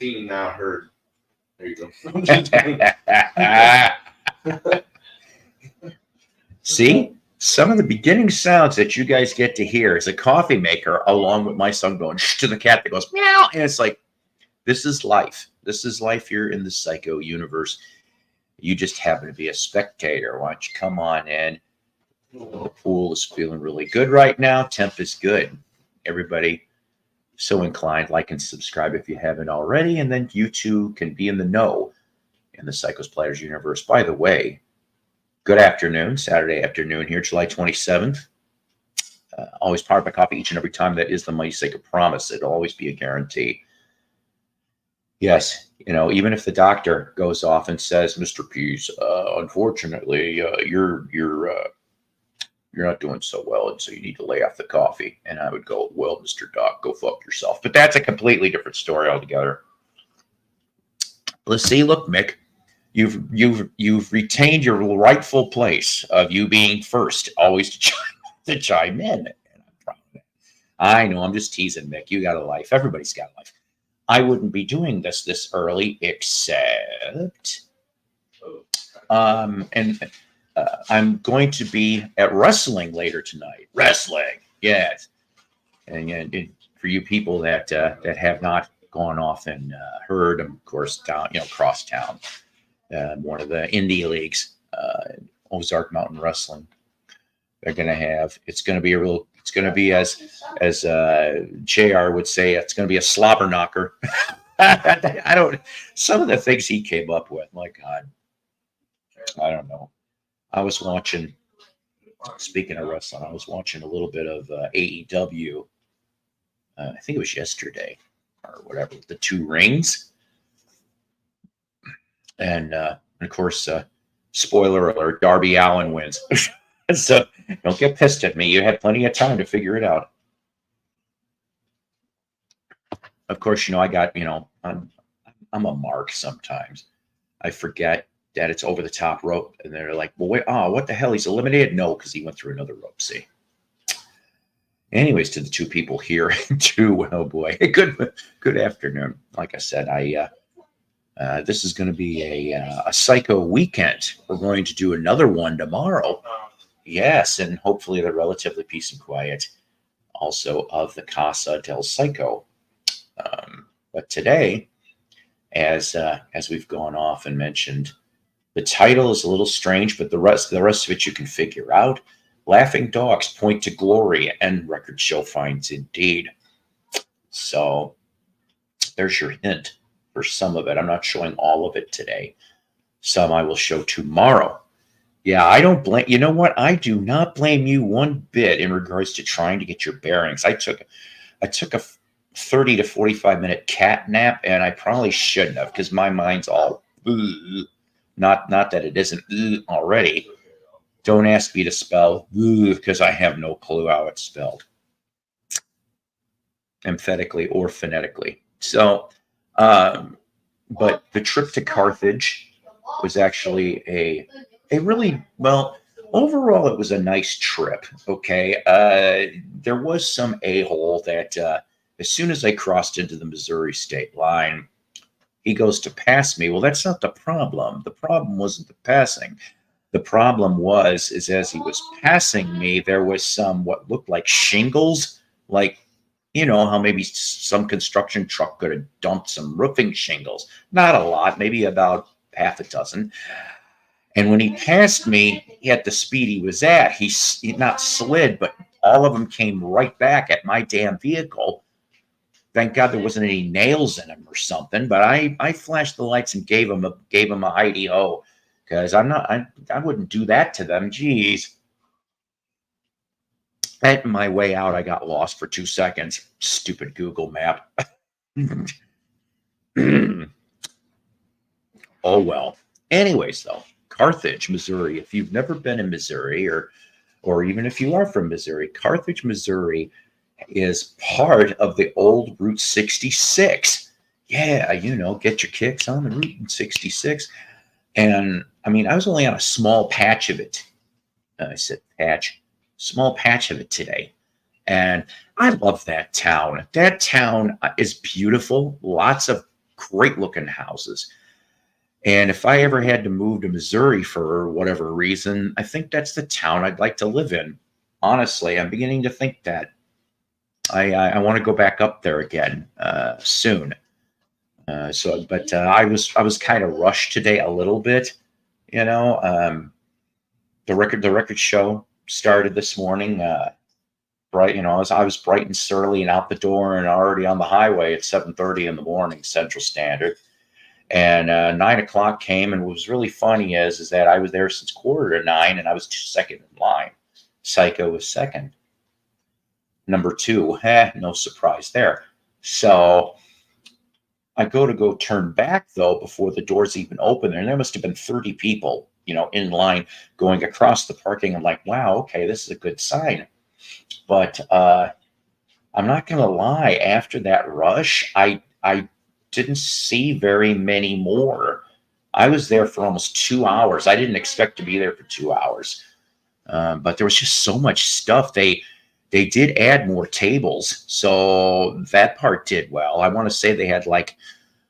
Seen, not heard. There you go. See, some of the beginning sounds that you guys get to hear is a coffee maker, along with my son going shh to the cat that goes meow, and it's like, this is life. This is life here in the Psycho universe. You just happen to be a spectator. Why don't you come on in? The pool is feeling really good right now. Temp is good. Everybody so inclined, like and subscribe if you haven't already, and then you too can be in the know in the Psychos Players universe. By the way, good afternoon, Saturday afternoon here, July 27th. Always powered by coffee each and every time. That is the Mighty Psycho promise. It'll always be a guarantee. Yes, you know, even if the doctor goes off and says, "Mr. Pease, unfortunately, you're not doing so well, and so you need to lay off the coffee," and I would go, "Well, Mr. Doc, go fuck yourself." But that's a completely different story altogether. Let's see. Look, Mick, you've retained your rightful place of you being first, always to chime in. And I'm proud of that. I know, I'm just teasing, Mick. You got a life. Everybody's got a life. I wouldn't be doing this early, except I'm going to be at wrestling later tonight. Wrestling, yes. And for you people that have not gone off and heard, of course, down, cross town, one of the indie leagues, Ozark Mountain Wrestling. They're going to have. It's going to be as JR would say, it's going to be a slobber knocker. I don't. Some of the things he came up with, my God, I don't know. I was watching. Speaking of wrestling, I was watching a little bit of AEW. I think it was yesterday or whatever. The Two Rings, and of course, spoiler alert: Darby Allin wins. So don't get pissed at me. You had plenty of time to figure it out. Of course, I got, I'm a mark sometimes. I forget that it's over the top rope, and they're like, "Well, wait, what the hell? He's eliminated?" No, because he went through another rope. See. Anyways, to the two people here, oh boy, good afternoon. Like I said, this is going to be a Psycho weekend. We're going to do another one tomorrow. Yes, and hopefully they're relatively peace and quiet. Also of the Casa del Psycho. But today, as we've gone off and mentioned, the title is a little strange, but the rest of it you can figure out. Laughing Dogs Point to Glory and Record Show Finds Indeed. So there's your hint for some of it. I'm not showing all of it today. Some I will show tomorrow. Yeah, I don't blame. You know what? I do not blame you one bit in regards to trying to get your bearings. I took a 30 to 45-minute cat nap, and I probably shouldn't have because my mind's all not that it isn't already. Don't ask me to spell because I have no clue how it's spelled, emphatically or phonetically. So, but the trip to Carthage was actually a really, well, overall, it was a nice trip. Okay. There was some a-hole that as soon as I crossed into the Missouri state line, he goes to pass me. Well, that's not the problem. The problem wasn't the passing. The problem is as he was passing me, there was some what looked like shingles, like, how maybe some construction truck could have dumped some roofing shingles. Not a lot, maybe about half a dozen. And when he passed me at the speed he was at, he not slid, but all of them came right back at my damn vehicle. Thank God there wasn't any nails in him or something. But I flashed the lights and gave him a Heidi ho, because I wouldn't do that to them. Jeez. At my way out, I got lost for 2 seconds. Stupid Google map. Oh well. Anyways, though. Carthage, Missouri. If you've never been in Missouri, or even if you are from Missouri, Carthage, Missouri is part of the old Route 66. Yeah, get your kicks on the Route 66. And I mean, I was only on a small patch of it. I said patch, small patch of it today. And I love that town. That town is beautiful. Lots of great looking houses. And if I ever had to move to Missouri for whatever reason, I think that's the town I'd like to live in. Honestly, I'm beginning to think that I want to go back up there again soon. But I was kind of rushed today a little bit. You know, the record show started this morning. Bright, I was bright and surly and out the door and already on the highway at 7:30 in the morning Central Standard. And 9 o'clock came, and what was really funny is that I was there since 8:45, and I was second in line. Psycho was second. Number two, no surprise there. So I go turn back though before the doors even open, and there must have been 30 people, in line going across the parking. I'm like, wow, okay, this is a good sign. But I'm not gonna lie, after that rush, I didn't see very many more. I was there for almost 2 hours. I didn't expect to be there for 2 hours, but there was just so much stuff. They did add more tables, so that part did well. I want to say they had like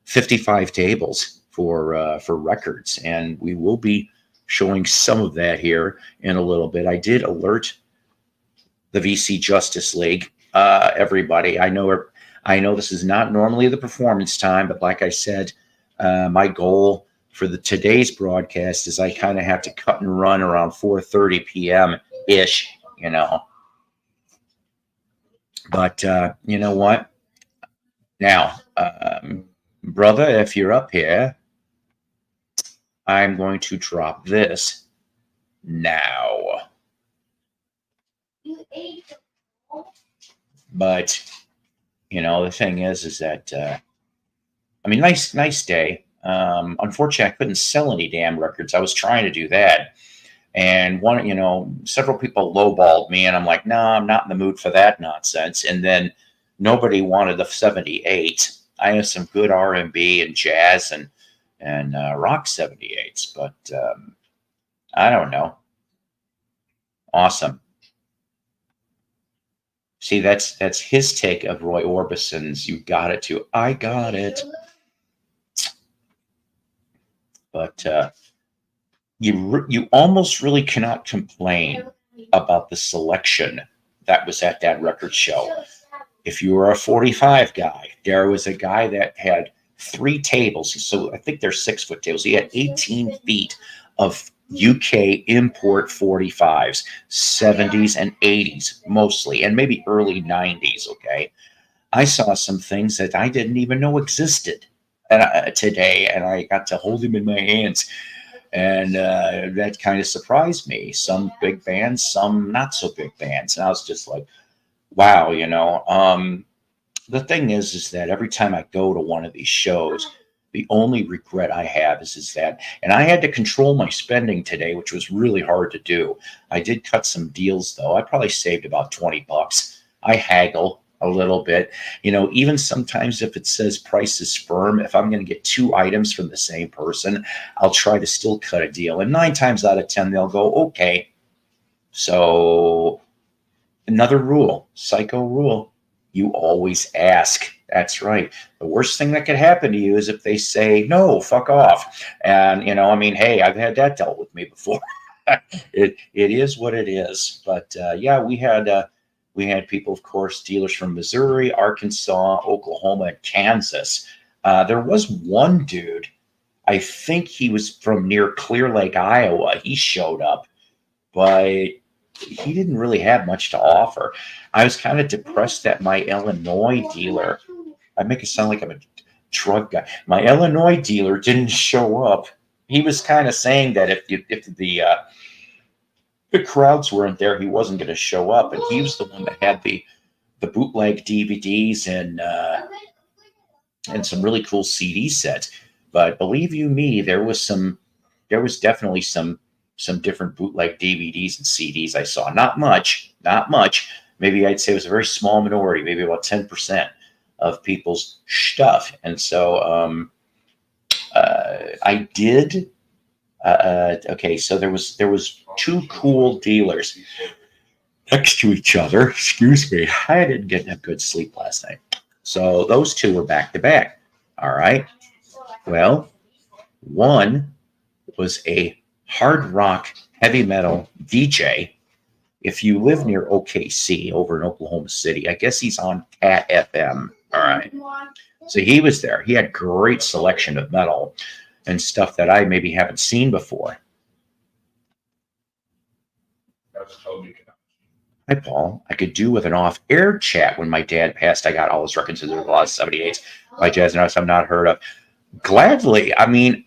55 tables for records, and we will be showing some of that here in a little bit. I did alert the VC Justice League, everybody. I know this is not normally the performance time, but like I said, my goal for today's broadcast is I kind of have to cut and run around 4:30 p.m. ish, But you know what? Now, brother, if you're up here, I'm going to drop this now. But the thing is that nice day. Unfortunately, I couldn't sell any damn records. I was trying to do that, and several people lowballed me, and I'm like, no, I'm not in the mood for that nonsense. And then nobody wanted the 78. I have some good R&B and jazz and rock 78s, but I don't know. Awesome. See, that's his take of Roy Orbison's "You Got It Too." I got it. But you almost really cannot complain about the selection that was at that record show. If you were a 45 guy, there was a guy that had 3 tables. So I think they're 6-foot tables. He had 18 feet of UK import 45s, 70s and 80s mostly, and maybe early 90s. Okay. I saw some things that I didn't even know existed today, and I got to hold them in my hands. And that kind of surprised me. Some big bands, some not so big bands. And I was just like, wow, the thing is that every time I go to one of these shows, the only regret I have is that, and I had to control my spending today, which was really hard to do. I did cut some deals though. I probably saved about $20. I haggle a little bit, even sometimes if it says price is firm, if I'm going to get 2 items from the same person, I'll try to still cut a deal. And 9 times out of 10, they'll go, okay. So another rule, psycho rule, you always ask. That's right. The worst thing that could happen to you is if they say, no, fuck off. And, hey, I've had that dealt with me before. It is what it is. But yeah, we had people, of course, dealers from Missouri, Arkansas, Oklahoma, and Kansas. There was one dude, I think he was from near Clear Lake, Iowa. He showed up, but he didn't really have much to offer. I was kind of depressed that my Illinois dealer, I make it sound like I'm a drug guy. My Illinois dealer didn't show up. He was kind of saying that if the crowds weren't there, he wasn't going to show up. And he was the one that had the bootleg DVDs and some really cool CD sets. But believe you me, there was definitely some different bootleg DVDs and CDs I saw. Not much. Maybe I'd say it was a very small minority, maybe about 10% of people's stuff. And so I did. Okay, so there was 2 cool dealers next to each other. Excuse me, I didn't get a good sleep last night. So those 2 were back to back. All right. Well, one was a hard rock heavy metal DJ. If you live near OKC over in Oklahoma City, I guess he's on Cat FM. All right. So he was there. He had great selection of metal and stuff that I maybe haven't seen before. Hi, Paul. I could do with an off-air chat. When my dad passed, I got all his records in the last 78 by jazz and artists I've not heard of. Gladly. I mean,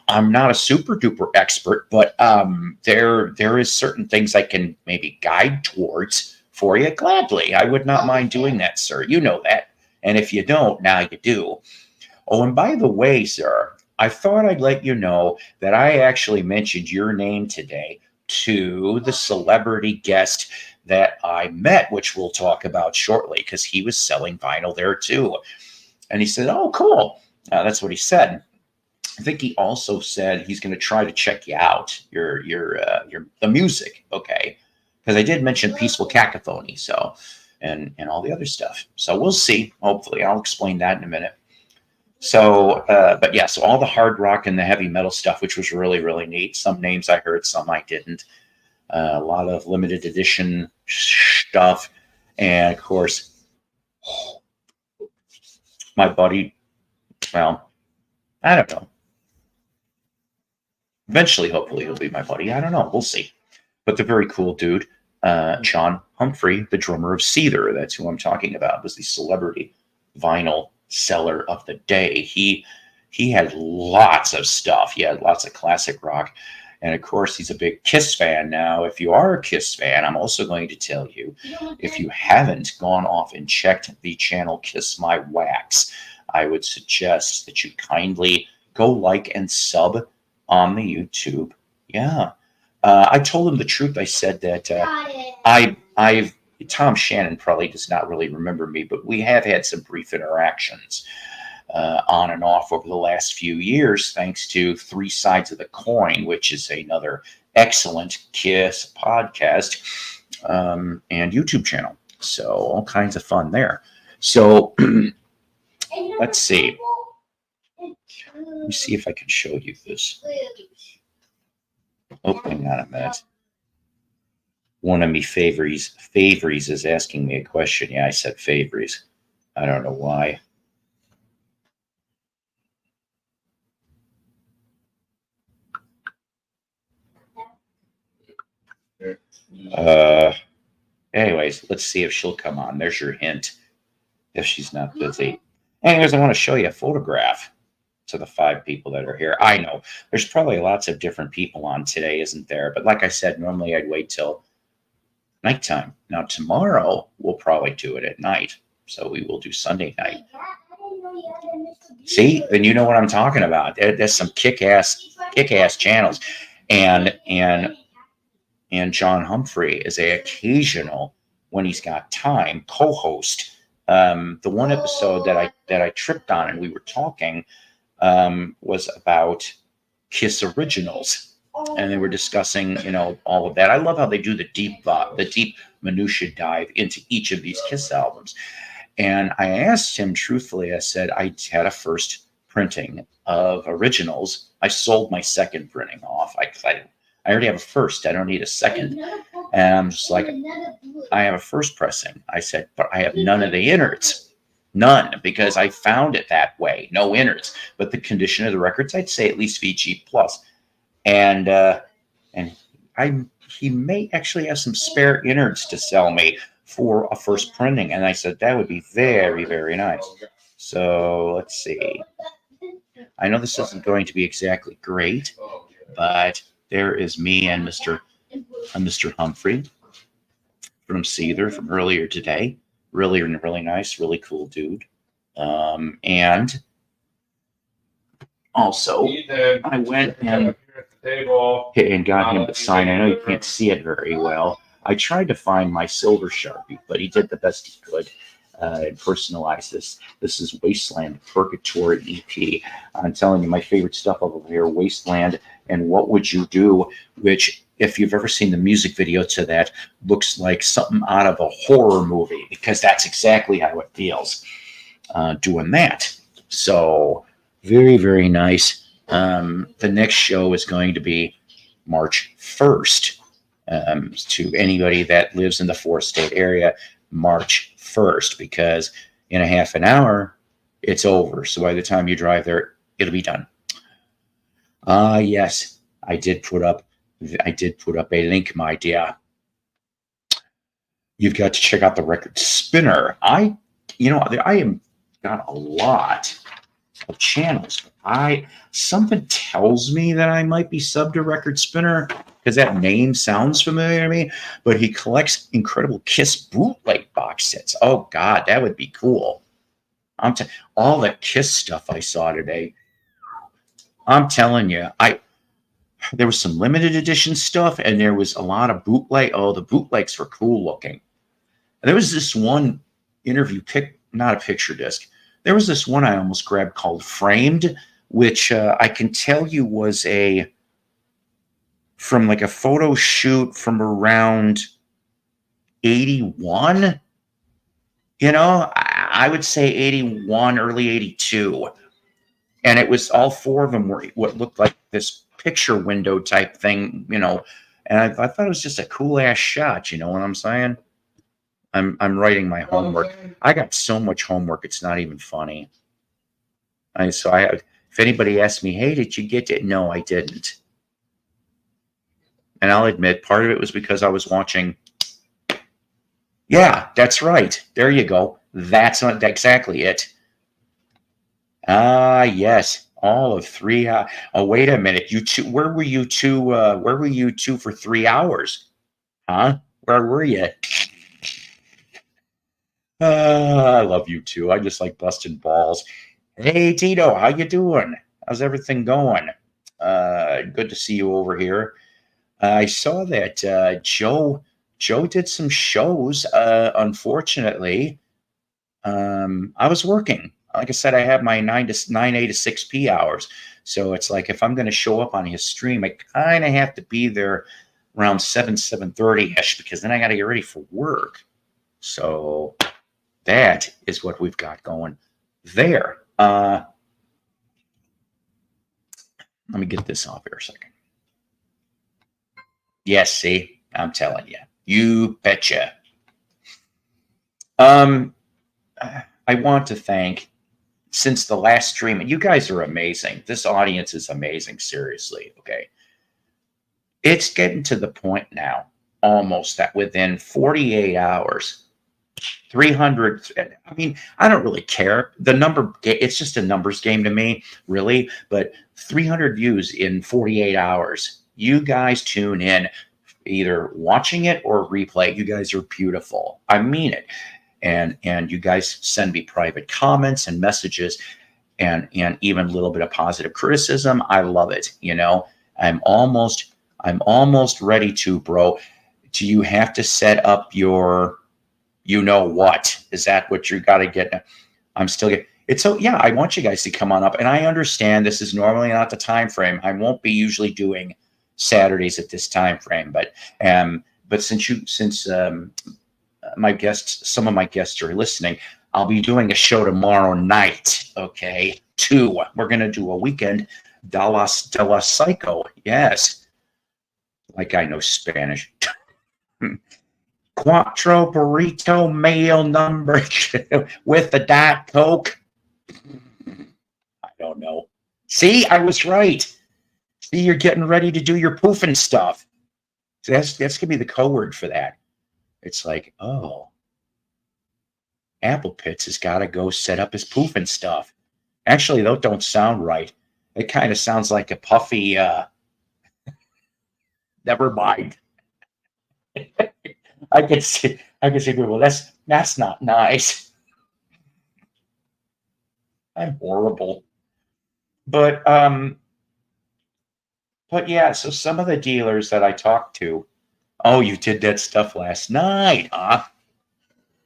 I'm not a super duper expert, but there is certain things I can maybe guide towards for you. Gladly. I would not mind doing that, sir. You know that. And if you don't, now you do. Oh, and by the way, sir, I thought I'd let you know that I actually mentioned your name today to the celebrity guest that I met, which we'll talk about shortly, because he was selling vinyl there too. And he said, oh, cool. That's what he said. I think he also said he's going to try to check you out, your the music, okay? Because I did mention Peaceful Cacophony, so and all the other stuff. So we'll see. Hopefully, I'll explain that in a minute. So, but yeah, so all the hard rock and the heavy metal stuff, which was really, really neat. Some names I heard, some I didn't. A lot of limited edition stuff, and of course, my buddy. Well, I don't know. Eventually, hopefully, he'll be my buddy. I don't know. We'll see. But the very cool dude, John Humphrey, the drummer of Seether, that's who I'm talking about, was the celebrity vinyl seller of the day. He had lots of stuff. He had lots of classic rock. And of course, he's a big Kiss fan. Now, if you are a Kiss fan, I'm also going to tell you, if you haven't gone off and checked the channel Kiss My Wax, I would suggest that you kindly go like and sub on the YouTube. Yeah. I told him the truth. I said that I've Tom Shannon probably does not really remember me, but we have had some brief interactions on and off over the last few years, thanks to Three Sides of the Coin, which is another excellent Kiss podcast and YouTube channel. So all kinds of fun there. So let's see. Let me see if I can show you this. Oh, hang on a minute. One of me Favories is asking me a question. Yeah, I said Favories. I don't know why. Anyways, let's see if she'll come on. There's your hint. If she's not busy. Anyways, I want to show you a photograph to the 5 people that are here. I know there's probably lots of different people on today, isn't there? But like I said, normally I'd wait till nighttime. Now tomorrow we'll probably do it at night. So we will do Sunday night. See, then you know what I'm talking about. There's some kick-ass channels. And John Humphrey is a occasional, when he's got time, co-host. The one episode that I tripped on and we were talking was about Kiss originals, and they were discussing, all of that. I love how they do the deep minutia dive into each of these Kiss albums. And I asked him truthfully, I said, I had a first printing of originals. I sold my second printing off. I already have a first. I don't need a second. And I'm just like, I have a first pressing. I said, but I have none of the innards. None, because I found it that way. No innards. But the condition of the records, I'd say at least VG plus. And he may actually have some spare innards to sell me for a first printing. And I said, that would be very, very nice. So let's see. I know this isn't going to be exactly great, but there is me and Mr. Humphrey from Seether from earlier today. Really nice, really cool dude. And also, I went and got him to sign. I know you can't see it very well. I tried to find my silver Sharpie, but he did the best he could and personalize this. This is Wasteland Purgatory EP. I'm telling you, my favorite stuff over here, Wasteland and What Would You Do, which, if you've ever seen the music video to that, looks like something out of a horror movie, because that's exactly how it feels doing that. So Very, very nice. The next show is going to be March 1st. To anybody that lives in the four-state area, March 1st, because in a half an hour, it's over. So by the time you drive there, it'll be done. Yes, I did put up a link, my dear. You've got to check out the record spinner. I am got a lot of channels. Something tells me that I might be subbed to Record Spinner because that name sounds familiar to me. But he collects incredible Kiss bootleg box sets. Oh God, that would be cool. All the Kiss stuff I saw today. I'm telling you, there was some limited edition stuff, and there was a lot of bootleg. Oh, the bootlegs were cool looking. And there was this one interview not a picture disc. There was this one I almost grabbed called Framed, which I can tell you was from like a photo shoot from around 81. I would say 81, early 82. And it was all four of them were what looked like this picture window type thing, and I thought it was just a cool ass shot. You know what I'm saying? I'm writing my homework. I got so much homework, it's not even funny. If anybody asks me, hey, did you get it? No, I didn't. And I'll admit, part of it was because I was watching. Yeah, that's right. There you go. That's not exactly it. Yes. All of 3 hours. Oh, wait a minute. You two, where were you two? Where were you two for 3 hours? Huh? Where were you? I love you too. I just like busting balls. Hey, Tito, how you doing? How's everything going? Good to see you over here. I saw that Joe did some shows. Unfortunately, I was working. Like I said, I have my 9 a to 6 p hours. So it's like if I'm going to show up on his stream, I kind of have to be there around 7:30-ish, because then I got to get ready for work. So that is what we've got going there. Let me get this off here a second. Yes, see, I'm telling you. You betcha. I want to thank, since the last stream, and you guys are amazing. This audience is amazing, seriously, okay? It's getting to the point now, almost, that within 48 hours, 300, I mean, I don't really care. The number, it's just a numbers game to me, really, but 300 views in 48 hours. You guys tune in, either watching it or replay. You guys are beautiful. I mean it. And you guys send me private comments and messages and even a little bit of positive criticism. I love it. I'm almost ready to, bro. Do you have to set up your, what? Is that what you got to get? I'm still getting it's. So yeah, I want you guys to come on up, and I understand this is normally not the time frame. I won't be usually doing Saturdays at this time frame, but since some of my guests are listening, I'll be doing a show tomorrow night. Okay, 2. We're gonna do a weekend de la Psycho. Yes, like I know Spanish. Cuatro burrito meal number 2 with the Diet Coke. I don't know. See, I was right. See, you're getting ready to do your poofing stuff. So that's gonna be the code word for that. It's like, oh, Apple Pitts has got to go set up his poofing stuff. Actually, those don't sound right. It kind of sounds like a puffy. Never mind. I can see people. That's not nice. I'm horrible. But yeah. So some of the dealers that I talked to. Oh, you did that stuff last night, huh?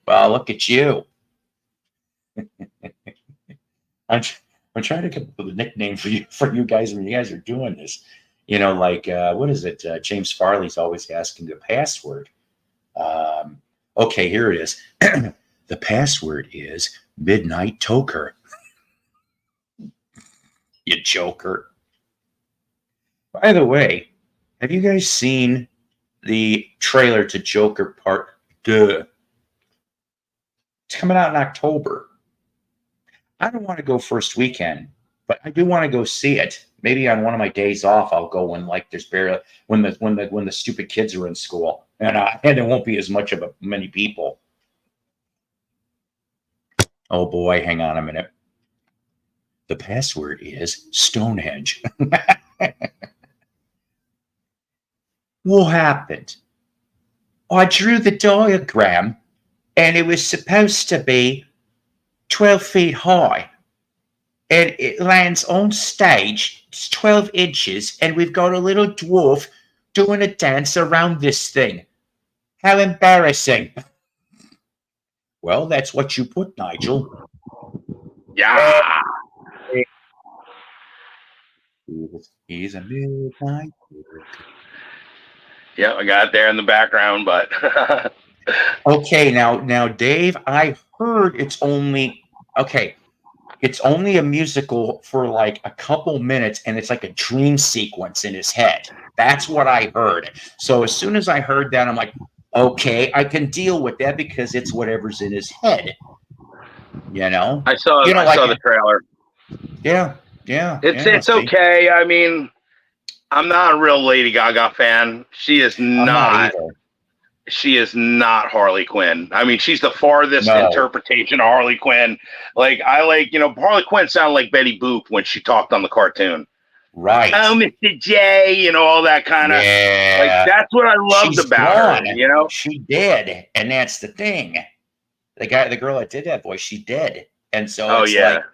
Well, look at you. I'm trying to come up with a nickname for you guys when you guys are doing this. Like what is it? James Farley's always asking the password. Okay, here it is. The password is Midnight Toker. You joker. By the way, have you guys seen the trailer to Joker Part 2? It's coming out in October. I don't want to go first weekend, but I do want to go see it. Maybe on one of my days off, I'll go when like there's barely when the stupid kids are in school, and there won't be as much of many people. Oh boy, hang on a minute. The password is Stonehenge. What happened? I drew the diagram, and it was supposed to be 12 feet high. And it lands on stage. It's 12 inches, and we've got a little dwarf doing a dance around this thing. How embarrassing. Well, that's what you put, Nigel. Yeah. He's a midnight. Yeah, I got it there in the background, but Okay, now, Dave, I heard it's only a musical for like a couple minutes, and it's like a dream sequence in his head. That's what I heard. So as soon as I heard that, I'm like, okay, I can deal with that because it's whatever's in his head. You know? I saw the trailer. Yeah. It's okay. I mean, I'm not a real Lady Gaga fan. She is not Harley Quinn. I mean, she's the farthest interpretation of Harley Quinn. Like, Harley Quinn sounded like Betty Boop when she talked on the cartoon. Right. Oh, Mr. J, all that kind of. Yeah. Like, that's what I loved about her, She did, and that's the thing. The girl that did that voice, she did. And so her.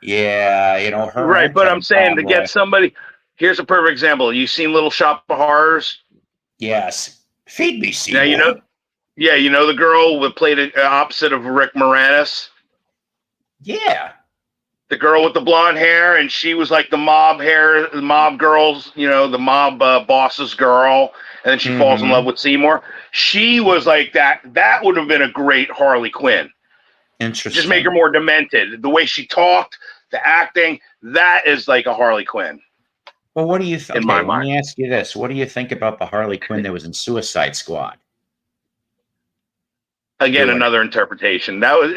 Right, but I'm saying to get somebody. Here's a perfect example. You seen Little Shop of Horrors? Yes. Feed me, Seymour. Now, the girl that played it opposite of Rick Moranis? Yeah. The girl with the blonde hair, and she was like the mob girls, the mob boss's girl, and then she falls in love with Seymour. She was like that. That would have been a great Harley Quinn. Interesting. Just make her more demented. The way she talked, the acting, that is like a Harley Quinn. Well, what do you think? In my mind. Let me ask you this. What do you think about the Harley Quinn that was in Suicide Squad? Again, another interpretation. That was.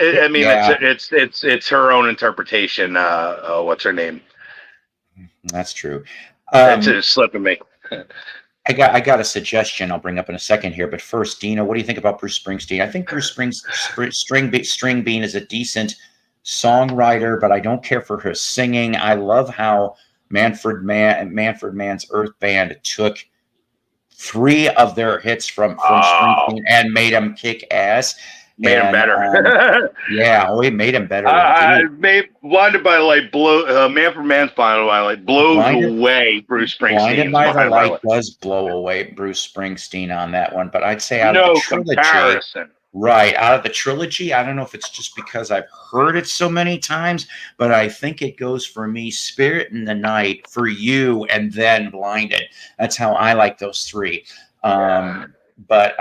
It's her own interpretation. What's her name? That's true. It's slipping me. I got a suggestion I'll bring up in a second here, but first, Dina, what do you think about Bruce Springsteen? I think Bruce String Bean is a decent songwriter, but I don't care for her singing. I love how Manfred Mann's Earth Band took 3 of their hits from Springsteen and made them kick ass. Made him better. He made him better. Blinded by the Light Manfred Mann's Blinded by the Light blows away Bruce Springsteen. Blinded by the Light does blow away Bruce Springsteen on that one, but I'd say out of the trilogy, comparison. Right, out of the trilogy, I don't know if it's just because I've heard it so many times, but I think it goes for me, Spirit in the Night, For You, and then Blinded. That's how I like those 3. But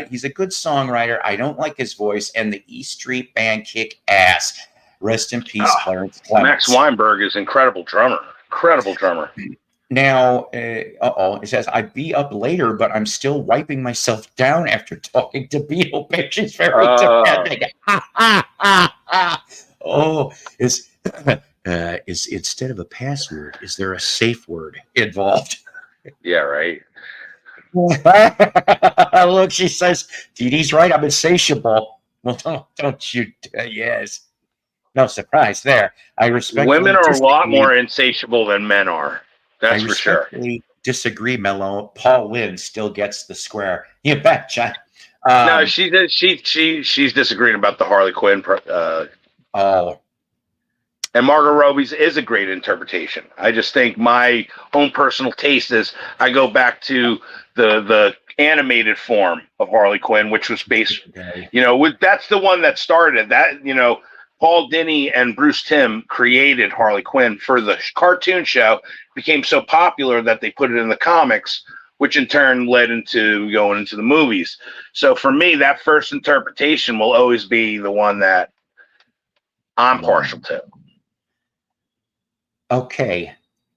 he's a good songwriter. I don't like his voice, and the E Street Band kick ass. Rest in peace, Clarence Clemens. Max Weinberg is incredible drummer. Now, it says, I'd be up later, but I'm still wiping myself down after talking to Beetle. She's very demanding. Is instead of a password, is there a safe word involved? Yeah, right. Look, she says, Dee Dee's right, I'm insatiable. Well, don't you? Yes. No surprise there. I respect women are a lot more insatiable than men are. That's for sure. Disagree, Mello. Paul Lynn still gets the square. You betcha. No, she's disagreeing about the Harley Quinn. And Margot Robbie's is a great interpretation. I just think my own personal taste is I go back to the animated form of Harley Quinn, which was based, that's the one that started that, Paul Dini and Bruce Timm created Harley Quinn for the cartoon show. It became so popular that they put it in the comics, which in turn led into going into the movies. So for me, that first interpretation will always be the one that I'm partial to. Okay.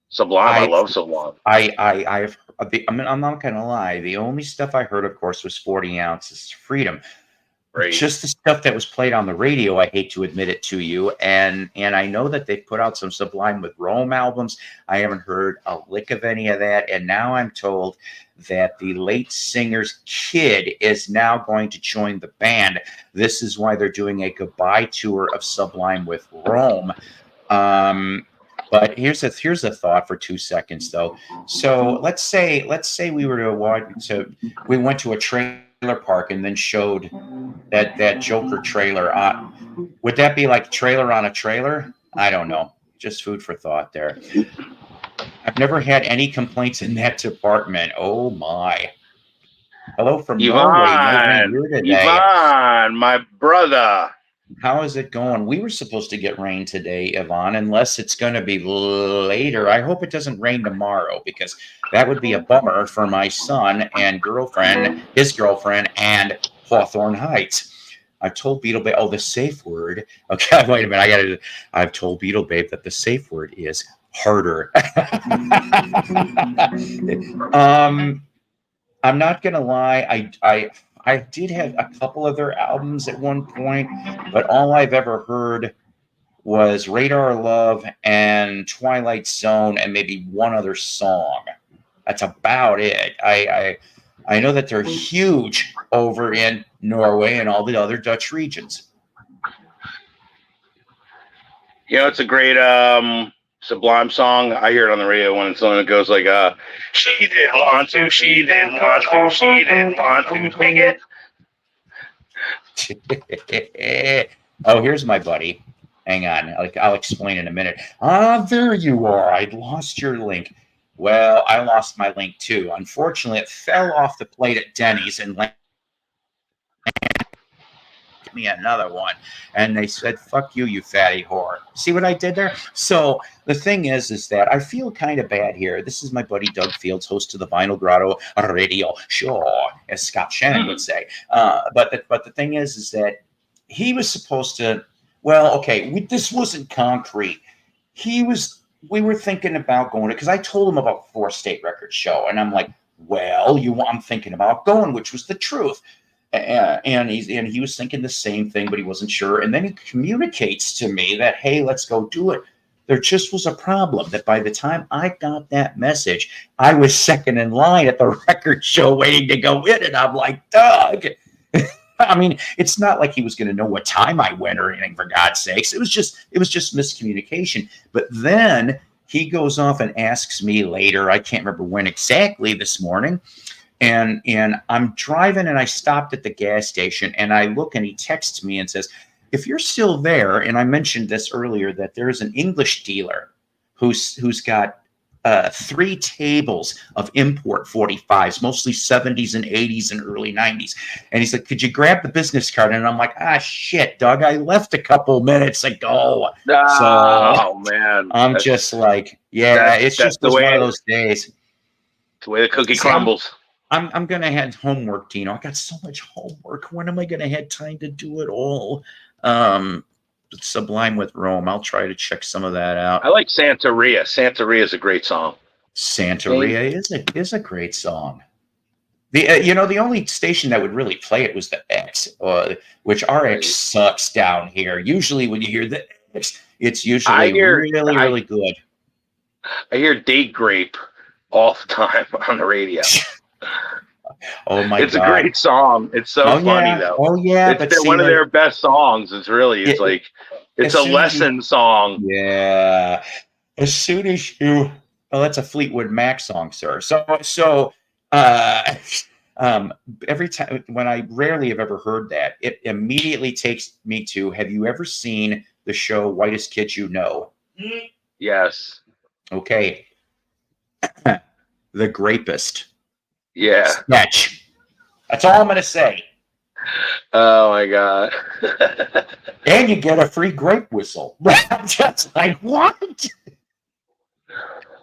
Sublime. I love Sublime. I'm not gonna lie. The only stuff I heard, of course, was 40 ounces Freedom. Right. Just the stuff that was played on the radio. I hate to admit it to you, and I know that they've put out some Sublime with Rome albums. I haven't heard a lick of any of that, and now I'm told that the late singer's kid is now going to join the band. This is why they're doing a goodbye tour of Sublime with Rome. But here's a thought for 2 seconds though. So let's say we went to a trailer park and then showed that Joker trailer. Would that be like trailer on a trailer? I don't know. Just food for thought there. I've never had any complaints in that department. Oh my. Hello from Norway. Yvonne, my brother. How is it going? We were supposed to get rain today, Yvonne, unless it's going to be later. I hope it doesn't rain tomorrow because that would be a bummer for my son and his girlfriend, and Hawthorne Heights. I've told Beetle Babe, the safe word. Okay, wait a minute. I've told Beetle Babe that the safe word is harder. I'm not going to lie. I did have a couple of their albums at one point, but all I've ever heard was Radar Love and Twilight Zone and maybe one other song. That's about it. I know that they're huge over in Norway and all the other Dutch regions. It's a great Sublime song. I hear it on the radio when it goes like, she didn't want to, she didn't want to, she didn't want to take it. Oh, here's my buddy. Hang on. I'll explain in a minute. There you are. I lost your link. Well, I lost my link too. Unfortunately, it fell off the plate at Denny's and me another one, and they said, fuck you, you fatty whore. See what I did there? So the thing is that I feel kind of bad here. This is my buddy Doug Fields, host of the Vinyl Grotto radio show, as Scott Shannon would say. But the thing is that he was supposed to, this wasn't concrete. We were thinking about going to, because I told him about 4 State Record show, and I'm like, I'm thinking about going, which was the truth. And he was thinking the same thing, but he wasn't sure. And then he communicates to me that, hey, let's go do it. There just was a problem that by the time I got that message, I was second in line at the record show waiting to go in. And I'm like, Doug, I mean, it's not like he was going to know what time I went or anything, for God's sakes. It was just miscommunication. But then he goes off and asks me later, I can't remember when exactly this morning, and I'm driving and I stopped at the gas station and I look and he texts me and says, if you're still there, and I mentioned this earlier, that there's an English dealer who's got 3 tables of import 45s, mostly 70s and 80s and early 90s. And he's like, could you grab the business card? And I'm like, shit, Doug, I left a couple minutes ago. Man. I'm just like, it's just one of those days. It's the way the cookie crumbles. I'm going to have homework, Dino. I got so much homework. When am I going to have time to do it all? Sublime with Rome. I'll try to check some of that out. I like Santeria. Santeria is a great song. Santeria is a great song. The only station that would really play it was the X, which RX sucks down here. Usually when you hear the X, it's usually really good. I hear Date Grape all the time on the radio. Oh my God. It's a great song. It's so funny though. Oh yeah. It's one of their best songs. It's a lesson song. Yeah. As soon as that's a Fleetwood Mac song, sir. So every time, when I rarely have ever heard that, it immediately takes me to, have you ever seen the show Whitest Kids You Know? Yes. Okay. The Grapist. Yeah. Sketch. That's all I'm going to say. Oh my God. And you get a free grape whistle. I'm just like, what?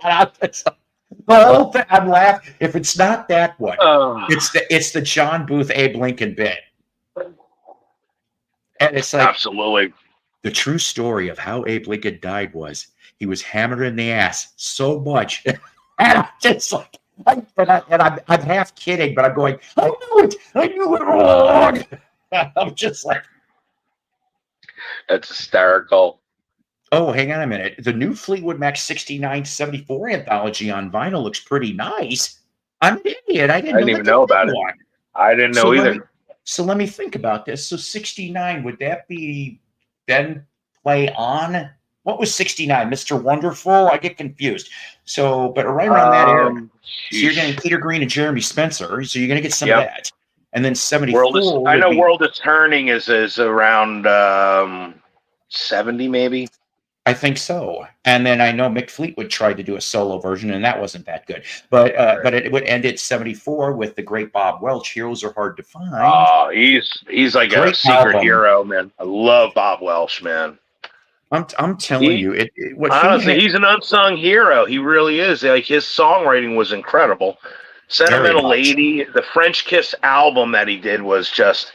The whole thing, I'm laughing. If it's not that one, it's the John Booth Abe Lincoln bit. And it's like, absolutely. The true story of how Abe Lincoln died was he was hammered in the ass so much. And I'm just like, I'm half kidding, but I'm going, I knew it wrong. I'm just like, That's hysterical. oh, hang on a minute. The new Fleetwood Mac 69-74 anthology on vinyl looks pretty nice. I'm an idiot. I didn't even know about it. I didn't know either. So let me think about this. So 69, would that be then play on? What was 69? Mr. Wonderful? I get confused. So, but right around that area. So you're getting Peter Green and Jeremy Spencer. So you're going to get some of that. And then 74. I know World is Turning is around 70 maybe. I think so. And then I know Mick Fleetwood tried to do a solo version, and that wasn't that good. But it would end at 74 with the great Bob Welch. Heroes Are Hard to Find. Oh, he's like a secret hero, man. I love Bob Welch, man. I'm telling you, honestly, he's an unsung hero. He really is. Like, his songwriting was incredible. Sentimental Lady, the French Kiss album that he did was just,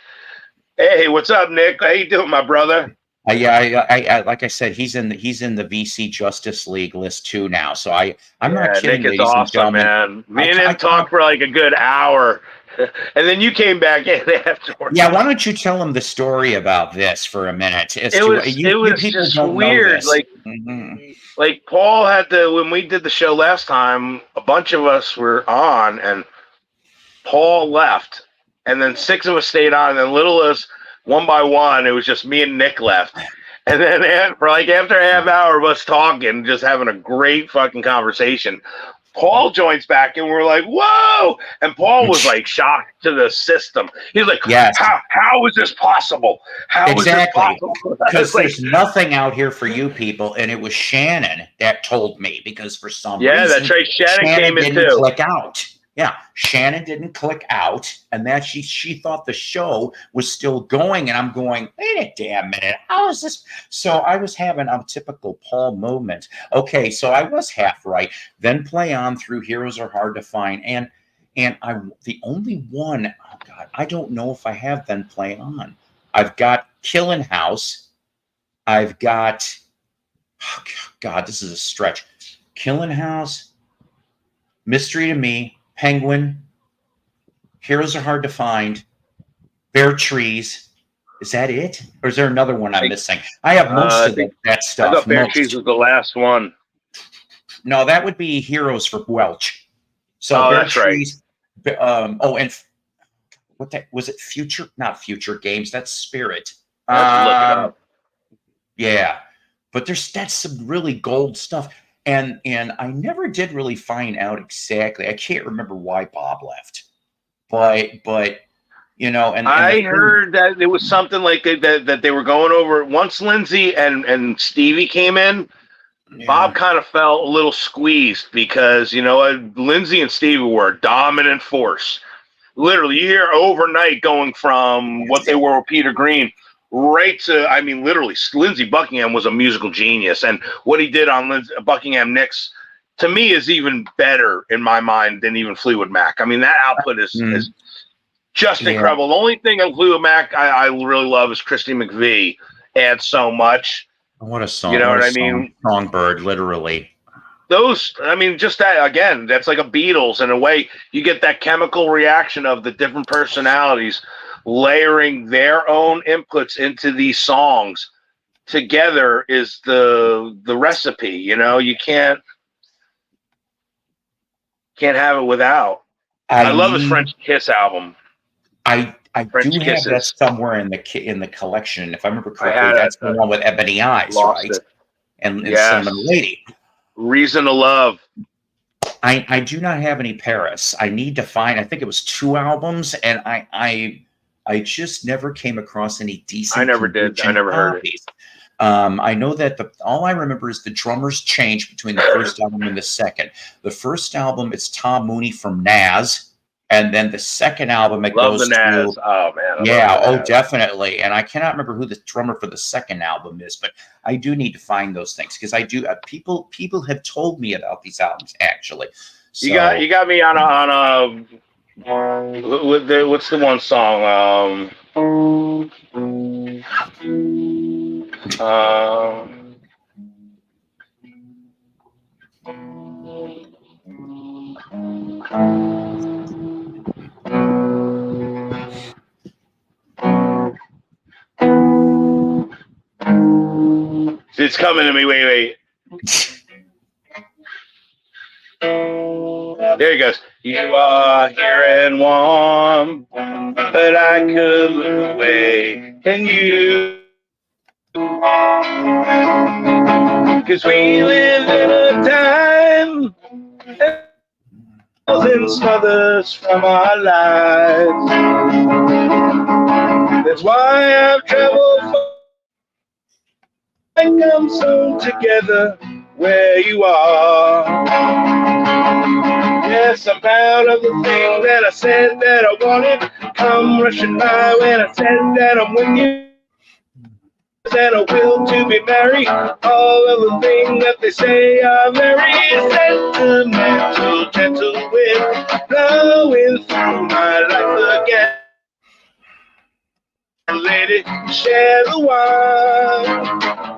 hey, what's up, Nick? How you doing, my brother? I like I said, he's in the VC Justice League list too now. So I'm not kidding. Nick is awesome, man. Me and him talked for like a good hour, and then you came back in afterwards. Yeah, why don't you tell him the story about this for a minute? It was just weird. Like Paul had to, when we did the show last time, a bunch of us were on, and Paul left, and then 6 of us stayed on, and then Littlest. One by one, it was just me and Nick left. And then after a half hour of us talking, just having a great fucking conversation, Paul joins back and we're like, whoa! And Paul was like shocked to the system. He's like, yes. How is this possible? How is this possible? Because there's nothing out here for you people. And it was Shannon that told me, because for some reason, that's right. Shannon came in didn't too. Click out. Yeah, Shannon didn't click out, and that she thought the show was still going, and I'm going, wait a damn minute, how is this? So I was having a typical Paul moment. Okay, so I was half right. Then play on through Heroes Are Hard to Find, and the only one, oh God, I don't know if I have Then Play On. I've got Killin' House. I've got, oh God, this is a stretch. Killin' House, Mystery to Me, Penguin, Heroes Are Hard to Find, Bare Trees. Is that it? Or is there another one I'm missing? I have most of that stuff. I thought Bare Trees was the last one. No, that would be Heroes for Welch. So Bare Trees. Right. And what that was it? Future, not Future Games. That's Spirit. Look it up. Yeah, but that's some really gold stuff. And I never did really find out exactly. I can't remember why Bob left, but you know. And I heard that it was something like that they were going over once Lindsay and Stevie came in. Yeah. Bob kind of felt a little squeezed because Lindsay and Stevie were a dominant force. Literally, you hear overnight going from what they were with Peter Green. Right to, I mean, literally, Lindsey Buckingham was a musical genius, and what he did on Buckingham Nicks, to me, is even better in my mind than even Fleetwood Mac. I mean, that output is just incredible. The only thing on Fleetwood Mac I really love is Christy McVie adds so much. What a song! You know what I mean? Songbird, literally. Those, I mean, just that again. That's like a Beatles in a way. You get that chemical reaction of the different personalities layering their own inputs into these songs together is the recipe. You can't have it without. I love his French Kiss album. I do have that somewhere in the collection, if I remember correctly. That's the one with Ebony Eyes, right? And Cinnamon Lady. Reason to Love. I do not have any Paris. I need to find. I think it was 2 albums, and I just never came across any decent. I never did. I never heard it. I know that all I remember is the drummers changed between the first album and the second. The first album, it's Tom Mooney from Nas, and then the second album it goes the Nas. Oh man, definitely. And I cannot remember who the drummer for the second album is, but I do need to find those things because I do. People have told me about these albums actually. So, you got me on a. What's the one song? It's coming to me. Wait. There he goes. You are here and warm, but I could look away. And you, because we live in a time and smothers from our lives. That's why I've traveled far and come soon together where you are. Yes, I'm proud of the thing that I said that I wanted. Come rushing by when I said that I'm with you. That I will to be married. All of the things that they say are very sentimental, gentle wind blowing through my life again. Lady, share the wine.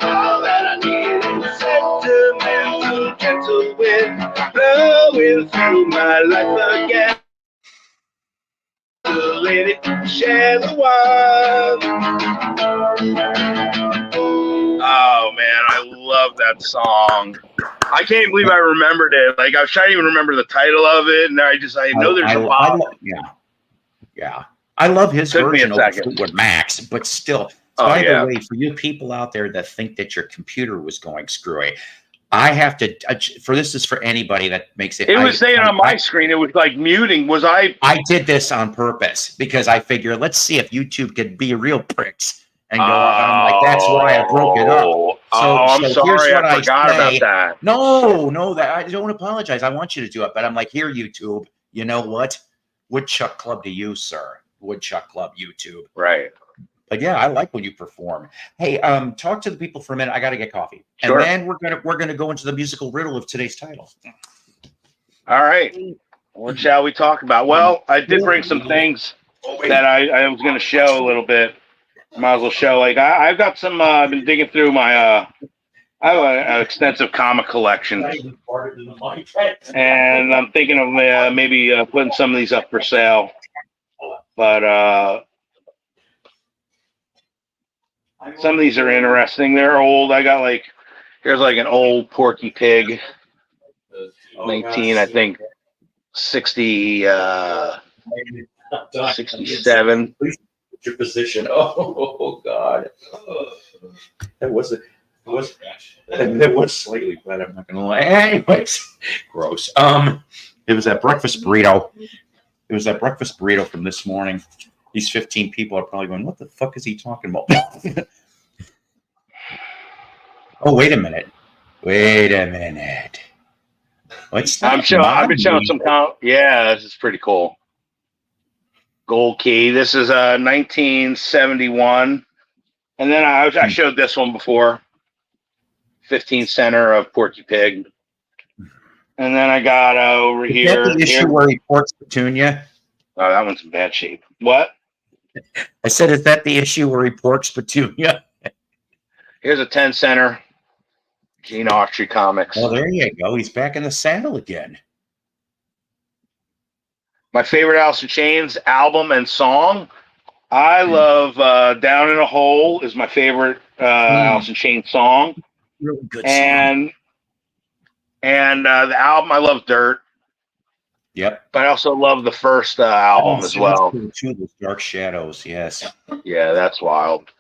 All that I need is sentimental, gentle wind blowing through my life again. Lady, share the wine. Oh man, I love that song. I can't believe I remembered it. Like I was trying to even remember the title of it, and I know there's a Bob. Yeah. I love his Took me a version of second. Fleetwood Mac, but still. Oh, By yeah. the way, for you people out there that think that your computer was going screwy, I have to. This is for anybody that makes it. It was saying on my screen, it was like muting. Was I? I did this on purpose because I figure let's see if YouTube could be real pricks and go. I'm like, that's why I broke it up. I'm sorry, I forgot about that. No, that I don't apologize. I want you to do it, but I'm like, here, YouTube. You know what? Woodchuck Club to you, sir. Woodchuck Club YouTube. Right. But yeah, I like when you perform. Hey, talk to the people for a minute. I got to get coffee, Sure. And then we're gonna go into the musical riddle of today's title. All right. What shall we talk about? Well, I did bring some things that I was going to show a little bit. Might as well show. Like I've got some. I've been digging through my. I have an extensive comic collection, and I'm thinking of maybe putting some of these up for sale. But some of these are interesting. They're old. I got here's an old Porky Pig, 19, I think, 67. Your position. Oh God. That was slightly bad. I'm not gonna lie. Anyways, gross. It was that breakfast burrito. It was that breakfast burrito from this morning. These 15 people are probably going, "What the fuck is he talking about?" Oh, wait a minute. What's that? I've been showing some. Yeah, this is pretty cool. Gold key. This is 1971, and then I showed this one before. 15 center of Porky Pig, and then I got over here. That the issue where he porks Petunia? Oh, that one's in bad shape. What? I said, is that the issue where he porks Petunia? Here's a 10 center. Gene Autry Comics. Well, there you go. He's back in the saddle again. My favorite Alice in Chains album and song. I love "Down in a Hole" is my favorite Alice in Chains song. Really good song. And the album, I love "Dirt." Yep. But I also love the first album as well. Too, those Dark Shadows, yes. Yeah, that's wild.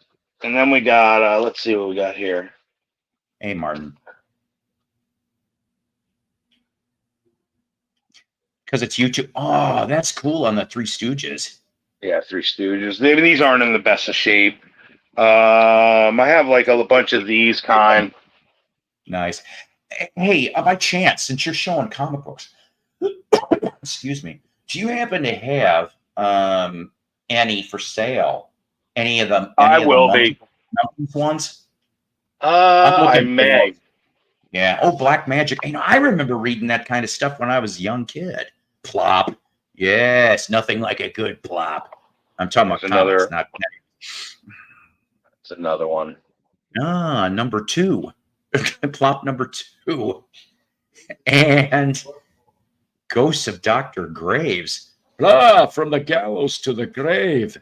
And then we got, let's see what we got here. Hey, Martin. Because it's YouTube. Oh, that's cool on the Three Stooges. Yeah, Three Stooges. These aren't in the best of shape. I have a bunch of these kind. Nice. Hey, by chance, since you're showing comic books, excuse me, do you happen to have any for sale? Any of them? I will be. Ones? I may. Yeah. Oh, Black Magic. I remember reading that kind of stuff when I was a young kid. Plop. Yes, nothing like a good plop. I'm talking about comics, not. It's another one. Number 2. Plop number 2. And Ghosts of Dr. Graves. Blah, from the gallows to the grave.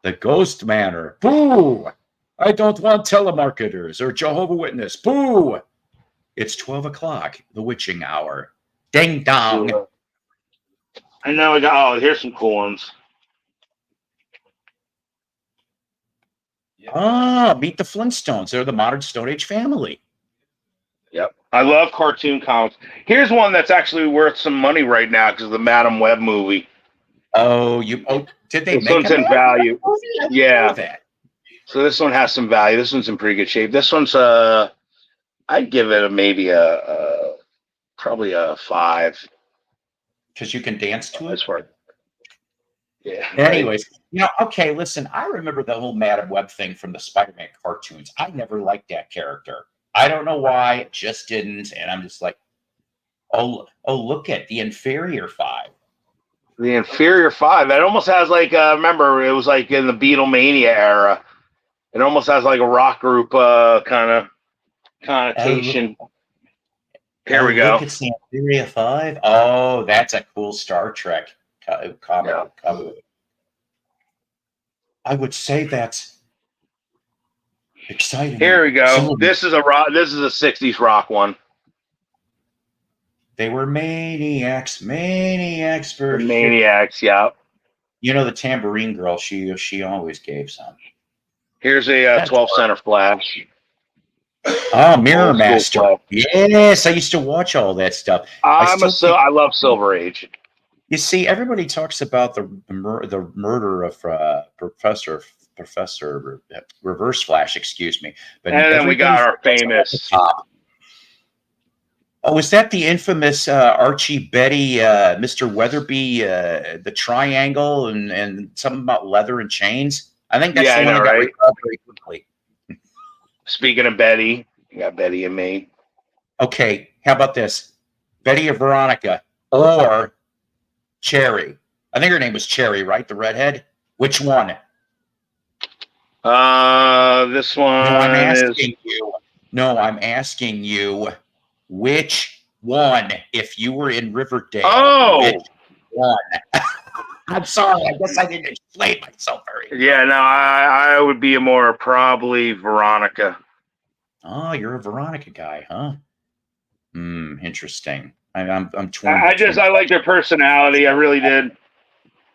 The Ghost Manor. Boo! I don't want telemarketers or Jehovah's Witness. Boo! It's 12 o'clock, the witching hour. Ding dong. I know. Here's some cool ones. Meet the Flintstones. They're the modern Stone Age family. Yep. I love cartoon comics. Here's one that's actually worth some money right now because of the Madam Web movie. Did they this make one's in value? Yeah. So this one has some value. This one's in pretty good shape. This one's I'd give it probably a 5. Because you can dance to it. Yeah. Anyways, okay, listen, I remember the whole Madam Web thing from the Spider-Man cartoons. I never liked that character. I don't know why, it just didn't. And I'm just like, oh, look at the inferior 5. The inferior 5. That almost has like, remember, it was like in the Beatlemania era. It almost has like a rock group kind of connotation. Here we go. Look, it's the inferior 5. Oh, that's a cool Star Trek comic cover. I would say that's exciting. Here we go. This is a 60s rock one. They were maniacs for maniacs, yeah. You know the tambourine girl, she always gave some. Here's a 12 center flash. Oh, Mirror Master. Yes, I used to watch all that stuff. I love Silver Age. You see, everybody talks about the murder of Professor Reverse Flash, excuse me. But and then we got our famous. Oh, is that the infamous Archie Betty, Mr. Weatherby, the triangle, and something about leather and chains? I think that's the one that got recalled very quickly. Speaking of Betty, you got Betty and me. Okay, how about this? Betty or Veronica or Cherry? I think her name was Cherry, right? The redhead. Which one? This one. No, I'm asking you. Which one? If you were in Riverdale. Oh, which one? I'm sorry. I guess I didn't explain myself very well. Yeah, no, I would be probably Veronica. Oh, you're a Veronica guy, huh? Interesting. I'm torn. I like their personality. I really did.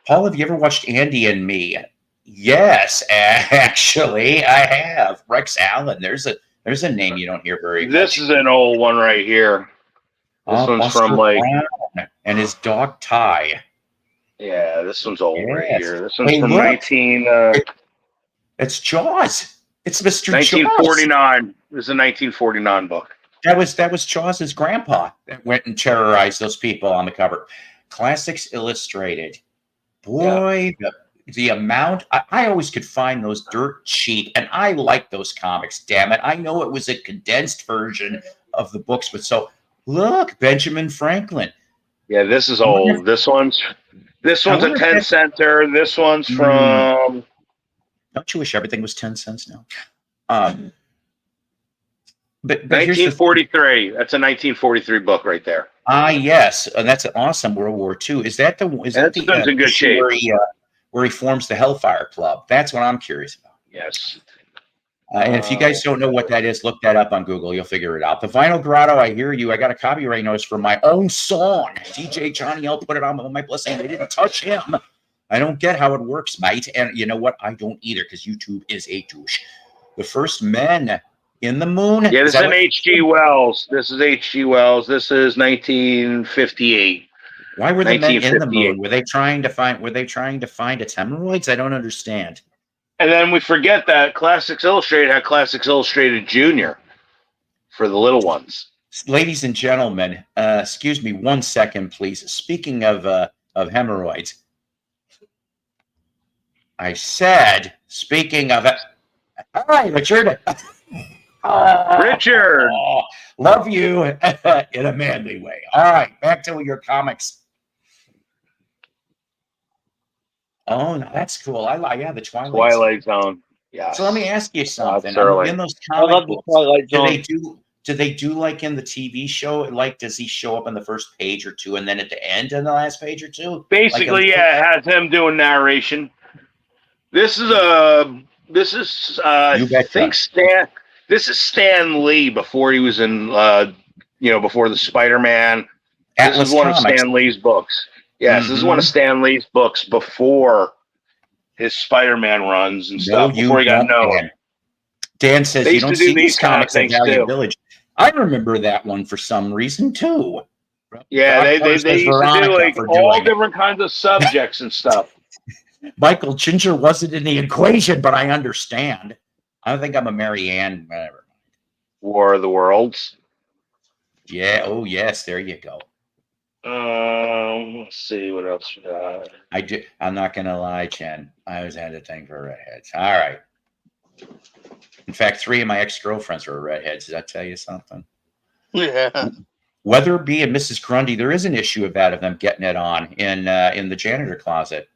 Paul, have you ever watched Andy and Me? Yes, actually, I have. Rex Allen. There's a name you don't hear very much. This is an old one right here. This one's Buster from like Brown and his dog Ty. Yeah, this one's old right here. This one's from 19. It's Jaws. It's Mr. 1949. Jaws. This is a 1949 book. That was Jaws' grandpa that went and terrorized those people on the cover. Classics Illustrated. Boy, the amount I always could find those dirt cheap, and I like those comics. Damn it! I know it was a condensed version of the books, but look, Benjamin Franklin. Yeah, this is old. This one's a 10 center. This one's from. Don't you wish everything was 10 cents now? But 1943. That's a 1943 book right there. Yes, and that's an awesome World War II. Is that the in good shape where he forms the Hellfire Club? That's what I'm curious about. Yes. And if you guys don't know what that is, look that up on Google. You'll figure it out. The Vinyl Grotto, I hear you. I got a copyright notice for my own song. DJ Johnny L put it on my blessing. They didn't touch him. I don't get how it works, mate. And you know what? I don't either, because YouTube is a douche. The First Men in the Moon. Yeah, this is an H.G. Wells. This is H.G. Wells. This is 1958. Why were the men in the moon? Were they trying to find its hemorrhoids? I don't understand. And then we forget that Classics Illustrated had Classics Illustrated Junior for the little ones. Ladies and gentlemen, excuse me 1 second, please. Speaking of hemorrhoids, I said, speaking of it. Hi, Richard. Richard. Love you in a manly way. All right, back to your comics. Oh, no, that's cool. I like, yeah, the Twilight. Twilight Zone. Yeah. So let me ask you something. Sterling. In those I love comic the books, Twilight do Zone. they do like in the TV show? Like, does he show up in the first page or two, and then at the end in the last page or two? Basically, like yeah, it has him doing narration. This is I You betcha. think this is Stan Lee before he was in before the Spider-Man. Atlas This is one Comics. of Stan Lee's books. Yes, this is one of Stan Lee's books before his Spider-Man runs and stuff. Before he got known. Dan says They you used don't to do see these these kind of comics at things, Valiant too. Village. I remember that one for some reason too. Yeah, Rob they Carter used says to do Veronica like for all doing it. different kinds of subjects and stuff. Michael Ginger wasn't in the equation, but I understand. I don't think I'm a Mary Ann. Whatever. War of the Worlds. Yeah. Oh, yes. There you go. Let's see what else we got. I'm not gonna lie, Chen. I always had a thing for redheads. All right. In fact, 3 of my ex-girlfriends were redheads. Does that tell you something? Yeah. Weatherby and Mrs. Grundy, there is an issue of that of them getting it on in the janitor closet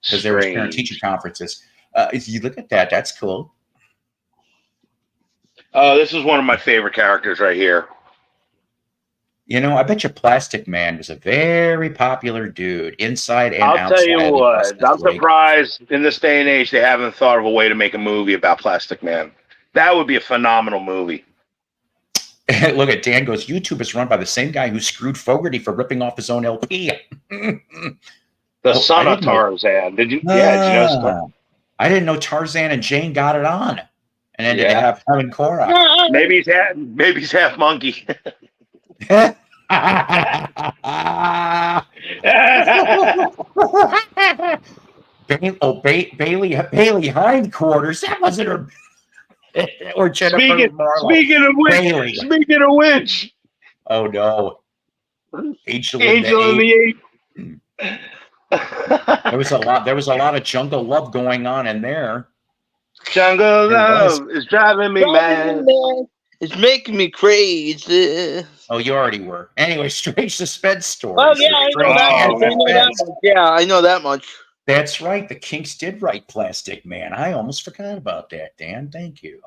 because there was parent-teacher conferences. If you look at that, that's cool. This is one of my favorite characters right here. You know, I bet you Plastic Man was a very popular dude inside and I'll outside. tell you of the what, Justice I'm League. surprised in this day and age they haven't thought of a way to make a movie about Plastic Man. That would be a phenomenal movie. Look at Dan goes, YouTube is run by the same guy who screwed Fogarty for ripping off his own LP. The son of Tarzan. Did you? Yeah, did you know? I didn't know Tarzan and Jane got it on, and then did they have him and Cora? Maybe he's half monkey. Bailey hindquarters. That wasn't her. Or Jennifer Marlowe. Speaking of which. Oh no. Angel in the Eight. There was a lot of jungle love going on in there. Jungle love is driving me mad. It's making me crazy. Oh, you already were. Anyway, strange suspense stories. Oh yeah, I know that much. Yeah, I know that much. That's right. The Kinks did write Plastic Man. I almost forgot about that, Dan. Thank you.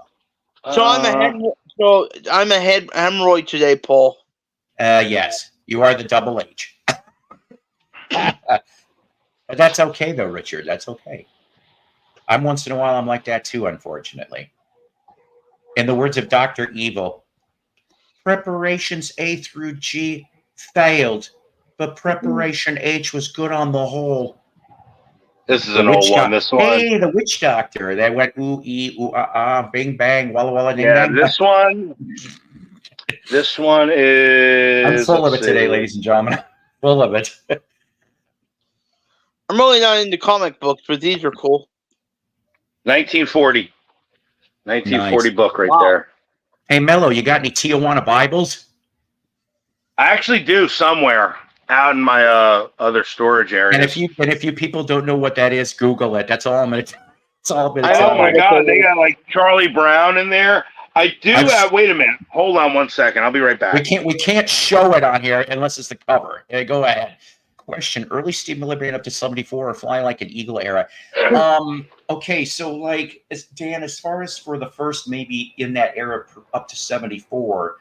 So I'm a hemorrhoid today, Paul. Yes, you are the double H. But that's okay, though, Richard. That's okay. I'm once in a while, I'm like that, too, unfortunately. In the words of Dr. Evil, preparations A through G failed, but preparation H was good on the whole. This is an old one. This one. Hey, the witch doctor. That went ooh, ee, ooh, bing, bang, walla, walla, ding, yeah, bang. This one is... I'm full of it today, ladies and gentlemen. Full of it. I'm really not into comic books, but these are cool. 1940. 1940 book right there. Hey, Mello, you got any Tijuana Bibles? I actually do somewhere out in my other storage area. And if you people don't know what that is, Google it. That's all I'm gonna. That's all I'm gonna Oh tell my you. God, they got like Charlie Brown in there. I do have. Wait a minute. Hold on 1 second. I'll be right back. We can't show it on here unless it's the cover. Go ahead. Question: early Steam Liberating up to 74 or Fly Like an Eagle era. Okay, so like Dan, as far as for the first maybe in that era up to 74,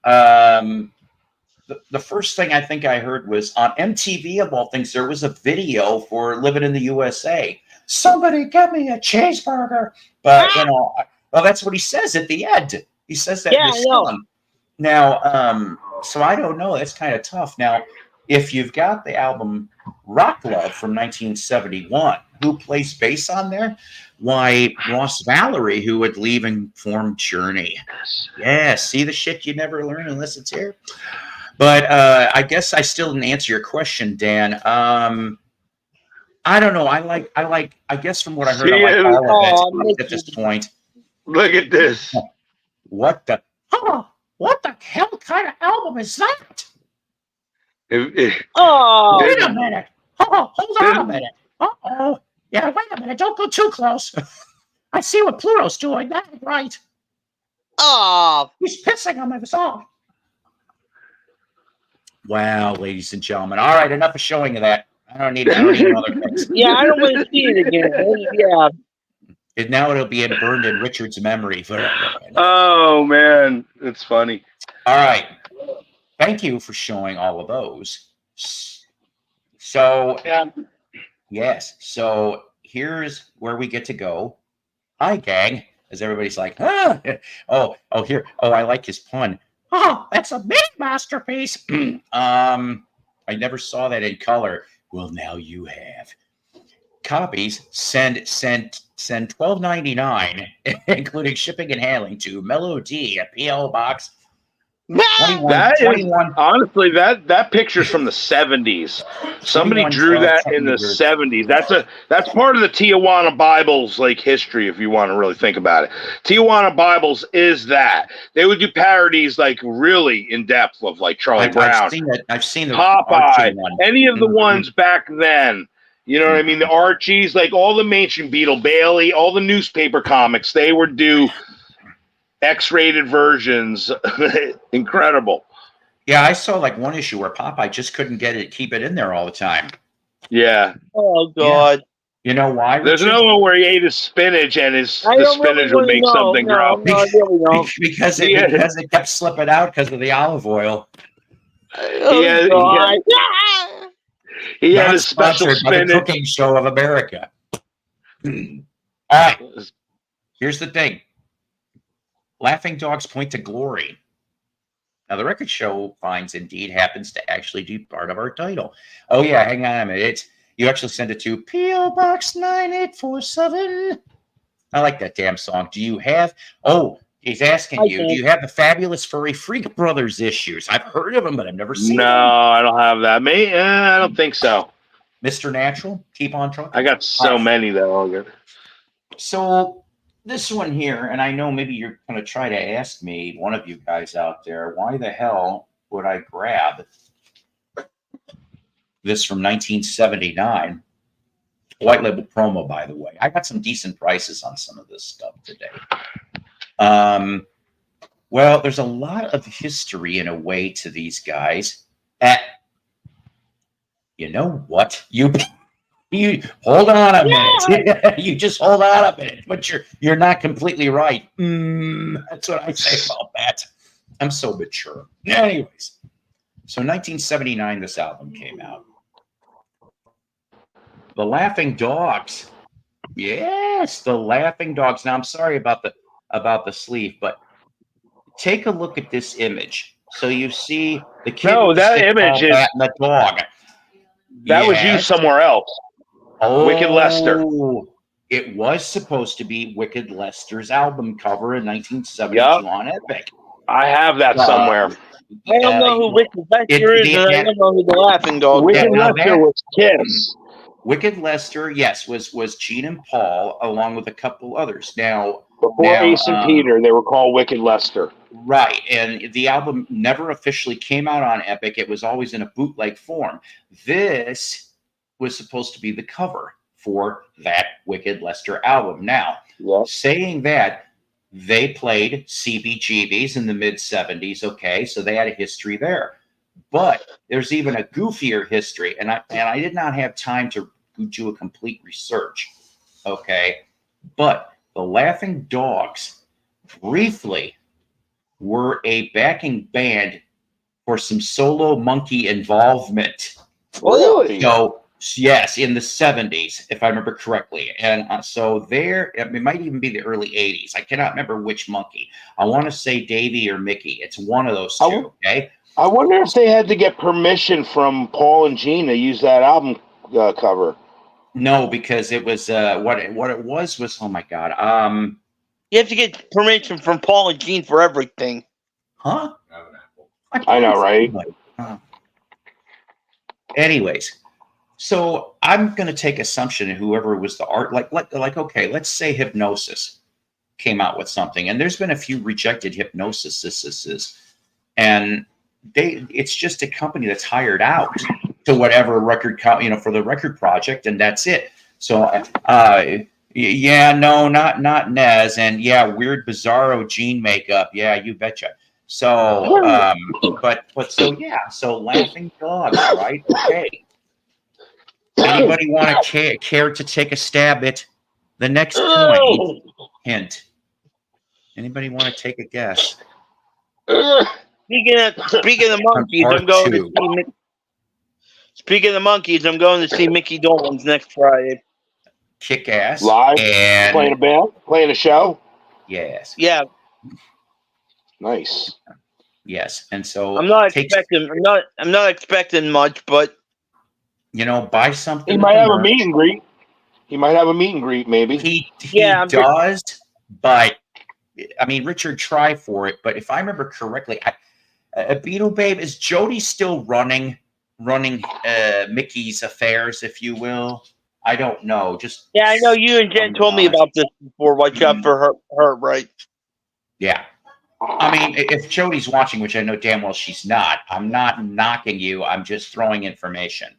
the first thing I think I heard was on MTV of all things, there was a video for Living in the USA. Somebody get me a cheeseburger. But well, that's what he says at the end. He says that in the song. Now, so I don't know. That's kind of tough. Now, if you've got the album Rock Love from 1971, who plays bass on there? Why, Ross Valerie, who would leave and form Journey. Yeah, see the shit you never learn unless it's here. But I guess I still didn't answer your question, Dan. I don't know. I guess from what I heard, I like all of it at this point. Look at this. What the hell kind of album is that? Wait a minute. Hold on a minute. Uh-oh. Yeah, wait a minute. Don't go too close. I see what Pluto's doing. That's right. Oh, he's pissing on my song. Wow, ladies and gentlemen. All right, enough of showing of that. I don't need another fix. Yeah, I don't want to see it again. Yeah. And now it'll be burned in Richard's memory forever. Oh man, it's funny. All right. Thank you for showing all of those. So, Yeah. yes. So here's where we get to go. Hi, gang. As everybody's like, ah, here. Oh, I like his pun. Oh, that's a big masterpiece. I never saw that in color. Well, now you have. Copies send $12.99, including shipping and handling, to Melody, a PO Box 21. Honestly, that picture's from the 70s. Somebody drew that in the 70s. That's part of the Tijuana Bibles like history, if you want to really think about it. Tijuana Bibles is that. They would do parodies like really in depth of like Charlie Brown. I've seen the Popeye, any of the ones back then. You know what I mean? The Archies, like all the mainstream, Beetle Bailey, all the newspaper comics, they would do X-rated versions. Incredible. Yeah, I saw like one issue where Popeye just couldn't keep it in there all the time. Yeah. Oh God. Yeah. You know why? There's Richard? no one where he ate his spinach and the spinach would make something grow. Because it kept slipping out because of the olive oil. He had a special spinach. The cooking show of America. All right. Here's the thing. Laughing Dogs Point to Glory. Now, the record show finds indeed happens to actually be part of our title. Oh, yeah, hang on a minute. You actually send it to P.O. Box 9847. I like that damn song. Do you have... Oh, he's asking you, do you have the Fabulous Furry Freak Brothers issues? I've heard of them, but I've never seen them. No, I don't have that. I don't think so. Mr. Natural, keep on trucking. I got so many that all good. So... this one here, and I know maybe you're going to try to ask me, one of you guys out there, why the hell would I grab this from 1979? White label promo, by the way. I got some decent prices on some of this stuff today. Well, there's a lot of history in a way to these guys. You know what? You hold on a minute. You just hold on a minute, but you're not completely right. That's what I say about that. I'm so mature. Anyways, so 1979, this album came out. The Laughing Dogs. Yes, the Laughing Dogs. Now I'm sorry about the sleeve, but take a look at this image. So you see the kid. No, that image is the dog. That was used somewhere else. Oh, Wicked Lester. It was supposed to be Wicked Lester's album cover in 1972 on Epic. I have that somewhere. I don't know who Wicked Lester is, and I don't know who the Laughing Dog is. Wicked Lester was Kiss. Wicked Lester, yes, was Gene and Paul, along with a couple others. Before Ace and Peter, they were called Wicked Lester. Right, and the album never officially came out on Epic. It was always in a bootleg form. This was supposed to be the cover for that Wicked Lester album. Now, saying that, they played CBGBs in the mid-70s, okay, so they had a history there. But there's even a goofier history, and I did not have time to do a complete research, okay? But the Laughing Dogs briefly were a backing band for some Solo Monkey involvement. Really? So, yes, in the 70s, if I remember correctly. And so it might even be the early 80s. I cannot remember which monkey. I want to say Davey or Micky. It's one of those two, okay? I wonder if they had to get permission from Paul and Gene to use that album cover. No, because it was what it was. Oh my God! You have to get permission from Paul and Gene for everything. Huh? I know, right? Anyways, so I'm going to take assumption of whoever was the art, like okay, let's say Hypnosis came out with something, and there's been a few rejected Hypnosis, and it's just a company that's hired out to whatever record, for the record project, and that's it. So, yeah, no, not Nez, and yeah, weird, bizarro Gene makeup. Yeah, you betcha. So, but so yeah, so Laughing Dogs, right? Okay. Anybody want to care to take a stab at the next point? Hint. Anybody want to take a guess? Speaking of monkeys, Part I'm going two. to see. Speaking of monkeys, I'm going to see Micky Dolenz next Friday. Kick ass. Live? And Playing a band? Playing a show? yes. Yeah, Nice. Yes. And so I'm not expecting much, but buy something. He might have a meet and greet. He might have a meet and greet, maybe. He I'm but I mean, Richard tried for it. But if I remember correctly, Beetle Babe, is Jody still running Mickey's affairs, if you will? I don't know. yeah, I know you and Jen told me about this before. Watch out for her, right? Yeah. I mean, if Jody's watching, which I know damn well she's not, I'm not knocking you. I'm just throwing information.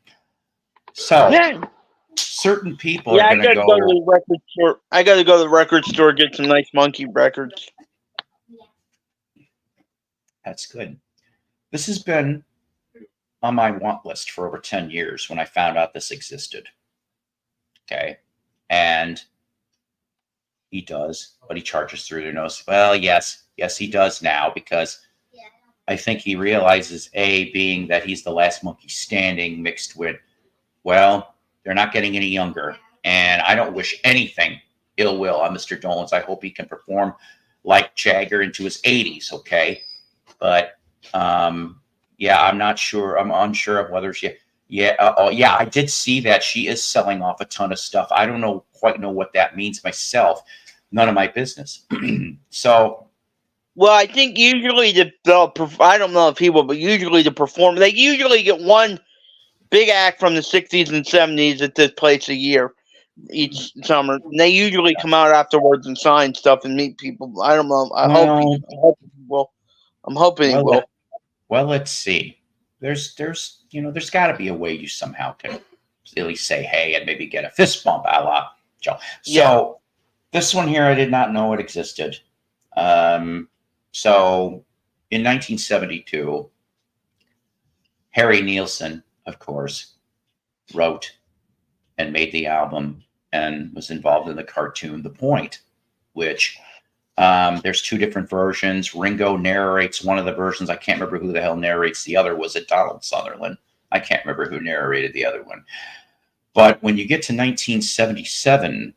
So, certain people are going to go to the record store. I got to go to the record store, get some nice monkey records. That's good. This has been on my want list for over 10 years when I found out this existed. Okay. And he does, but he charges through their nose. Well, yes, he does now, because I think he realizes, being that he's the last monkey standing, mixed with, well, they're not getting any younger. And I don't wish anything ill will on Mr. Dolenz. I hope he can perform like Jagger into his 80s, okay? But, I'm not sure. I'm unsure of whether she... I did see that she is selling off a ton of stuff. I don't quite know what that means myself. None of my business. So, well, I think usually I don't know if people, but usually they usually get one big act from the 60s and 70s at this place a year, each summer. And they usually come out afterwards and sign stuff and meet people. I don't know. I'm hoping he will. Well, let's see. There's got to be a way you somehow can at least say hey and maybe get a fist bump a la Joe. So this one here, I did not know it existed. So in 1972, Harry Nilsson, of course, wrote and made the album and was involved in the cartoon The Point, which there's two different versions. Ringo narrates one of the versions. I can't remember who the hell narrates the other. Was it Donald Sutherland? I can't remember who narrated the other one. But when you get to 1977,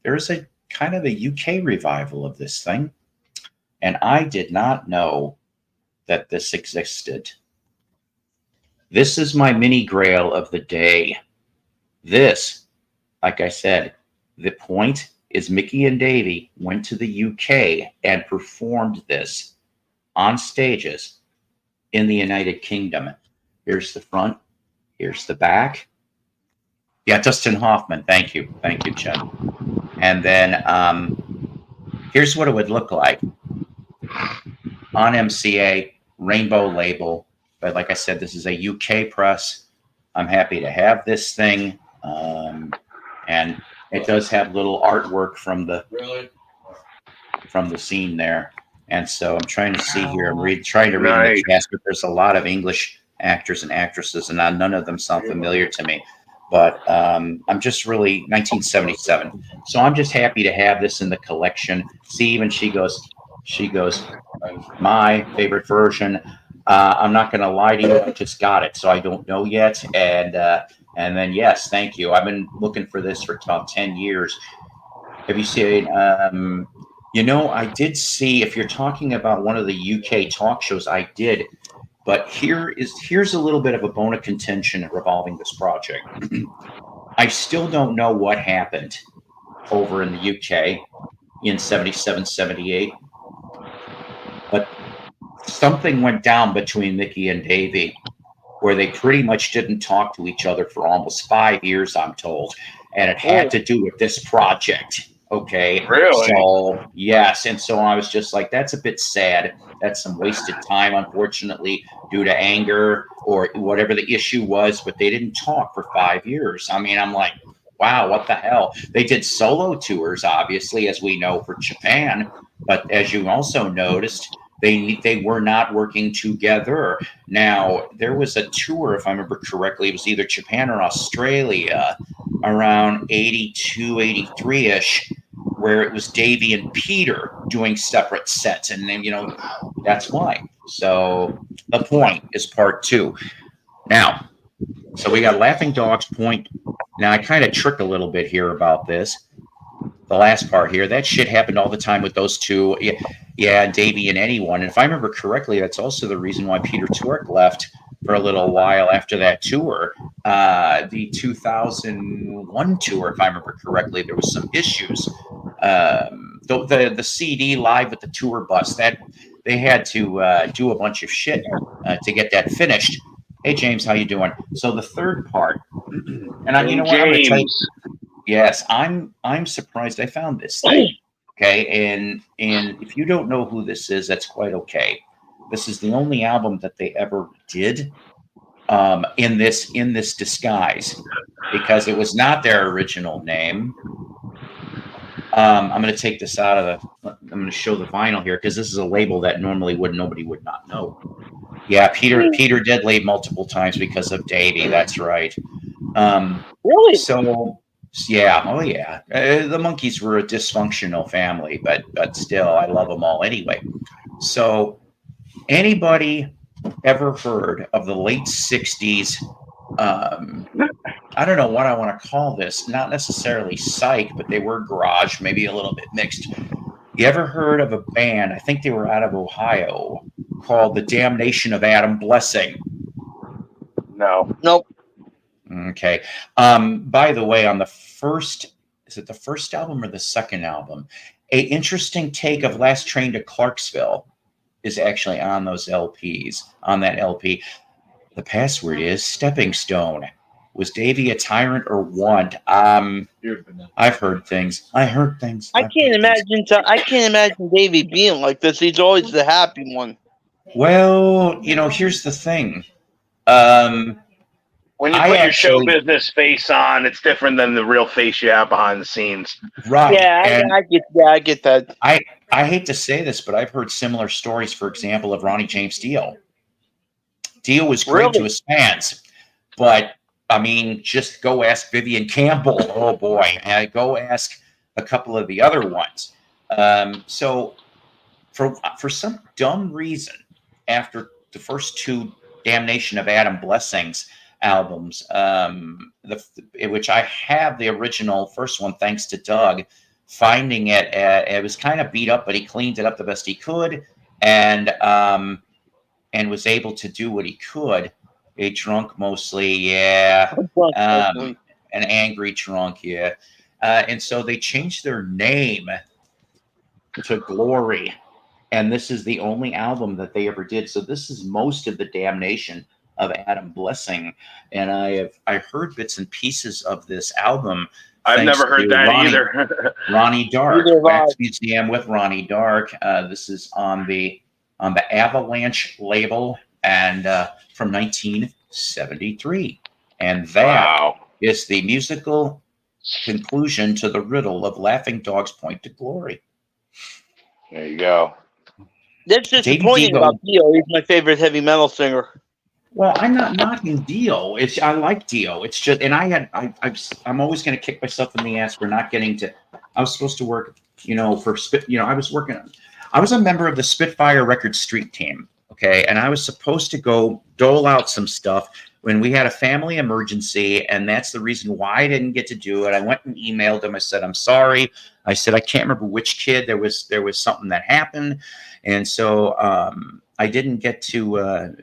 there is a kind of a UK revival of this thing. And I did not know that this existed. This is my mini grail of the day. This, like I said, The Point is Micky and Davey went to the UK and performed this on stages in the United Kingdom. Here's the front. Here's the back. Yeah, Dustin Hoffman. Thank you. Thank you, Chad. And then here's what it would look like on MCA, rainbow label. But like I said, this is a UK press. I'm happy to have this thing. And it does have little artwork from the scene there. And so I'm trying to see here. I'm trying to read the cast, but there's a lot of English actors and actresses, and none of them sound familiar to me. But I'm just really 1977. So I'm just happy to have this in the collection. See, even she goes, my favorite version. I'm not going to lie to you. I just got it, so I don't know yet. And then, yes, thank you. I've been looking for this for about 10 years. Have you seen, I did see, if you're talking about one of the UK talk shows, I did. But here's a little bit of a bone of contention revolving this project. I still don't know what happened over in the UK in 77, 78. But something went down between Micky and Davey where they pretty much didn't talk to each other for almost 5 years, I'm told. And it had to do with this project. Okay. Really? So, yes. And so I was just like, that's a bit sad. That's some wasted time, unfortunately, due to anger or whatever the issue was. But they didn't talk for 5 years. I mean, I'm like, wow, what the hell? They did solo tours, obviously, as we know, for Japan. But as you also noticed, They were not working together. Now, there was a tour, if I remember correctly, it was either Japan or Australia around 82, 83-ish, where it was Davey and Peter doing separate sets. And then, that's why. So the point is part 2. Now, so we got Laughing Dog's point. Now, I kind of tricked a little bit here about this. The last part here, that shit happened all the time with those two. Yeah, Davey and anyone. And if I remember correctly, that's also the reason why Peter Tork left for a little while after that tour. The 2001 tour, if I remember correctly, there was some issues. The CD live with the tour bus, that they had to do a bunch of shit to get that finished. Hey, James, how you doing? So the third part, and you know what, I'm going to tell you. Yes, I'm surprised I found this thing. Okay, and if you don't know who this is, that's quite okay. This is the only album that they ever did in this disguise, because it was not their original name. I'm going to take this out of I'm going to show the vinyl here, because this is a label that normally nobody would not know. Yeah, Peter did leave multiple times because of Davey. That's right. Really? So. Yeah, oh yeah. The Monkees were a dysfunctional family, but still, I love them all anyway. So, anybody ever heard of the late 60s? I don't know what I want to call this. Not necessarily psych, but they were garage, maybe a little bit mixed. You ever heard of a band? I think they were out of Ohio, called The Damnation of Adam Blessing. No. Nope. Okay. By the way, on the first, is it the first album or the second album? A interesting take of Last Train to Clarksville is actually on those LPs, on that LP. The password is Stepping Stone. Was Davey a tyrant or what? I've heard things. I can't imagine Davey being like this. He's always the happy one. Well, here's the thing. When you put your show business face on, it's different than the real face you have behind the scenes. Right. Yeah, I get that. I hate to say this, but I've heard similar stories, for example, of Ronnie James Dio. Dio was great to his fans, but, I mean, just go ask Vivian Campbell. Oh, boy. Go ask a couple of the other ones. So, for some dumb reason, after the first 2 Damnation of Adam Blessings albums, which I have the original first one thanks to Doug, finding it was kind of beat up, but he cleaned it up the best he could, and was able to do what he could. A drunk mostly, yeah, an angry drunk, yeah, and so they changed their name to Glory, and this is the only album that they ever did. So this is most of the Damnation of Adam Blessing, and I heard bits and pieces of this album. I've never heard that either. Ronnie Dark, Wax Museum with Ronnie Dark. This is on the Avalanche label, and from 1973, and that is the musical conclusion to the riddle of Laughing Dog's Point to Glory. There you go. That's disappointing about Dio. He's my favorite heavy metal singer. Well, I'm not knocking Dio. I like Dio. It's just, and I'm always going to kick myself in the ass for not getting to. I was supposed to work, for Spit. I was a member of the Spitfire Records street team. Okay, and I was supposed to go dole out some stuff when we had a family emergency, and that's the reason why I didn't get to do it. I went and emailed them. I said, I'm sorry. I said, I can't remember which kid. There was something that happened, and so I didn't get to.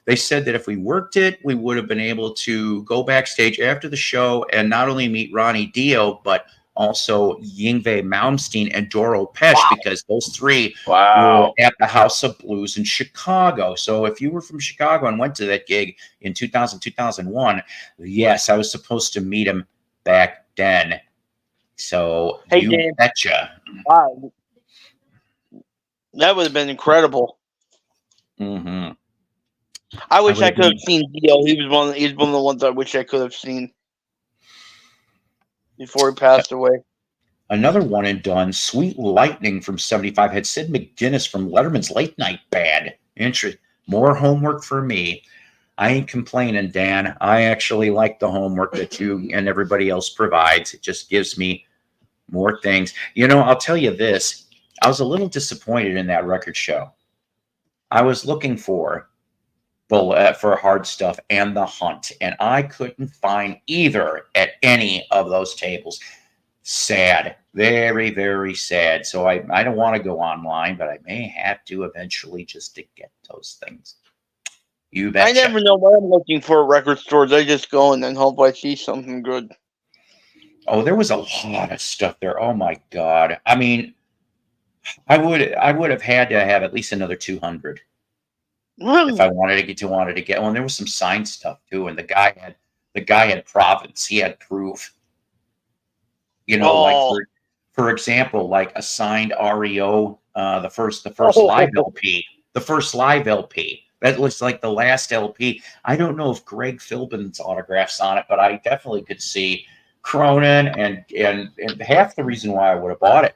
They said that if we worked it, we would have been able to go backstage after the show and not only meet Ronnie Dio, but also Yngwie Malmsteen and Doro Pesch, because those 3 were at the House of Blues in Chicago. So if you were from Chicago and went to that gig in 2000, 2001, yes, I was supposed to meet him back then. So you betcha. Wow. That would have been incredible. Mm-hmm. I wish I could have seen Dio. He was one of the ones I wish I could have seen before he passed away. Another one and done. Sweet Lightning from 75 had Sid McGuinness from Letterman's Late Night Band. More homework for me. I ain't complaining, Dan. I actually like the homework that you and everybody else provides. It just gives me more things. I'll tell you this. I was a little disappointed in that record show. I was looking for Hard Stuff and The Hunt, and I couldn't find either at any of those tables. Sad. Very, very sad. So I don't want to go online, but I may have to eventually just to get those things. You betcha. I never know what I'm looking for at record stores. I just go and then hope I see something good. Oh, there was a lot of stuff there. Oh my God. I mean, I would have had to have at least another 200 if I wanted to get one. There was some signed stuff too, and the guy had Province. He had Proof. Like for example, like a signed REO, the first live LP, the first live LP. That looks like the last LP. I don't know if Greg Philbin's autograph's on it, but I definitely could see Cronin, and half the reason why I would have bought it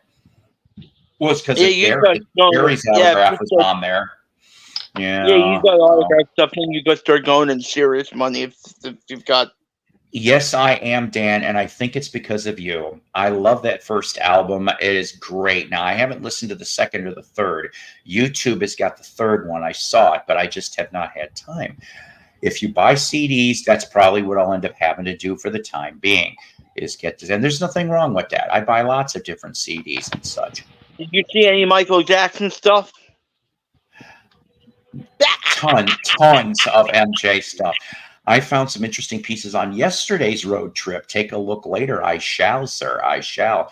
was because Gary's autograph was on there. Yeah, you got autograph stuff, and you got to start going in serious money if you've got. Yes, I am, Dan, and I think it's because of you. I love that first album. It is great. Now, I haven't listened to the second or the third. YouTube has got the third one. I saw it, but I just have not had time. If you buy CDs, that's probably what I'll end up having to do for the time being, is get this. And there's nothing wrong with that. I buy lots of different CDs and such. Did you see any Michael Jackson stuff? Tons of MJ stuff. I found some interesting pieces on yesterday's road trip. Take a look later. I shall, sir. I shall.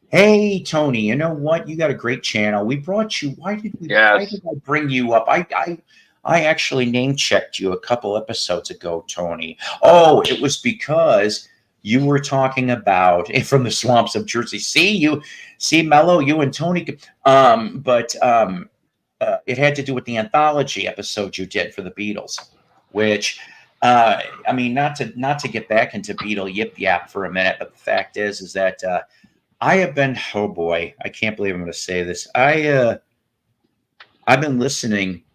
Hey, Tony, you know what? You got a great channel. We brought you. Why did I bring you up? I actually name checked you a couple episodes ago, Tony. Oh, it was because you were talking about From the Swamps of Jersey. See, Mello, you and Tony. But it had to do with the anthology episode you did for the Beatles, which. I mean, not to get back into Beatle yip yap for a minute, but the fact is that I have been. Oh boy, I can't believe I'm going to say this. I've been listening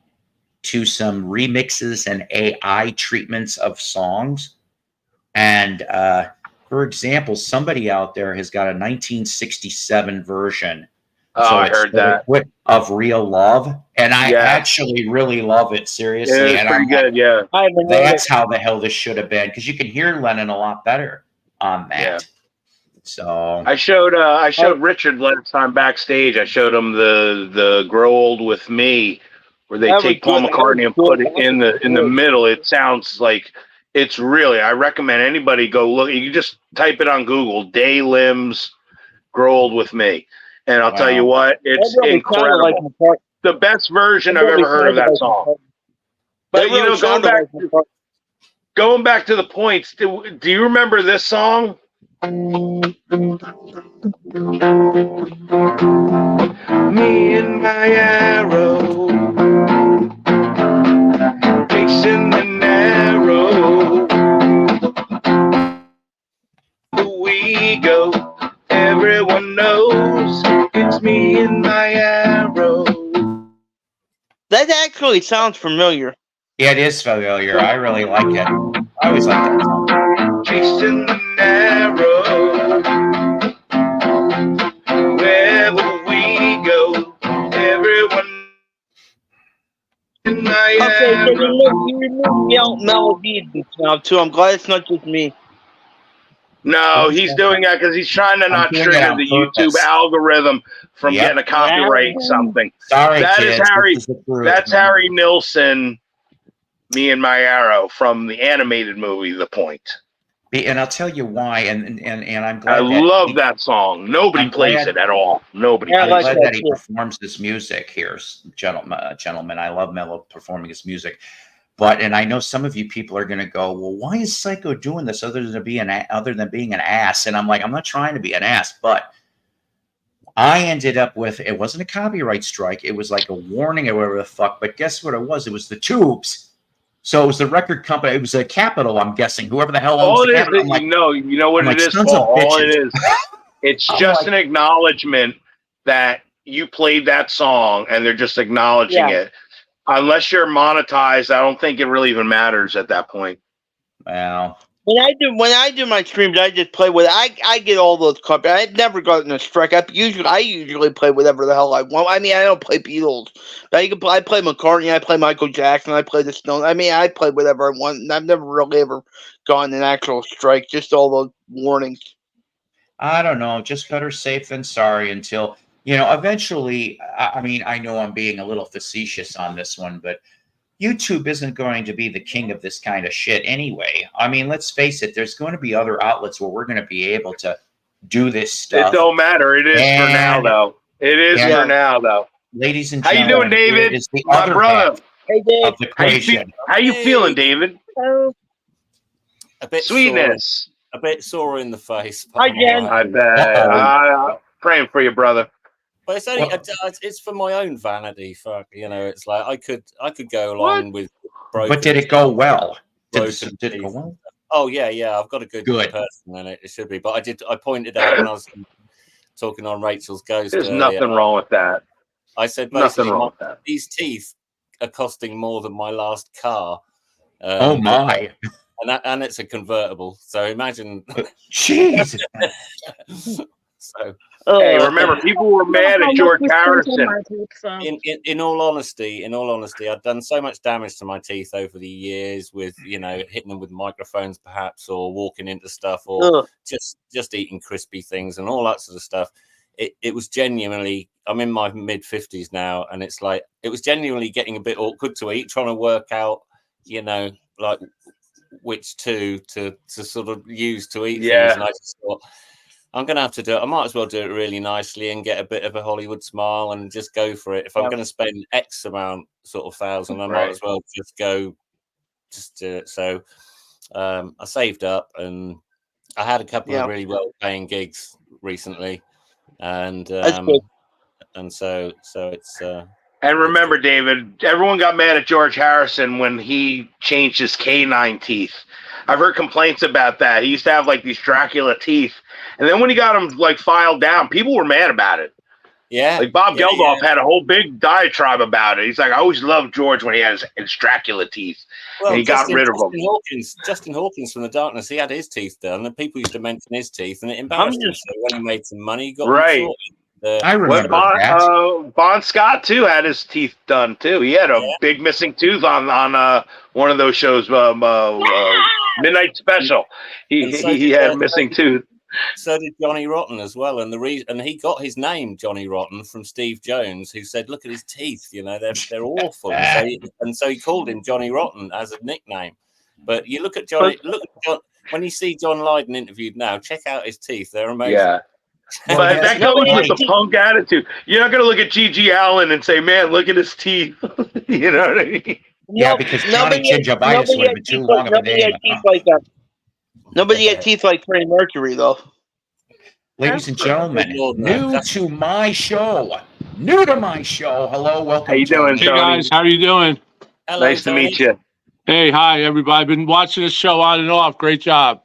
to some remixes and AI treatments of songs, and for example, somebody out there has got a 1967 version. I heard that of Real Love, and I actually really love it. Seriously, it's pretty good. Yeah, that's how the hell this should have been, because you can hear Lennon a lot better on that. Yeah. So I showed Richard last time backstage. I showed him the "Grow Old with Me," where they take Paul McCartney and put it in the middle. It sounds like it's really. I recommend anybody go look. You can just type it on Google. Day Limbs, "Grow Old with Me." And I'll tell you what, it's incredible. The best version I've ever heard of that song. But going back to the points, do you remember this song? Me and my arrow, chasing the narrow. We go. Everyone knows it's me and my arrow. That actually sounds familiar. Yeah, it is familiar. I really like it. I always like that song. Chasing the narrow. Wherever we go, everyone in my arrow. So you remove melodies now too. I'm glad it's not just me. No, he's doing that because he's trying to not trigger the YouTube algorithm from getting a copyright something. Sorry, that kids, is Harry. That's Harry Nilsson, Me and My Arrow from the animated movie The Point. And I'll tell you why. And I'm glad. I love that song. Nobody plays it at all. Nobody. I'm glad that he performs this music here, gentlemen. I love Mello performing his music. And I know some of you people are going to go, well, why is Psycho doing this other than being an ass? And I'm like, I'm not trying to be an ass, but I ended up with, it wasn't a copyright strike. It was like a warning or whatever the fuck. But guess what it was? It was the Tubes. So it was the record company. It was a Capitol, I'm guessing. Whoever the hell owns the Capitol. You know what it is, Paul. All it is. It's I'm just like- an acknowledgement that you played that song, and they're just acknowledging it. Unless you're monetized, I don't think it really even matters at that point. Well, When I do my streams, I just play with. I get all those copy. I've never gotten a strike. I usually play whatever the hell I want. I mean, I don't play Beatles. But I play McCartney. I play Michael Jackson. I play the Stones. I mean, I play whatever I want. And I've never really ever gotten an actual strike. Just all those warnings. I don't know. Just better safe than sorry until, eventually, I mean, I know I'm being a little facetious on this one, but YouTube isn't going to be the king of this kind of shit anyway. I mean, let's face it, there's going to be other outlets where we're going to be able to do this stuff. It don't matter. It is for now, though. It is for now, though. Ladies and How you gentlemen, doing, David? it is the My other brother. half Hey, Dave. of the equation. How you feeling, David? Hello. A bit Sweetness. sore, a bit sore in the face. but Hi, I'm Jen. all right. I bet. Praying for you, brother. But it's only it's for my own vanity. Fuck, it's like I could go along with. But did it go well? Did broken it go teeth. well? Oh yeah. I've got a good person in it. It should be. But I pointed out when I was talking on Rachel's Ghost. There's earlier, nothing wrong with that. I said Nothing basically wrong with that. these teeth are costing more than my last car. Oh my! And it's a convertible. So imagine. Jeez. So. Hey, remember, people were mad at George Harrison. In all honesty, I've done so much damage to my teeth over the years with, hitting them with microphones perhaps, or walking into stuff, or just eating crispy things and all that sort of stuff. It was genuinely, I'm in my mid-50s now, and it's like, it was genuinely getting a bit awkward to eat, trying to work out, like which to sort of use to eat things. And I just thought, I'm going to have to do it. I might as well do it really nicely and get a bit of a Hollywood smile and just go for it. If I'm going to spend X amount sort of thousand, I might as well just do it. So I saved up, and I had a couple of really well-paying gigs recently, and so it's. And remember, David, everyone got mad at George Harrison when he changed his canine teeth. I've heard complaints about that. He used to have like these Dracula teeth, and then when he got them like filed down, people were mad about it. Yeah, like Bob Geldof had a whole big diatribe about it. He's like, I always loved George when he had his Dracula teeth, and he got rid of them. Justin Hawkins from The Darkness, he had his teeth done, and people used to mention his teeth, and it embarrassed him. So when he made some money, he got them sorted. I remember that. Bon Scott too had his teeth done too. He had a big missing tooth on one of those shows, Midnight Special. He had a missing tooth. So did Johnny Rotten as well, and he got his name Johnny Rotten from Steve Jones, who said, "Look at his teeth, they're awful." So he called him Johnny Rotten as a nickname. But you look at John. When you see John Lydon interviewed now, check out his teeth; they're amazing. Yeah. But that goes with the punk attitude. You're not going to look at G.G. Allen and say, man, look at his teeth. You know what I mean? Yeah, because Johnny Gingivitis would have been too long of a name. Nobody had teeth like Freddie Mercury, though. Ladies and gentlemen, new to my show. Hello, welcome. How you doing, Hey, Tony? guys. How are you doing? Hello, nice to meet you. Hey, hi, everybody. I've been watching this show on and off. Great job.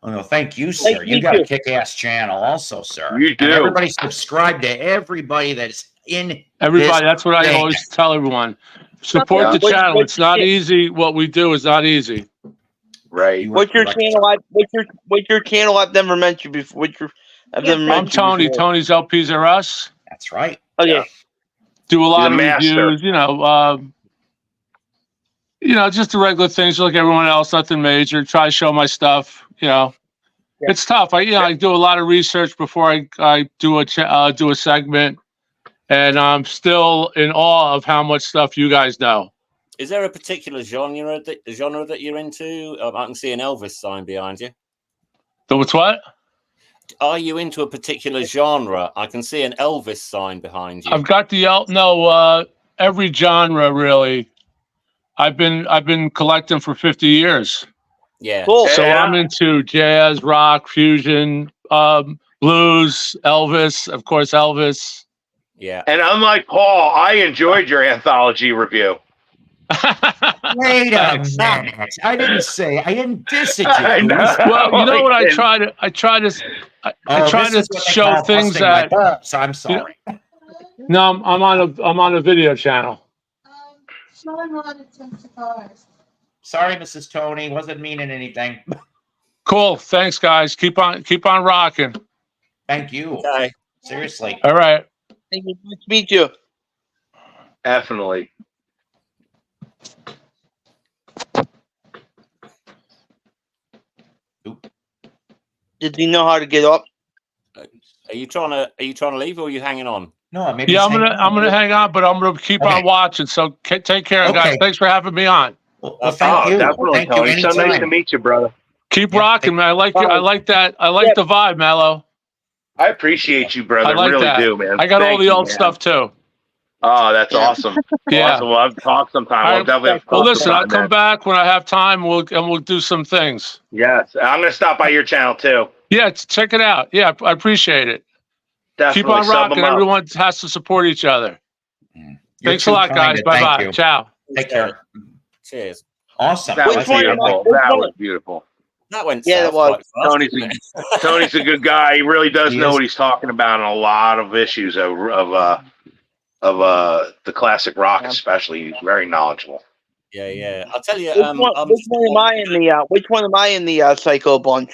Oh, no, thank you, sir. You got a kick-ass channel also, sir. You do. And everybody subscribe to everybody that's in Everybody, that's what I always tell everyone. Support the channel. It's not easy. What we do is not easy. Right. What's your channel? What's your channel? I've never mentioned before. I'm Tony. Before. Tony's LPs are us. That's right. Oh yeah. Do a lot of reviews. Just the regular things like everyone else. Nothing major. Try to show my stuff. It's tough. I do a lot of research before I do a segment, and I'm still in awe of how much stuff you guys know. Is there a particular genre that you're into? I can see an Elvis sign behind you. What's what? Are you into a particular genre? I can see an Elvis sign behind you. I've got every genre really. I've been collecting for 50 years. Yeah. Cool. So I'm into jazz, rock, fusion, blues, Elvis, of course, Elvis. Yeah. And unlike Paul, I enjoyed your anthology review. Wait a minute. I didn't diss it. I You know. goose. Well, you know what I Like, try to I try to This is what they show call things busting my that balls. I'm sorry. no, I'm on a video channel. Someone wanted some cigars. Sorry, Mrs. Tony. Wasn't meaning anything. Cool. Thanks, guys. Keep on rocking. Thank you. Okay. Seriously. All right. Thank you. Nice to meet you. Definitely. Did he know how to get up? Are you trying to leave, or are you hanging on? No, maybe. Yeah, he's hanging I'm gonna on. hang on, but I'm gonna keep Okay. on watching. So take care, guys. Okay. Thanks for having me on. Well, thank you. Definitely, Thank you. Tony. So nice to Anytime. meet you, brother. Keep Yeah, rocking, man. I like you. I like that. I like the vibe, Mello. I appreciate you, brother. I like really that. do, man. I got Thank all the you, old man. stuff too. Oh, that's awesome. Yeah. Awesome. Well, I'll talk sometime. All I'll right. definitely have to Well, talk listen, I'll sometime, come man. back when I have time. We'll do some things. Yes. I'm going to stop by your channel, too. Yeah, check it out. Yeah, I appreciate it. Definitely. Keep on sub rocking. them up. Everyone has to support each other. You're Thanks a too lot, kind guys. to Bye thank bye. you. Ciao. Take care. Cheers. Awesome. That was Which one am I- beautiful. which That one- was beautiful. That went Yeah, south it was. quite fast. Tony's didn't it? Tony's a good guy. He really does He know is. what he's talking about on a lot of issues of the classic rock, Yeah. especially. He's very knowledgeable. Yeah. I'll tell you. Which one am I in the? Which one am I in the Psycho bunch?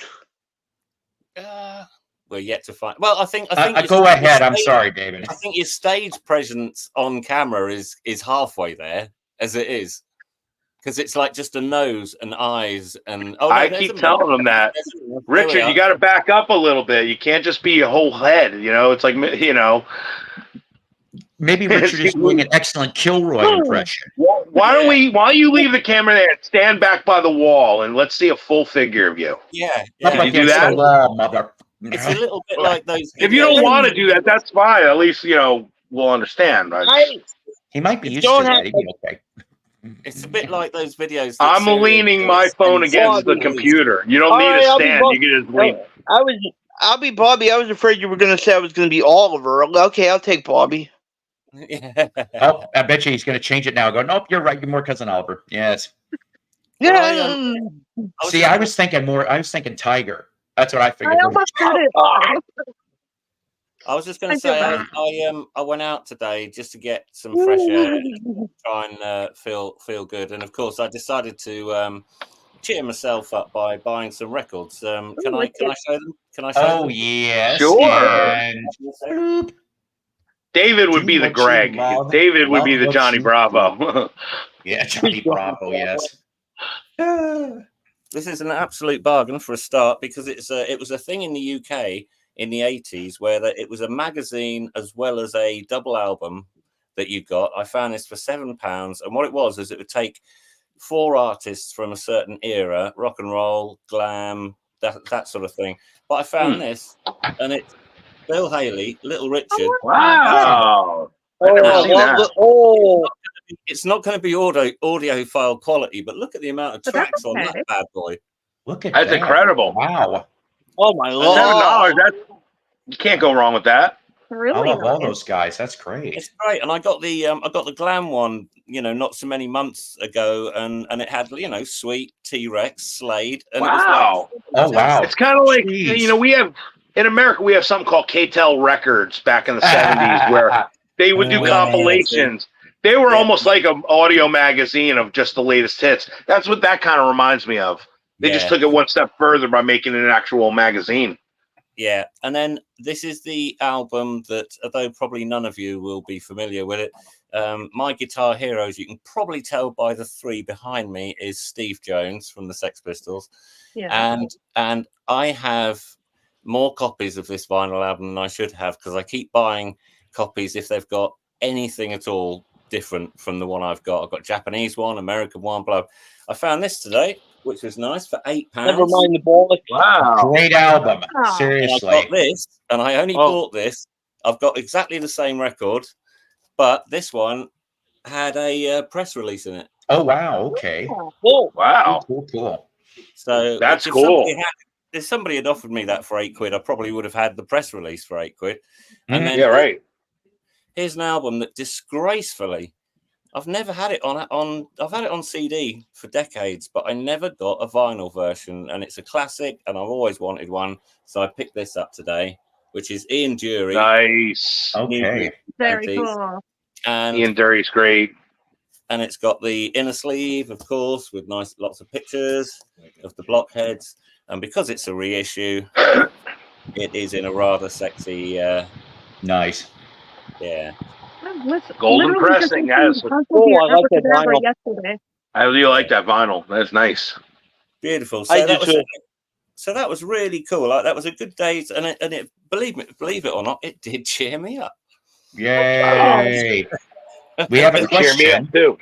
We're yet to find. Well, I think. Go ahead. I'm sorry, David. I think your stage presence on camera is halfway there as it is, because it's like just a nose and eyes and. Oh, no, I there's keep a- telling him that. there's a- there we Richard, are. you got to back up a little bit. You can't just be a whole head. It's like, Maybe Richard is doing an excellent Kilroy impression. why don't you leave the camera there and stand back by the wall and let's see a full figure of you. Yeah. Up you do against that? the wall, mother. It's a little bit like those. If you don't videos- want to do that, that's fine. At least, we'll understand. Right? He might be You used to don't that. have He'd be okay. It's a bit like those videos. that I'm serial leaning my killers phone and against the serial computer. You don't All need right, a I'll be stand. both. You can just lean. I'll be Bobby. I was afraid you were going to say I was going to be Oliver. Okay, I'll take Bobby. Yeah. Oh, I bet you he's going to change it now. Go, nope, you're right. You're more cousin Oliver. Yes. Yeah. See, I was thinking Tiger. That's what I figured. I almost did it. I was just going I to say, feel I went out today just to get some fresh air, try and feel good, and of course, I decided to cheer myself up by buying some records. Can I show them? Can I show them? Oh yes. Sure. And David would Do be the what you Greg. love. David would be Love the what Johnny you Bravo. yeah, Johnny Bravo. Yes. This is an absolute bargain for a start because it was a thing in the UK in the 80s where it was a magazine as well as a double album that you got. I found this for £7, and what it was is it would take 4 artists from a certain era, rock and roll, glam, that sort of thing. But I found this, and it's Bill Haley, Little Richard. Wow. I've never seen that. It's not going to be audiophile quality, but look at the amount of But that's tracks on okay. that bad boy. Look at That's that. incredible. Wow. Oh my $7. lord! You can't go wrong with that. I Really love all nice. those guys. That's great. It's great, and I got the glam one, not so many months ago, and it had Sweet, T-Rex, Slade, and Wow. Oh wow. It's kind of like, Jeez. we have, in America, we have something called KTEL Records back in the 70s where they would do Oh, compilations. They were almost like an audio magazine of just the latest hits. That's what that kind of reminds me of. They just took it one step further by making it an actual magazine. Yeah, and then this is the album that, although probably none of you will be familiar with it, my guitar heroes, you can probably tell by the 3 behind me, is Steve Jones from the Sex Pistols. Yeah. And I have more copies of this vinyl album than I should have because I keep buying copies if they've got anything at all different from the one I've got. I've got Japanese one, American one, blah. I found this today, which was nice, for £8. Never mind the ball. Wow. Great album. Oh. And I've Seriously. got this, and I only bought this. I've got exactly the same record, but this one had a press release in it. Oh wow. Okay. Oh, Wow. Cool. So That's if cool. if somebody had offered me that for £8, I probably would have had the press release for £8. And then Yeah, right. here's an album that disgracefully I've never had it on. I've had it on CD for decades, but I never got a vinyl version, and it's a classic, and I've always wanted one. So I picked this up today, which is Ian Dury. Nice. Okay. Very cool. And Ian Dury's great. And it's got the inner sleeve, of course, with lots of pictures of the blockheads. And because it's a reissue, it is in a rather sexy. Nice. Yeah. Golden pressing. Yes. Oh, I like that vinyl. Yesterday. I really like that vinyl. That's nice. Beautiful. I do too. So that was really cool. Like, that was a good day, and it believe it or not, it did cheer me up. Yay! We have a Cheer me up question. too.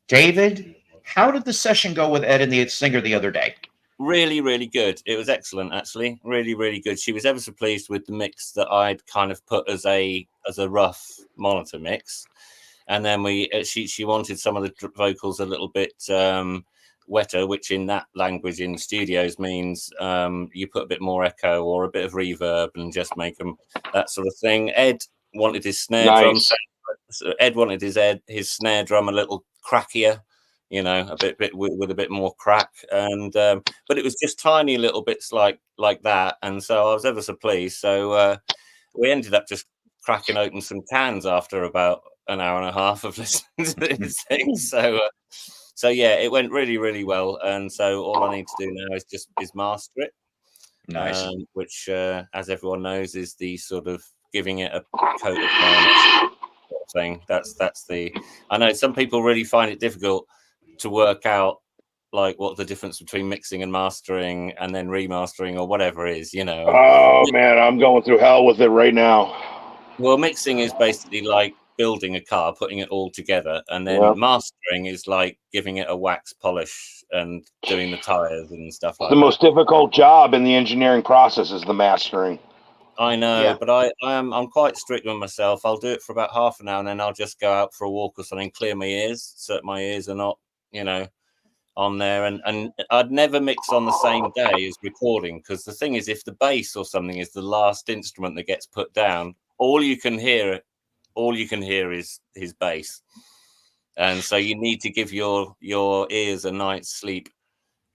David, how did the session go with Ed and the singer the other day? Really, really good. It was excellent, actually. Really, really good. She was ever so pleased with the mix that I'd kind of put as a rough monitor mix, and then she wanted some of the vocals a little bit wetter, which in that language in studios means you put a bit more echo or a bit of reverb and just make them that sort of thing. Ed wanted his snare drum. Ed wanted his snare drum a little crackier, you know, a bit with a bit more crack, and but it was just tiny little bits like that, and so I was ever so pleased. So we ended up just cracking open some cans after about an hour and a half of listening to this thing. So yeah, it went really, really well, and so all I need to do now is master it. Nice. Which, as everyone knows, is the sort of giving it a coat of varnish thing. That's the. I know some people really find it difficult to work out like what the difference between mixing and mastering and then remastering or whatever is, you know. Oh man, I'm going through hell with it right now. Well, mixing is basically like building a car, putting it all together, and then mastering is like giving it a wax polish and doing the tires and stuff like that. The most difficult job in the engineering process is the mastering. I know, but I'm quite strict with myself. I'll do it for about half an hour, and then I'll just go out for a walk or something, clear my ears, so that my ears are not, you know, on there. And I'd never mix on the same day as recording, because the thing is, if the bass or something is the last instrument that gets put down, all you can hear is his bass, and so you need to give your ears a night's sleep.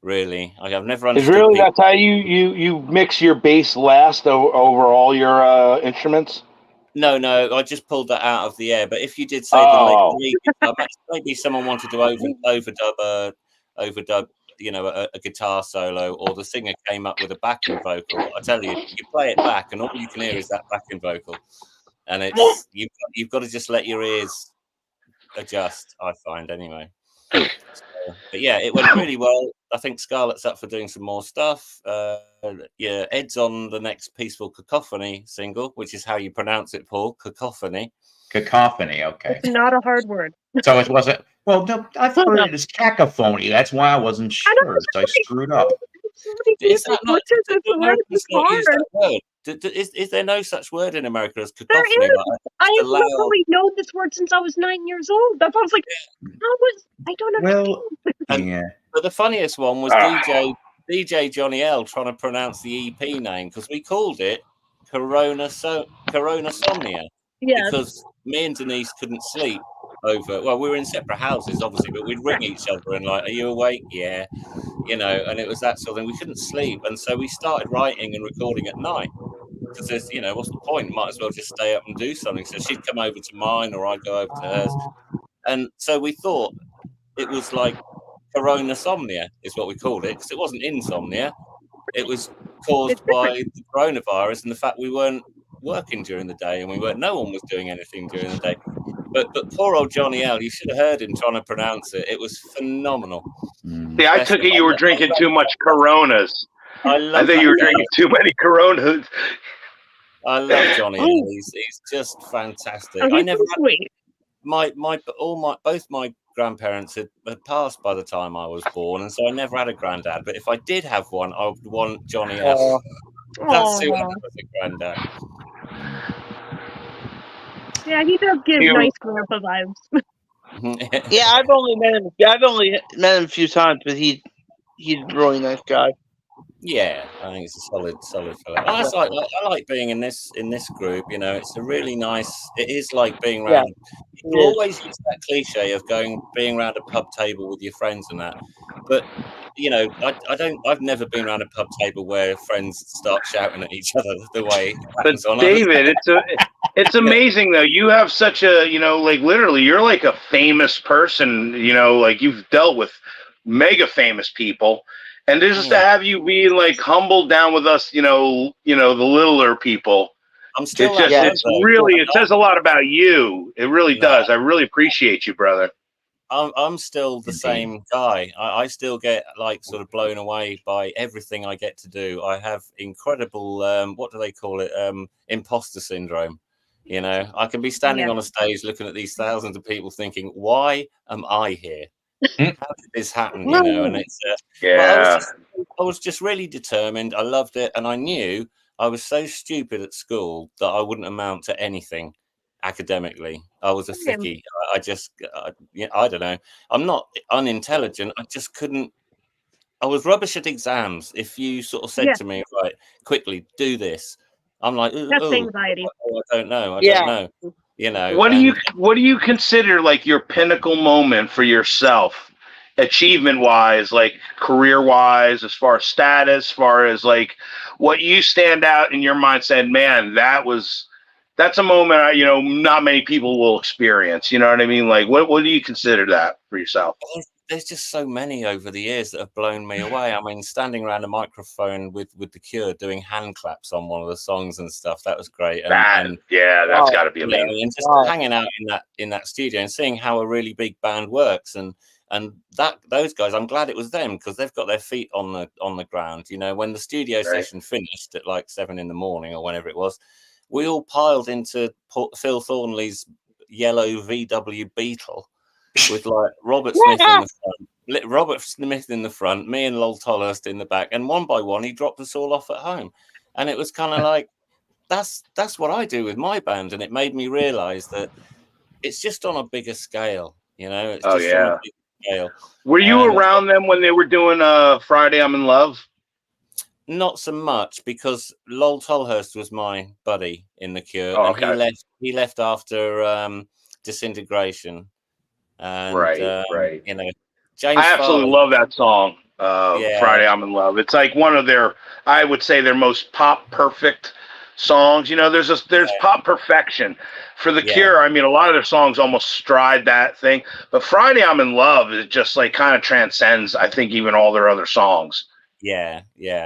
Really, I've never understood. Is really that's how you mix your bass last over all your instruments? No, I just pulled that out of the air. But if you did say that maybe someone wanted to overdub, you know, a guitar solo, or the singer came up with a backing vocal, I tell you, you play it back, and all you can hear is that backing vocal. And it's you've got to just let your ears adjust, I find, anyway. So, but yeah, it went really well. I think Scarlett's up for doing some more stuff. Ed's on the next Peaceful Cacophony single, which is how you pronounce it, Paul. Cacophony. Cacophony, okay. It's not a hard word. So it wasn't. Well, no, I thought it was cacophony. That's why I wasn't sure. So I screwed up. Is that not, is there no such word in America as cacophony? There is. I have literally known this word since I was 9 years old. That's why I was like, I don't understand. But the funniest one was DJ Johnny L trying to pronounce the EP name, because we called it Corona Somnia. Yeah. Because me and Denise couldn't sleep over. Well, we were in separate houses, obviously, but we'd ring each other and like, "Are you awake?" "Yeah," you know. And it was that sort of thing. We couldn't sleep, and so we started writing and recording at night. Because there's, you know, what's the point? Might as well just stay up and do something. So she'd come over to mine, or I'd go over to hers. And so we thought it was like coronasomnia is what we called it, because it wasn't insomnia. It was caused by the coronavirus and the fact we weren't working during the day, and no one was doing anything during the day. But poor old Johnny L, you should have heard him trying to pronounce it. It was phenomenal. See, I took it you were drinking too much Coronas. I think you were drinking too many Coronas. I love Johnny L. He's just fantastic. Oh, I never sweet. Both my grandparents had passed by the time I was born, and so I never had a granddad. But if I did have one, I would want Johnny L. That's who I had as a granddad. Yeah, he does give nice grandpa vibes. Yeah, I've only met him a few times, but he's a really nice guy. Yeah, I think it's a solid fellow. I like being in this group. You know, it's a really nice. It is like being Yeah, around. People always use that cliche of being around a pub table with your friends and that, but you know, I don't. I've never been around a pub table where friends start shouting at each other the way it But happens on others. David, it's amazing though. You have such a, like literally, you're like a famous person. Like you've dealt with mega famous people, and just to have you being like humbled down with us, the littler people. I'm still It's really, it says a lot about you. It really does. I really appreciate you, brother. I'm still the same guy. I still get like sort of blown away by everything I get to do. I have incredible, what do they call it? Imposter syndrome. You know, I can be standing on a stage looking at these thousands of people thinking, why am I here? How did this happen? You know, and it's, I was just really determined. I loved it. And I knew I was so stupid at school that I wouldn't amount to anything academically. I was a thickie. I don't know. I'm not unintelligent. I just couldn't. I was rubbish at exams. If you sort of said to me, right, quickly do this, I'm like, that's anxiety. I don't know. I don't know. You know. What do you consider like your pinnacle moment for yourself, achievement wise, like career wise, as far as status, as far as like what you stand out in your mind saying, man, that's a moment not many people will experience. You know what I mean? Like, what do you consider that for yourself? There's just so many over the years that have blown me away. I mean, standing around a microphone with The Cure doing hand claps on one of the songs and stuff, that was great. And that's got to be amazing. And just hanging out in that studio and seeing how a really big band works and those guys, I'm glad it was them because they've got their feet on the ground. You know, when the studio session finished at like 7 a.m. or whenever it was, we all piled into Phil Thornley's yellow VW Beetle with like Robert Smith in the front, me and Lol Tolhurst in the back, and one by one he dropped us all off at home. And it was kind of like that's what I do with my band, and it made me realize that it's just on a bigger scale, you know. It's on a bigger scale. Were you around them when they were doing Friday I'm in Love? Not so much, because Lol Tolhurst was my buddy in The Cure, and he left after Disintegration. And, right. You know, James I absolutely love that song, Friday I'm in Love. It's like one of I would say their most pop perfect songs. You know, there's pop perfection for The Cure. I mean, a lot of their songs almost stride that thing, but Friday I'm in Love is just like kind of transcends, I think, even all their other songs. Yeah.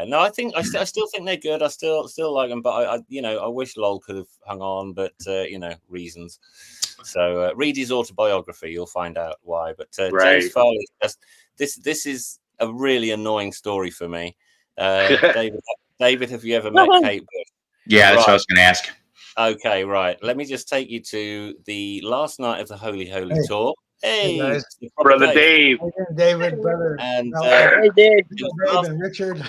No, I think I still think they're good. I still like them, but I wish Lol could have hung on, but reasons. So read his autobiography, you'll find out why. But James Farley, this is a really annoying story for me. David, have you ever met Kate Bush? Yeah, that's what I was going to ask. Okay, right. Let me just take you to the last night of the Holy tour. Hey, brother Dave. David, brother. And hey, Dave. Richard.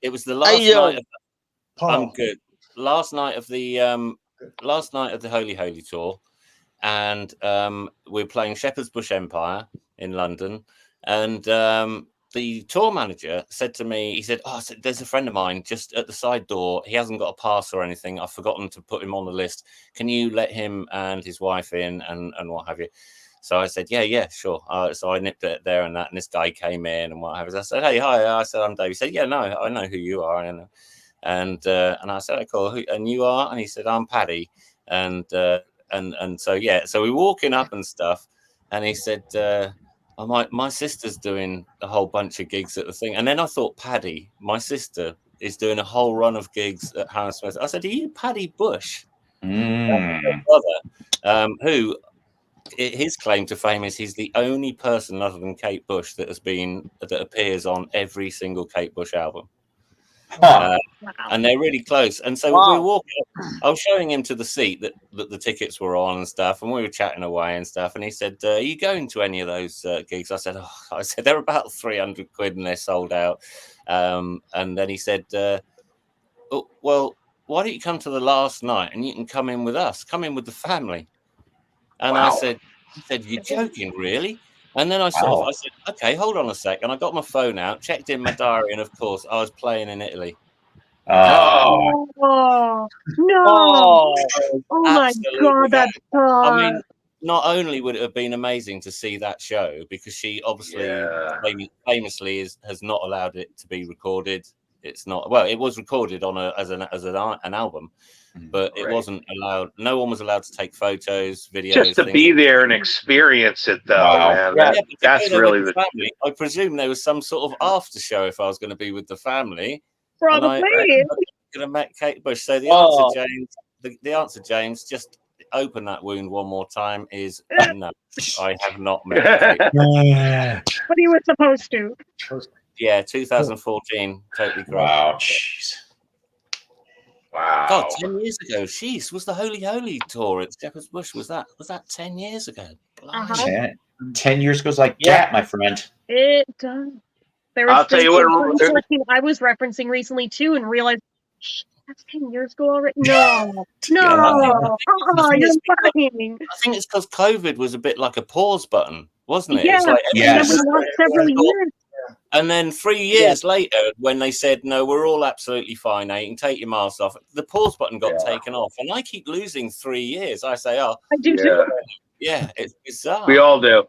It was the last night of Paul. I'm good. Last night of the Holy tour, and we're playing Shepherd's Bush Empire in London, and the tour manager said to me, he said, there's a friend of mine just at the side door. He hasn't got a pass or anything. I've forgotten to put him on the list. Can you let him and his wife in and what have you? So I said, yeah, sure. So I nipped it there and that, and this guy came in and what have you. I said, hey, hi. I said, I'm Dave. He said, yeah, no, I know who you are. And I said, oh, cool. And you are? And he said, I'm Paddy. And so we're walking up and stuff. And he said, my sister's doing a whole bunch of gigs at the thing. And then I thought, Paddy, my sister is doing a whole run of gigs at Hammersmith. I said, are you Paddy Bush? My brother, who his claim to fame is he's the only person other than Kate Bush that appears on every single Kate Bush album. And they're really close. And so we were walking up, I was showing him to the seat that the tickets were on and stuff, and we were chatting away and stuff. And he said, are you going to any of those gigs? I said, they're about 300 quid and they're sold out. And then he said, well, why don't you come to the last night and you can come in with us, come in with the family. And I said, you're joking, really? And then I I said, okay, hold on a sec. And I got my phone out, checked in my diary, and of course, I was playing in Italy. Oh, no. Oh my God, that's hard. I mean, not only would it have been amazing to see that show, because she obviously famously has not allowed it to be recorded. It's not, well, it was recorded on as an album, but it wasn't allowed. No one was allowed to take photos, videos. Just to be there and experience it, though, man. That's really the family. I presume there was some sort of after show if I was going to be with the family. Probably. I could have met Kate Bush. So the answer, James, the answer, James, just open that wound one more time, is no. I have not met Kate. But he was supposed to. Yeah, 2014. Totally great. Wow, jeez. Wow. God, 10 years ago. Jeez, was the Holy tour at Shepherd's Bush? Was that 10 years ago? 10 years goes like that, my friend. It does. I'll tell you what. I was referencing recently too, and realized that's 10 years ago already. No, you're fucking. I think it's because COVID was a bit like a pause button, wasn't it? Yeah, It's like, and then we lost several years. And then 3 years later, when they said, no, we're all absolutely fine now, you can take your mask off, the pause button got taken off. And I keep losing 3 years. I say, I do too. Yeah, it's bizarre. We all do.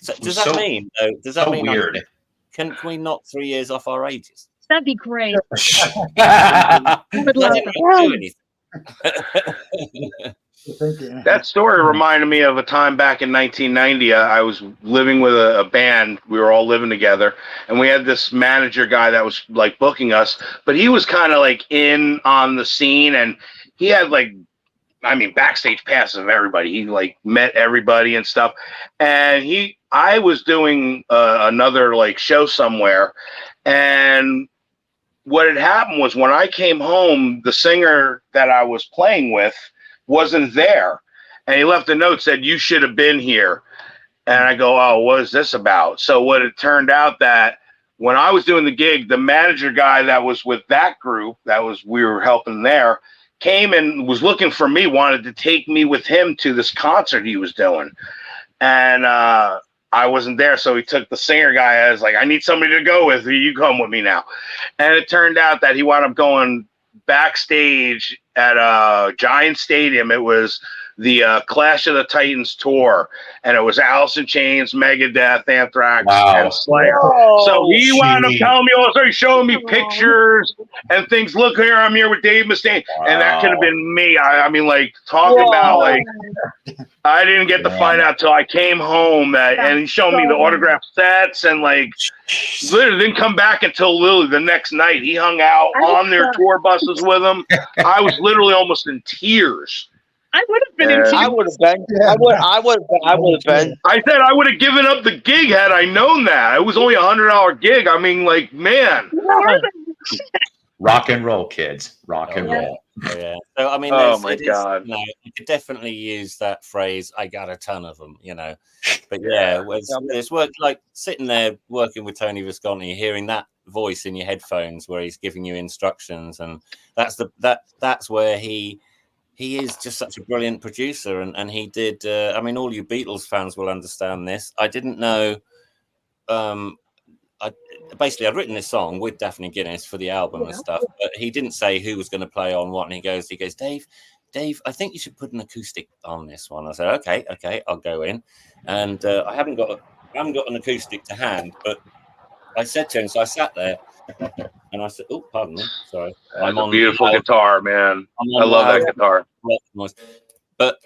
So, does that mean, though? Does that mean weird? Can we knock 3 years off our ages? That'd be great. I would love that. That story reminded me of a time back in 1990. I was living with a band. We were all living together, and we had this manager guy that was like booking us, but he was kind of like in on the scene, and he had backstage passes of everybody. He like met everybody and stuff. And I was doing another like show somewhere, and what had happened was when I came home, the singer that I was playing with wasn't there, and he left a note, said, "You should have been here." And I go, "Oh, what is this about?" So what it turned out that when I was doing the gig, the manager guy that was with that group, we were helping there, came and was looking for me, wanted to take me with him to this concert he was doing. And I wasn't there, so he took the singer guy. I was like, "I need somebody to go with. You come with me now." And it turned out that he wound up going backstage at Giant Stadium. It was the Clash of the Titans tour, and it was Alice in Chains, Megadeth, Anthrax, and Slayer. So he wound up telling me, started showing me pictures and things. Look here, I'm here with Dave Mustaine, and that could have been me. I mean, like, talk about like, I didn't get to find out till I came home, and he showed me the autograph sets, and like, literally didn't come back until literally the next night. He hung out on their tour buses with them. I was literally almost in tears. I would have been in tears. I would have been. I would have been. I said I would have given up the gig had I known that. It was only $100 gig. I mean, like, man. Rock and roll, kids. Rock and roll. Yeah. So I mean, oh my God. You could definitely use that phrase. I got a ton of them, But yeah, it's work like sitting there working with Tony Visconti, hearing that voice in your headphones where he's giving you instructions, and that's where he is just such a brilliant producer, and he did. I mean, all you Beatles fans will understand this. I didn't know. I'd written this song with Daphne Guinness for the album and stuff, but he didn't say who was going to play on what. And he goes, Dave, I think you should put an acoustic on this one. I said, okay, I'll go in. And I haven't got an acoustic to hand, but I said to him, so I sat there and I said, oh, pardon me, sorry. I'm on beautiful guitar, man. I love that guitar. But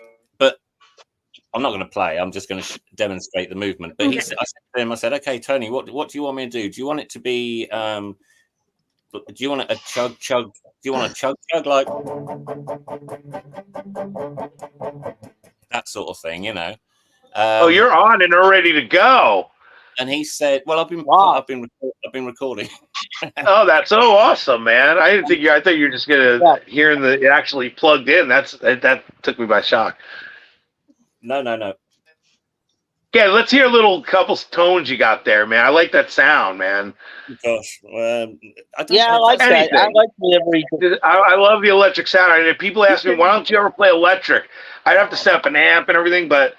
I'm not going to play. I'm just going to demonstrate the movement. But I said to him, I said, okay, Tony, what do you want me to do? Do you want it to be, do you want a chug? Do you want a chug like that sort of thing, you're on and are ready to go. And he said, well, I've been recording. Oh, that's so awesome, man. I thought you were just going to hear it actually plugged in. That took me by shock. No. Yeah, let's hear a little couple tones you got there, man. I like that sound, man. Gosh, I like that. I like the I love the electric sound. And if people ask me, why don't you ever play electric? I'd have to set up an amp and everything, but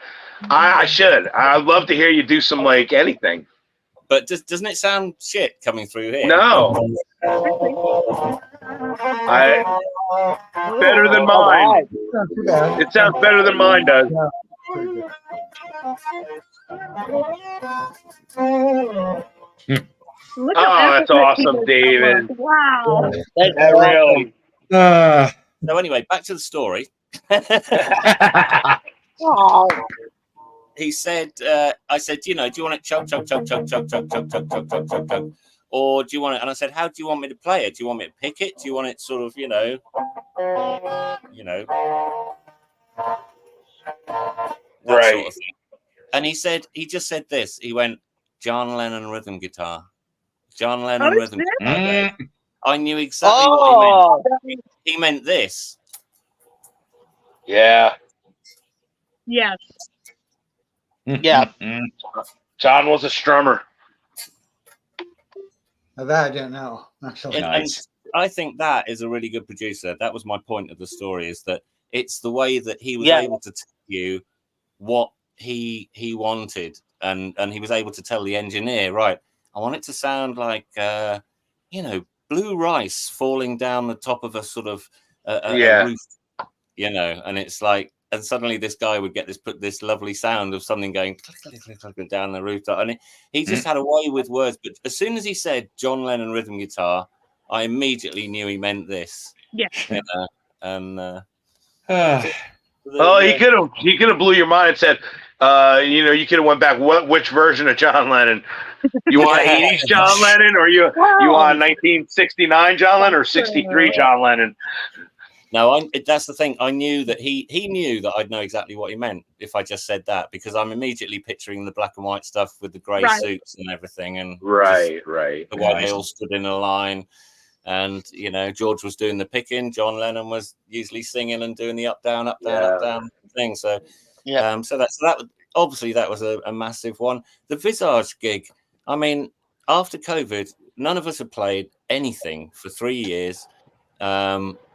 I should. I'd love to hear you do some like anything. But doesn't it sound shit coming through here? No. Better than mine. Not too bad. It sounds better than mine does. Yeah, pretty good. Look Oh, how that's effortless awesome, he David. was. Wow. That's That really. So anyway, back to the story. Oh, He said, I said, do you want it chug, chug, chug, chug, chug, chug, chug, chug, chug, chug, chug, chug, or do you want it? And I said, how do you want me to play it? Do you want me to pick it? Do you want it sort of, that Right. sort of thing? And he just said this. He went, John Lennon rhythm guitar. John Lennon rhythm guitar. I knew exactly what he meant. He meant this. Yeah. Yes. yeah. John was a strummer. Now that I didn't know. Actually. And I think that is a really good producer. That was my point of the story, is that it's the way that he was able to tell you what he wanted, and he was able to tell the engineer, right, I want it to sound like blue rice falling down the top of a sort of a roof, and it's like, and suddenly this guy would get this lovely sound of something going click, click, click, click, down the rooftop, and he just had a way with words. But as soon as he said John Lennon rhythm guitar, I immediately knew he meant this. Yeah. Oh, he could have blew your mind and said, you could have went back. Which version of John Lennon? You want 80s John Lennon, or you want 1969 John Lennon, or 63 John Lennon? No, that's the thing. I knew that he knew that I'd know exactly what he meant if I just said that, because I'm immediately picturing the black and white stuff with the grey suits and everything, and right, the way they all stood in a line, and George was doing the picking, John Lennon was usually singing and doing the up down thing. So so that obviously that was a massive one. The Visage gig. I mean, after COVID, none of us had played anything for 3 years.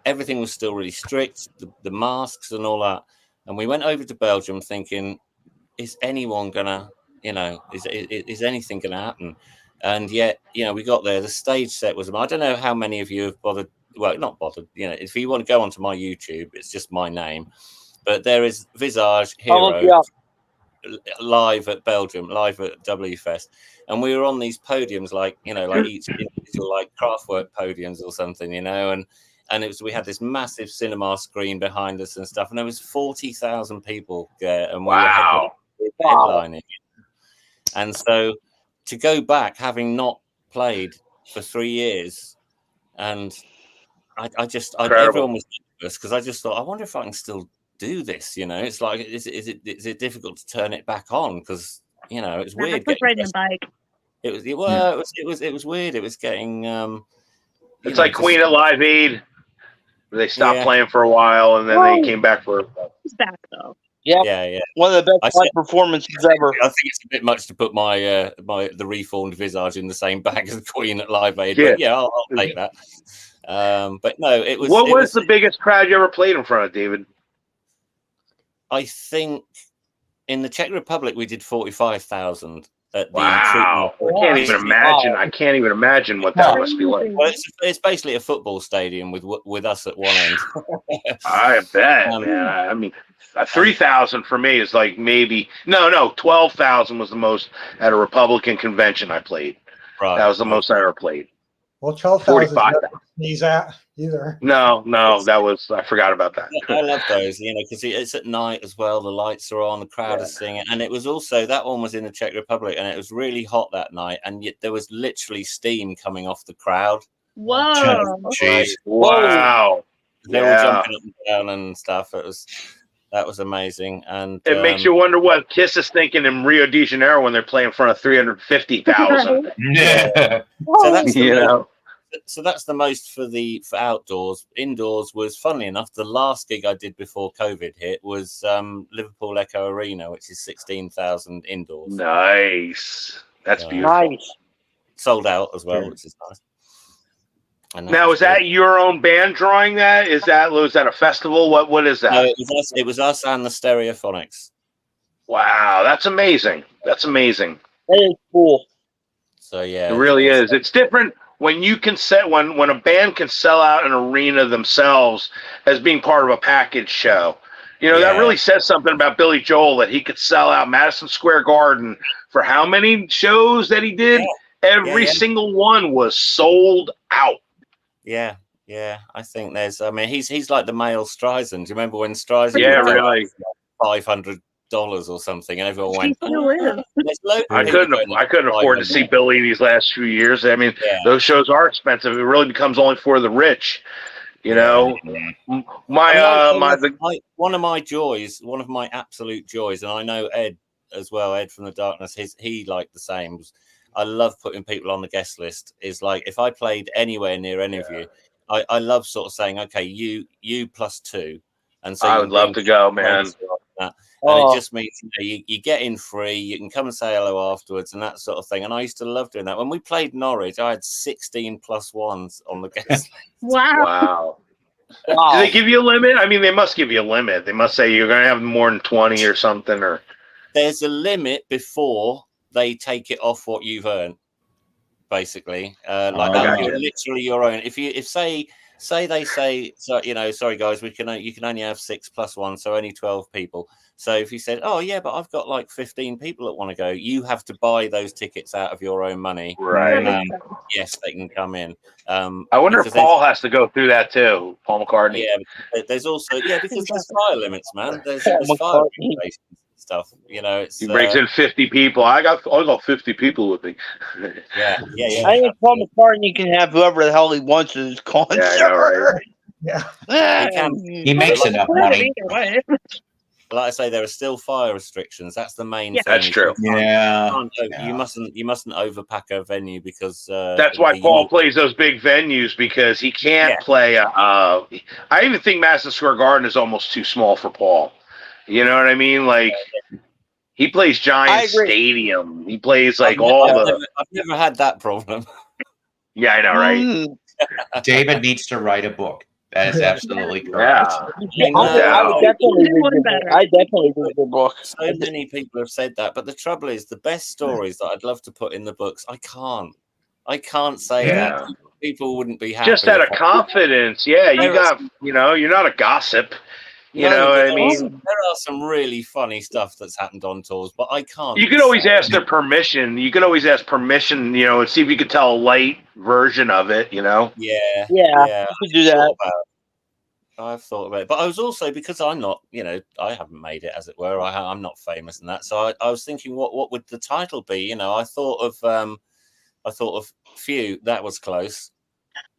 Everything was still really strict, the masks and all that. And we went over to Belgium thinking, is anyone gonna, is anything gonna happen? And yet, we got there. The stage set was, I don't know how many of you have bothered. Well, not bothered. If you want to go onto my YouTube, it's just my name. But there is Visage Hero live at Belgium, live at W Fest. And we were on these podiums, like each individual, like Kraftwerk podiums or something, and it was, we had this massive cinema screen behind us and stuff, and there was 40,000 people there, and we were headlining. And so to go back, having not played for 3 years, and everyone was nervous, because I just thought, I wonder if I can still do this. It's like, is it difficult to turn it back on? Because it's weird. Riding the bike. It was weird. It was getting. It's like Queen at Live Aid. They stopped playing for a while, and then they came back for. He's back though. Yeah. One of the best live performances ever. I think it's a bit much to put my the reformed Visage in the same bag as Queen at Live Aid. But I'll take that. But no, it was. What was the biggest crowd you ever played in front of, David? I think in the Czech Republic we did 45,000. Wow! I can't even imagine what that must be like. Well, it's basically a football stadium with us at one end. I bet, man. I mean, 3,000 for me is like maybe 12,000 was the most at a Republican convention I played. Right, that was the most I ever played. Well, 12,000 sneeze at either. No, that was, I forgot about that. I love those, because it's at night as well. The lights are on, the crowd is singing, and it was also, that one was in the Czech Republic, and it was really hot that night, and yet there was literally steam coming off the crowd. Whoa! Jeez. Wow! They were jumping up and down and stuff. That was amazing, and it makes you wonder what Kiss is thinking in Rio de Janeiro when they're playing in front of 350,000. Yeah. So that's so that's the most for outdoors. Indoors was, funnily enough, the last gig I did before COVID hit was Liverpool Echo Arena, which is 16,000 indoors. Nice. That's beautiful. Nice. Sold out as well, which is nice. Now, is that your own band drawing that? Was that a festival? What is that? No, it was us and the Stereophonics. Wow, that's amazing. That's amazing. That is cool. So yeah, It really is. It's different when you can set when a band can sell out an arena themselves as being part of a package show. You know, that Yeah. really says something about Billy Joel that he could sell out Madison Square Garden for how many shows that he did? Every Yeah. single one was sold out. Yeah. I think I mean, he's like the male Streisand. Do you remember when Streisand Yeah, would go really. out for $500 or something, and everyone She went, still is. there's loads of I people couldn't going afford to see Billy these last few years. I mean, those shows are expensive. It really becomes only for the rich. You know, one of my joys, one of my absolute joys, and I know Ed as well, Ed from the Darkness, he liked the same. I love putting people on the guest list. Is like if I played anywhere near any of you, I love sort of saying, okay, you plus two, and so I would love to go, man. And it just means you get in free. You can come and say hello afterwards and that sort of thing. And I used to love doing that. When we played Norwich, I had 16 plus ones on the guest list. Wow. Do they give you a limit? I mean, they must give you a limit. They must say you're going to have more than 20 or something. Or there's a limit before they take it off what you've earned, basically. You're literally your own. If say they say, so, you know, sorry guys, you can only have 6 plus 1, so only 12 people. So if you said, oh yeah, but I've got like 15 people that want to go, you have to buy those tickets out of your own money. Right. Yes, they can come in. I wonder if Paul has to go through that too, Paul McCartney. Yeah, there's also because there's fire limits, man. There's fire limitations and stuff. You know, he brings in 50 people. I got 50 people with me. Yeah. I think Paul McCartney can have whoever the hell he wants at his concert. Yeah, I know, right? Yeah. He makes enough money. Like I say, there are still fire restrictions. That's the main thing. That's true. You mustn't overpack a venue because that's why Paul plays those big venues, because he can't play. I even think Madison Square Garden is almost too small for Paul. You know what I mean? Like he plays Giant Stadium. He plays like I've never had that problem. Yeah, I know, right? David needs to write a book. That is absolutely correct. I definitely read the book. So many people have said that, but the trouble is, the best stories that I'd love to put in the books, I can't say that. People wouldn't be happy. Just out of confidence, you're not a gossip. You know what I mean? There are some really funny stuff that's happened on tours, but I can't. You could always ask their permission. You and see if you could tell a light version of it, you know? Yeah. You could do that. I've thought about it. But I was also, because I'm not, I haven't made it, as it were. I'm not famous in that. So I was thinking, what would the title be? You know, I thought of Few. That was close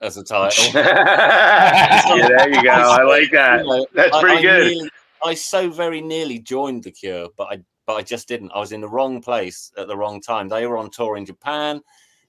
as a title. Yeah, there you go. I like that. That's pretty good. I so very nearly joined The Cure, but I just didn't. I was in the wrong place at the wrong time. They were on tour in Japan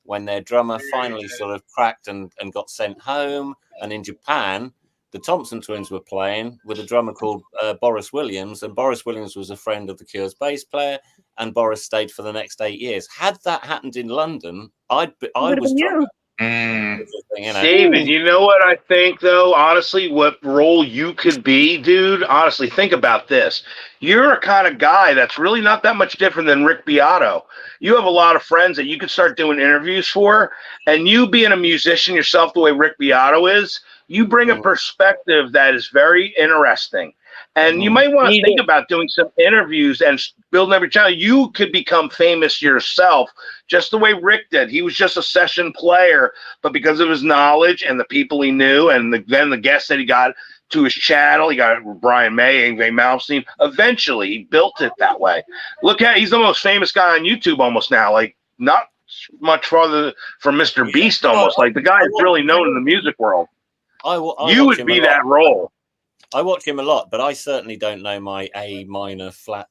when their drummer finally sort of cracked and got sent home. And in Japan, the Thompson Twins were playing with a drummer called Boris Williams, and Boris Williams was a friend of The Cure's bass player, and Boris stayed for the next 8 years. Had that happened in London, I was drummer. David, you know what I think, though? Honestly, what role you could be, dude? Honestly, think about this. You're a kind of guy that's really not that much different than Rick Beato. You have a lot of friends that you could start doing interviews for, and you being a musician yourself the way Rick Beato is, you bring a perspective that is very interesting. And you might want to think about doing some interviews and building every channel. You could become famous yourself, just the way Rick did. He was just a session player, but because of his knowledge and the people he knew, and then the guests that he got to his channel, he got Brian May, Yngwie Malmsteen. Eventually, he built it that way. He's the most famous guy on YouTube almost now. Like, not much farther from Mr. Beast almost. Like, the guy is really known in the music world. You would be that role. I watch him a lot, but I certainly don't know my A minor flat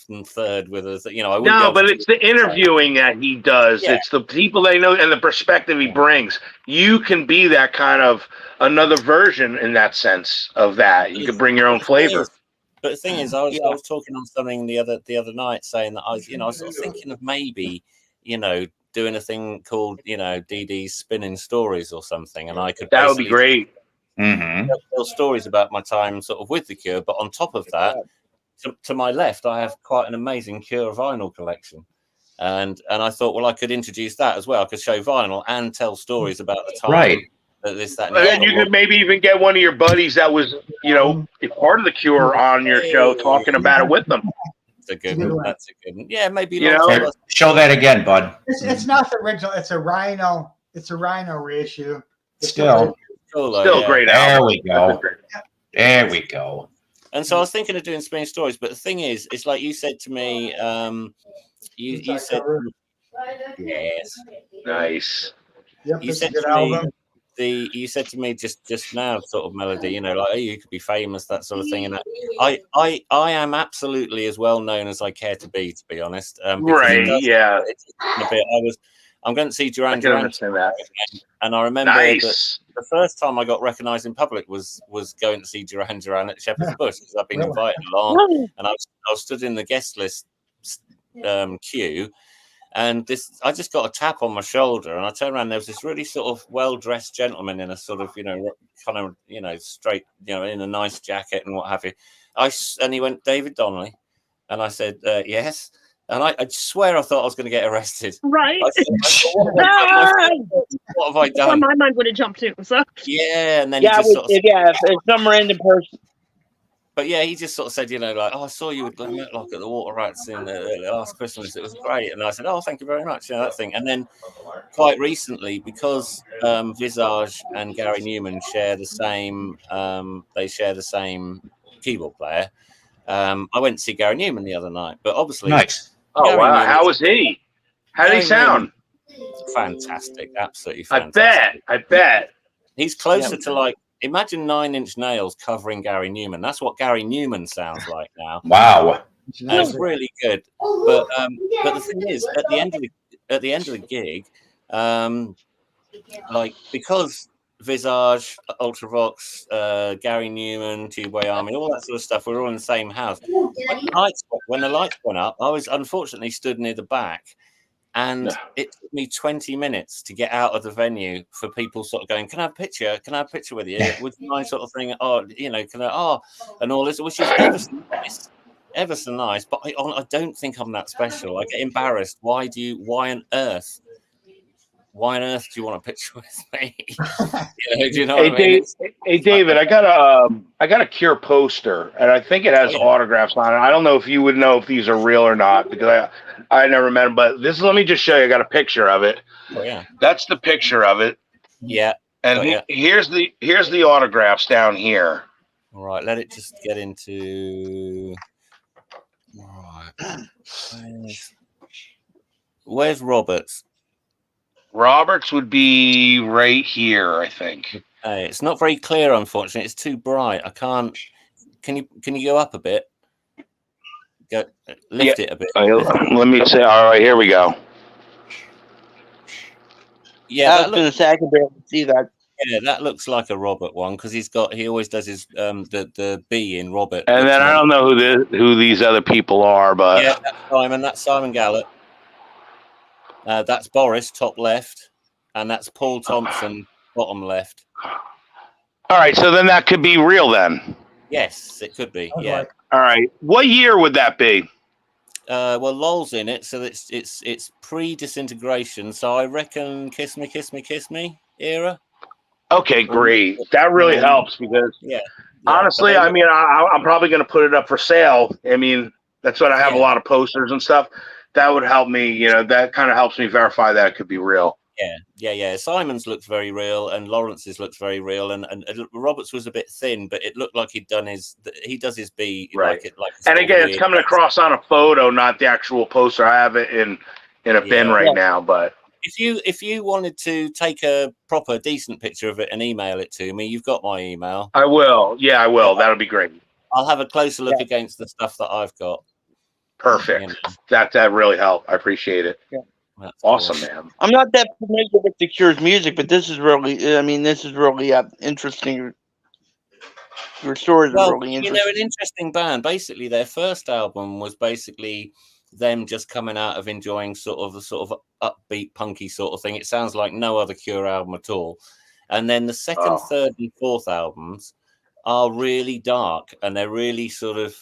and third with us. No, but it's the interviewing that he does. Yeah. It's the people they know and the perspective he brings. You can be that kind of another version in that sense of that. You could bring your own flavor. But the thing is, I was talking on something the other night, saying that I was sort of thinking of maybe, doing a thing called, DD's Spinning Stories or something, and I could. That would be great. Tell stories about my time sort of with The Cure, but on top of that, to my left, I have quite an amazing Cure vinyl collection. And I thought, well, I could introduce that as well. I could show vinyl and tell stories about the time. Right. This, that, and And the then other. you could maybe even get one of your buddies that was, you know, a part of the Cure on your show talking about it with them. That's a good one. That's a good one. Yeah, maybe. You know? Here, show that again, bud. It's not the original. It's a Rhino. It's a Rhino reissue. It's Still. Cool, Still yeah. great There album. we go. There we go. And so I was thinking of doing Spinning Stories, but the thing is, it's like you said to me. You said, yes. Nice. Yep, You it's a said good to me, album. you said to me just now, sort of Melody, you know, like, oh, you could be famous, that sort of thing. And that, I am absolutely as well known as I care to be honest. Because Right, it does- yeah. it's a bit. I'm going to see I Duran can Duran, understand that. and I remember that Nice. the first time I got recognised in public was going to see Duran Duran at Shepherd's Bush, because I've been Really? invited along, and I was stood in the guest list queue. And I just got a tap on my shoulder, and I turned around. There was this really sort of well-dressed gentleman in a sort of, you know, kind of, you know, straight, you know, in a nice jacket and what have you. And he went, David Donnelly, and I said, yes. And I swear I thought I was going to get arrested. Right. I thought, what have I Well, done? my mind would have jumped too. So Yeah, and then Yeah, he just sort of, if some random person. but yeah, he just sort of said, you know, like, oh, I saw you with Glenn Matlock at the Water Rats in last Christmas. It was great. And I said, oh, thank you very much. You know, that thing. And then quite recently, because Visage and Gary Newman share the same, keyboard player. I went to see Gary Newman the other night, but obviously, Nice. Oh, Gary wow. Newman- How was he? How did he Gary sound? fantastic, absolutely I fantastic. bet. He's closer to, like, imagine 9 Inch Nails covering Gary Newman. That's what Gary Newman sounds like now. Wow. And it's really good. But the thing is, at the end of the gig, like, because Visage, Ultravox, Gary Newman, Tubeway Army, all that sort of stuff, we're all in the same house. When the lights went up, I was unfortunately stood near the back, and it took me 20 minutes to get out of the venue for people sort of going, can I have a picture? Can I have a picture with you? Would you mind, sort of thing? Oh, you know, can I? And all this, which is ever so nice. But I don't think I'm that special. I get embarrassed. Why on earth do you want a picture with me? Do you know what I mean? Hey, David, I got a Cure poster, and I think it has autographs on it. I don't know if you would know if these are real or not, because I never met them. But let me just show you. I got a picture of it. Oh, yeah. That's the picture of it. Yeah. And here's the autographs down here. All right. Let it just get into. All right. Where's Roberts? Roberts would be right here, I think. It's not very clear, unfortunately. It's too bright. I can't. Can you go up a bit? Lift it a bit. Let me say. All right, here we go. Yeah, I was going to say I can barely see that. Yeah, that looks like a Robert one, because he always does his the B in Robert. And then I don't know who these other people are, but yeah, that's Simon Gallup. That's Boris, top left, and that's Paul Thompson, bottom left. all right. So then that could be real then. Yes, it could be. Yeah. All right. What year would that be? Well, Lol's in it, so it's pre-disintegration. So I reckon Kiss Me, Kiss Me, Kiss Me era. Okay, great. That really helps because honestly, I mean, I'm probably going to put it up for sale. I mean, that's what I have a lot of posters and stuff. That would help me. You know, that kind of helps me verify that it could be real. Yeah. Simon's looks very real, and Lawrence's looks very real, and Roberts was a bit thin, but it looked like he does his B Right. like. And again, it's coming across on a photo, not the actual poster. I have it in a bin right now, but. If you wanted to take a proper decent picture of it and email it to me, you've got my email. I will. Yeah, I will. That'll be great. I'll have a closer look against the stuff that I've got. Perfect. That really helped. I appreciate it. Yeah. That's awesome, cool. man. I'm not that familiar with the Cure's music, but this is really interesting. Your stories are really interesting. You know, an interesting band. Basically, their first album was basically them just coming out of enjoying sort of upbeat, punky sort of thing. It sounds like no other Cure album at all. And then the second, third, and fourth albums are really dark, and they're really sort of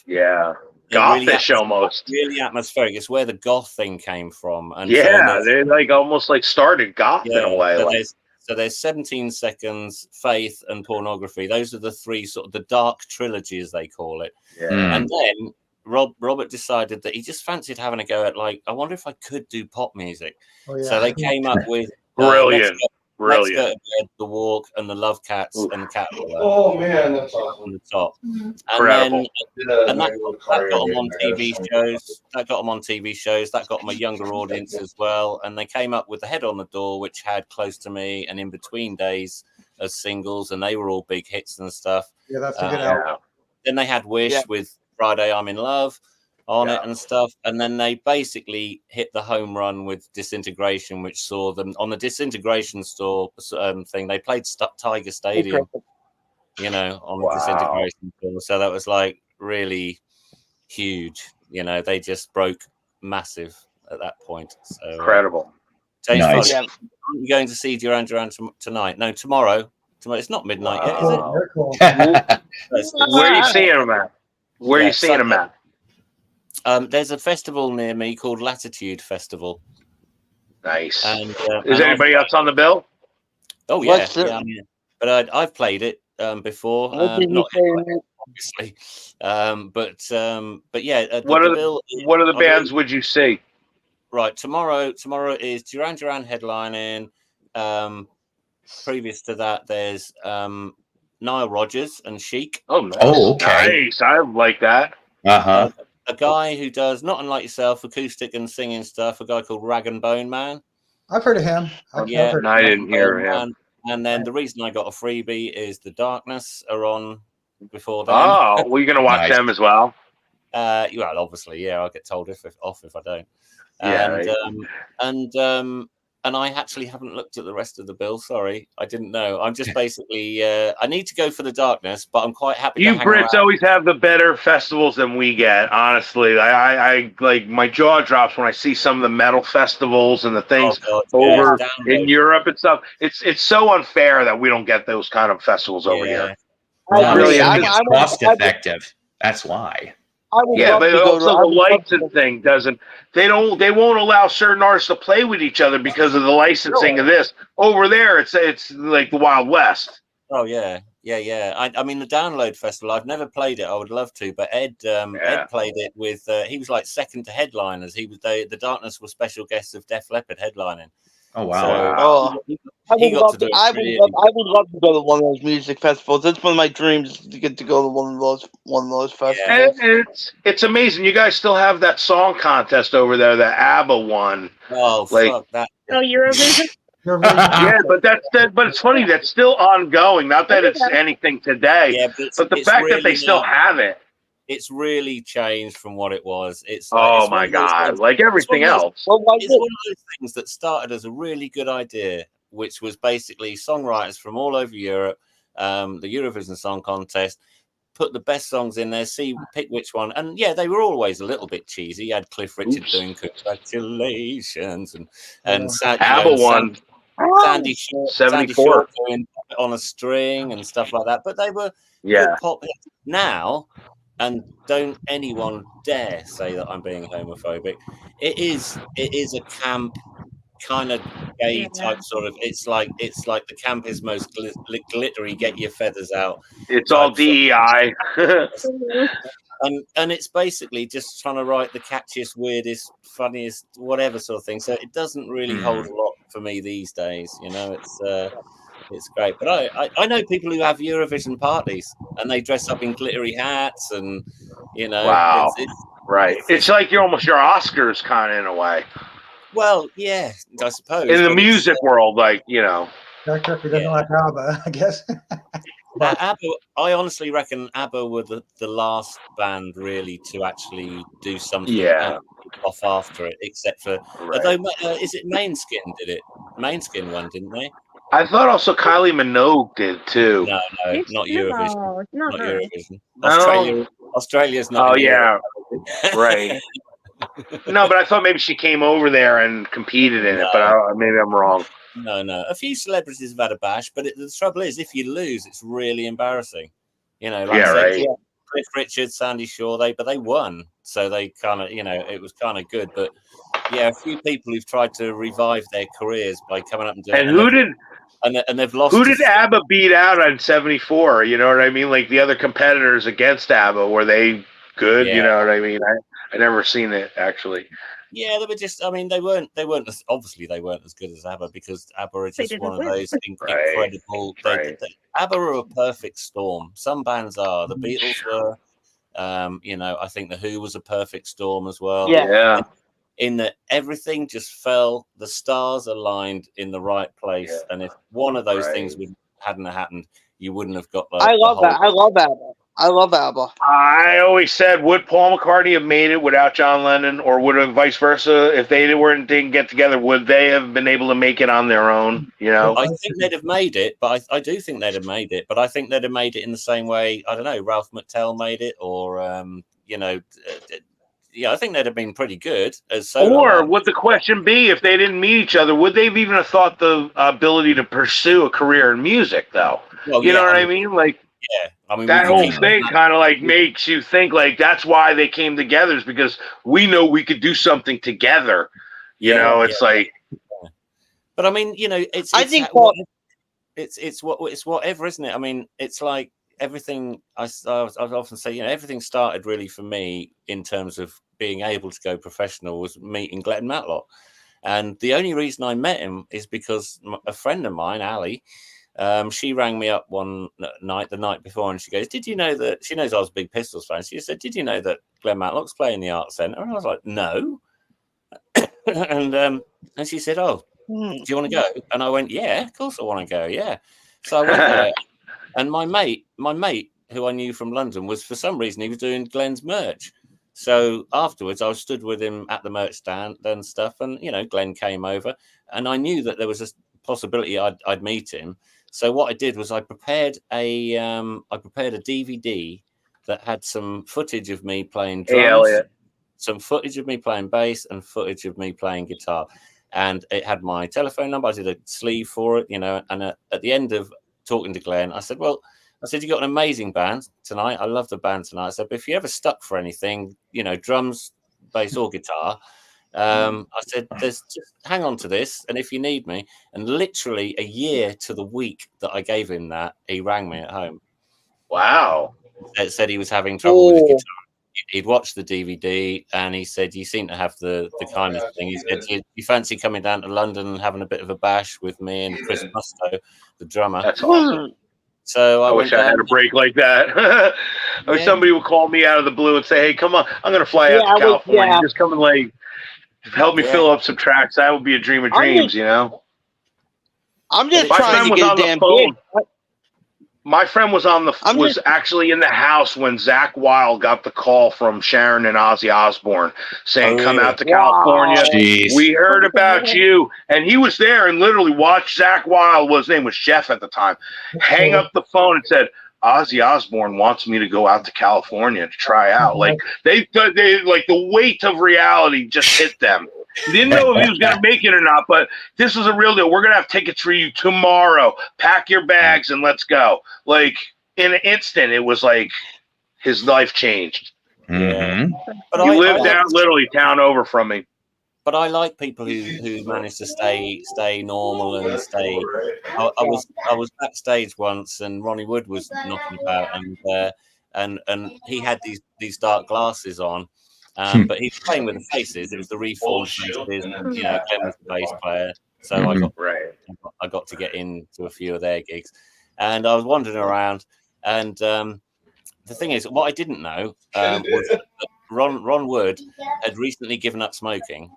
gothish almost. Really atmospheric. It's where the goth thing came from. And Yeah, so they like almost like started goth in a way. So there's 17 Seconds, Faith, and Pornography. Those are the three sort of the dark trilogy, as they call it. Yeah. And then Robert decided that he just fancied having a go at I wonder if I could do pop music. Oh, yeah. So they came up with Brilliant. Let's Go to Bed, The Walk, and The Love Cats, and the Cat Oh man, that's awesome. on the top. Incredible. And that got them on TV shows. That got them on TV shows. That got them a younger audience as well. And they came up with The Head on the Door, which had Close to Me and In Between Days as singles, and they were all big hits and stuff. Yeah, that's a good album. Then they had Wish with Friday I'm in Love on it and stuff. And then they basically hit the home run with Disintegration, which saw them on the Disintegration store thing. They played Tiger Stadium, on the Disintegration tour. So that was like really huge. They just broke massive at that point. So Incredible. Nice. Aren't you going to see Duran Duran tonight? No, tomorrow. It's not midnight yet, is it? Very cool. Where are you seeing them at? Where are you seeing them at? There's a festival near me called Latitude Festival. Nice. And is anybody else on the bill? Oh yeah, but I've played it before. Not obviously, but yeah. What are the bands would you see? Right, tomorrow is Duran Duran headlining. Previous to that, there's Nile Rodgers and Chic. Oh, nice. Okay. Nice. I like that. A guy who does, not unlike yourself, acoustic and singing stuff, a guy called Rag and Bone Man. I've heard of him. I didn't hear him. And then the reason I got a freebie is The Darkness are on before then. Oh, well, you're going to watch them as well? Well, obviously, yeah, I'll get told off if I don't. And I actually haven't looked at the rest of the bill. Sorry, I didn't know. I'm just basically I need to go for The Darkness, but I'm quite happy. You Brits always have the better festivals than we get. Honestly, I like my jaw drops when I see some of the metal festivals and the things over in Europe and stuff. It's so unfair that we don't get those kind of festivals over here. It's cost effective. That's why. But also the licensing thing doesn't. They won't allow certain artists to play with each other because of the licensing of this. Over there, it's like the Wild West. Oh yeah. I mean, the Download Festival. I've never played it. I would love to, but Ed played it with. He was like second to headliners. He was the Darkness were special guests of Def Leppard headlining. Oh wow! So, I would love to go to one of those music festivals. It's one of my dreams to get to go to one of those festivals. And it's amazing. You guys still have that song contest over there, the ABBA one. Oh, fuck that! Oh, Eurovision. Yeah, but it's funny that's still ongoing. Not that it's anything today, but the fact that they still have it. It's really changed from what it was. It's my God, like everything else. It's one of those things that started as a really good idea, which was basically songwriters from all over Europe, the Eurovision Song Contest, put the best songs in there, pick which one. And yeah, they were always a little bit cheesy. You had Cliff Richard doing Congratulations and ABBA one. Sandy Shore doing On a String and stuff like that. But they were good pop hits. Now. And don't anyone dare say that I'm being homophobic. It is a camp kind of gay type sort of. It's like the camp is most glittery. Get your feathers out. It's all DEI. and it's basically just trying to write the catchiest, weirdest, funniest, whatever sort of thing. So it doesn't really hold a lot for me these days. It's great, but I know people who have Eurovision parties and they dress up in glittery hats and wow, right. It's like you're almost your Oscars kind of in a way. Well, yeah, I suppose in the music world, like Jack Turkey doesn't like ABBA, I guess. ABBA, I honestly reckon ABBA were the last band really to actually do something off after it, except for although is it Maneskin did it? Maneskin one, didn't they? I thought also Kylie Minogue did too. No, not Eurovision. It's not Eurovision. Australia's not. Oh yeah, right. No, but I thought maybe she came over there and competed in it. But maybe I'm wrong. No. A few celebrities have had a bash, but the trouble is, if you lose, it's really embarrassing. Cliff Richard, Sandy Shaw, but they won, so they kind of, it was kind of good. But yeah, a few people who've tried to revive their careers by coming up and doing. And who did? And they've lost. Who did ABBA beat out on 74? You know what I mean? Like the other competitors against ABBA, were they good? Yeah. You know what I mean? I never seen it actually. Yeah, they were just. I mean, they weren't. Obviously, they weren't as good as ABBA, because ABBA are just one of those incredible. Right. ABBA are a perfect storm. Some bands are. The Beatles were. I think the Who was a perfect storm as well. Yeah. In that everything just fell, the stars aligned in the right place, and if one of those things hadn't happened, you wouldn't have got. I love that. I love ABBA. I love ABBA. I always said, would Paul McCartney have made it without John Lennon, or would have vice versa? If they didn't get together, would they have been able to make it on their own? You know, I think they'd have made it, but I do think they'd have made it. But I think they'd have made it in the same way. I don't know, Ralph McTell made it, or I think they'd have been pretty good as solo. Or would the question be, if they didn't meet each other, would they have even have thought the ability to pursue a career in music, though? Well, you know what I mean? Like, yeah, I mean, that whole thing kind of like makes you think like that's why they came together, is because we know we could do something together. You know, it's like. But I mean, it's. I think it's whatever, isn't it? I mean, it's like everything. I often say, everything started really for me in terms of being able to go professional was meeting Glenn Matlock, and the only reason I met him is because a friend of mine, Ali. She rang me up one night, the night before, and she goes, "Did you know that?" She knows I was a big Pistols fan. She said, "Did you know that Glenn Matlock's playing the Arts Centre?" And I was like, "No." and she said, "Oh, do you want to go?" And I went, "Yeah, of course I want to go. Yeah." So I went there, and my mate, who I knew from London, was, for some reason, he was doing Glenn's merch. So afterwards, I was stood with him at the merch stand and stuff, and Glenn came over, and I knew that there was a possibility I'd meet him. So what I did was I prepared a DVD that had some footage of me playing drums, some footage of me playing bass, and footage of me playing guitar. And it had my telephone number. I did a sleeve for it, and at the end of talking to Glenn, I said, you got an amazing band tonight. I love the band tonight. I said, but if you ever stuck for anything, drums, bass, or guitar, I said, just hang on to this, and if you need me. And literally a year to the week that I gave him that, he rang me at home. Wow. It said he was having trouble with his guitar. He'd watched the DVD, and he said, "You seem to have the kind of thing." He said, "You fancy coming down to London and having a bit of a bash with me and Chris Musto, the drummer?" That's awesome. So I wish I had a break like that. I wish somebody would call me out of the blue and say, "Hey, come on, I'm going to fly out to California. Just come and help me fill up some tracks." That would be a dream of dreams, I'm just trying to get a damn gig. My friend was actually in the house when Zakk Wylde got the call from Sharon and Ozzy Osbourne saying, "Come out to California. Jeez. We heard about you." And he was there and literally watched Zakk Wylde, his name was Jeff at the time, hang up the phone and said, "Ozzy Osbourne wants me to go out to California to try out." Like they like the weight of reality just hit them. Didn't know if he was going to make it or not, but this is a real deal. We're going to have tickets for you tomorrow. Pack your bags and let's go. Like, in an instant, it was like his life changed. Mm-hmm. But he lived down literally town over from me. But I like people who manage to stay normal and stay. I was backstage once, and Ronnie Wood was knocking about, and he had these dark glasses on. But he was playing with the Faces. It was the reformed Faces. Glenn was the bass player, so I got to get into a few of their gigs, and I was wandering around. And the thing is, what I didn't know was that Ron Wood had recently given up smoking,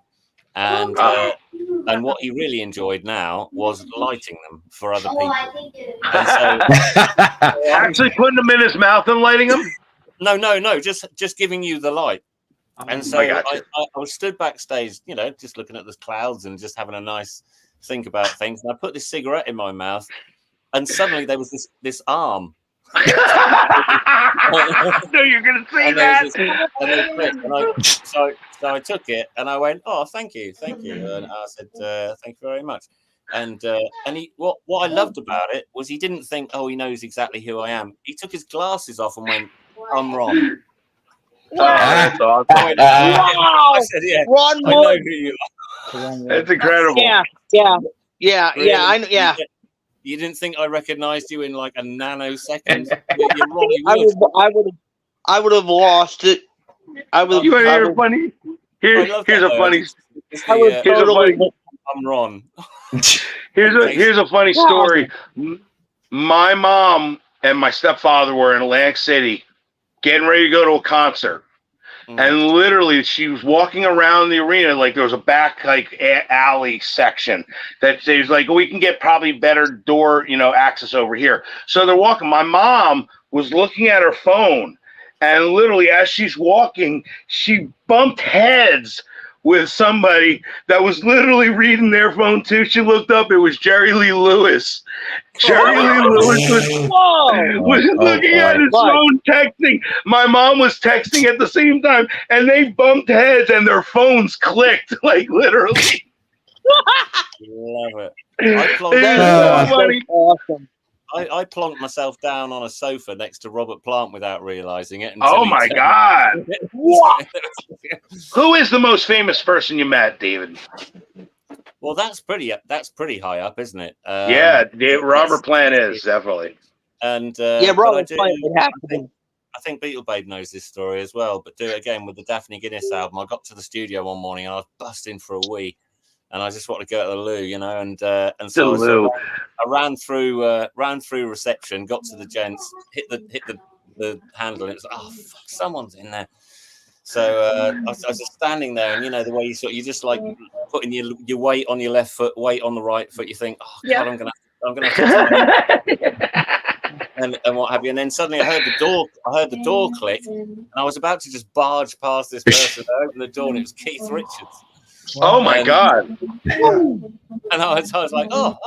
and what he really enjoyed now was lighting them for other people. And so, actually putting them in his mouth and lighting them? No, just giving you the light. And so I was stood backstage, just looking at the clouds and just having a nice think about things. And I put this cigarette in my mouth, and suddenly there was this arm. I knew you were going to say that. So I took it and I went, "Oh, thank you," and I said, "Thank you very much." And what I loved about it was he didn't think, "Oh, he knows exactly who I am." He took his glasses off and went, I'm Ron. That's awesome. I said, yeah. Ron I know Wood. who you are. That's incredible. Yeah. Really? You didn't think I recognized you in like a nanosecond? You're Ronnie Wood. I would have lost it. I would. You want to I hear would- funny? I love Here's that, a though. funny. I would Here's a totally. funny. I'm Ron. Here's a funny story. My mom and my stepfather were in Atlantic City, getting ready to go to a concert. And literally, she was walking around the arena like there was a back alley section that she was like, we can get probably better door, access over here. So they're walking. My mom was looking at her phone, and literally as she's walking, she bumped heads with somebody that was literally reading their phone too. She looked up. It was Jerry Lee Lewis. Jerry Lee Lewis was looking at his phone, texting. My mom was texting at the same time, and they bumped heads, and their phones clicked, like literally. Love it. I plonked, so funny. Awesome. I plonked myself down on a sofa next to Robert Plant without realizing it. Oh my God! Who is the most famous person you met, David? Well, that's pretty high up, isn't it? Robert Plant is definitely. And Robert Plant would have to be. I think Beetle Babe knows this story as well. But do it again with the Daphne Guinness album. I got to the studio one morning and I was busting for a wee, and I just wanted to go to the loo, and so I ran through reception, got to the gents, hit the handle, and it was like, oh fuck, someone's in there. So I was just standing there, and the way you just like putting your weight on your left foot, weight on the right foot. You think, oh God, I'm gonna have to and what have you. And then suddenly I heard the door click, and I was about to just barge past this person. I opened the door, and it was Keith Richards. Oh my God! And I was like, oh,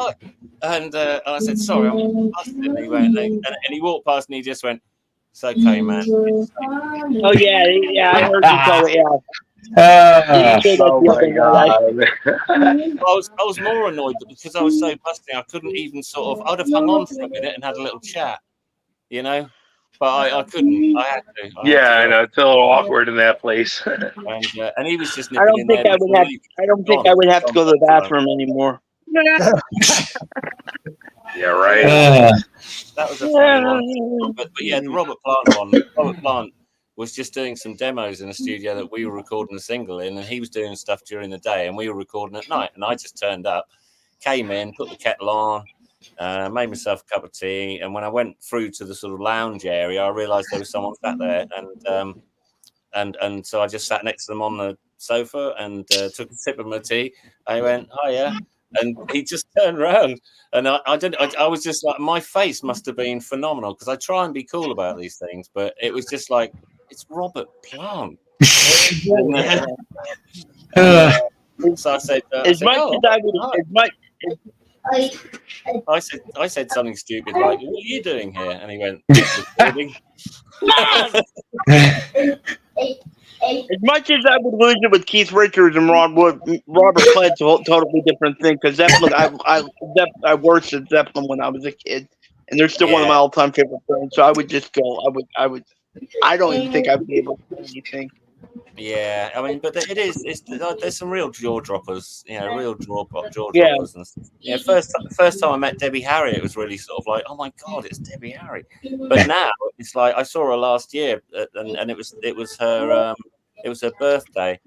and I said, sorry, I'm busted. And he went, and he walked past, and he just went, it's okay, man. Oh yeah, I heard you tell it. I was more annoyed because I was so busting. I couldn't even I'd have hung on for a minute and had a little chat, but I couldn't. I had to. I know it's a little awkward in that place. And he was just. I don't think I would have to go to the bathroom anymore. Yeah, right. That was a funny one. But yeah, the Robert Plant one. Robert Plant was just doing some demos in a studio that we were recording a single in, and he was doing stuff during the day, and we were recording at night. And I just turned up, came in, put the kettle on, made myself a cup of tea, and when I went through to the sort of lounge area, I realised there was someone sat there, and so I just sat next to them on the sofa and took a sip of my tea. I went, hiya. And he just turned around, and I was just like, my face must have been phenomenal because I try and be cool about these things, but it was just like, it's Robert Plant. So I said, I said something stupid like, "What are you doing here?" And he went, "Recording." As much as I would lose it with Keith Richards and Robert Plant's a totally different thing because Zeppelin, I worshipped Zeppelin when I was a kid, and they're still one of my all-time favorite bands. So I would just go. I don't even think I'd be able to do anything. Yeah, I mean, but there's some real jaw droppers, real jaw droppers. Yeah. And yeah, first time I met Debbie Harry, it was really sort of like, oh my God, it's Debbie Harry. But now it's like I saw her last year, and it was her birthday,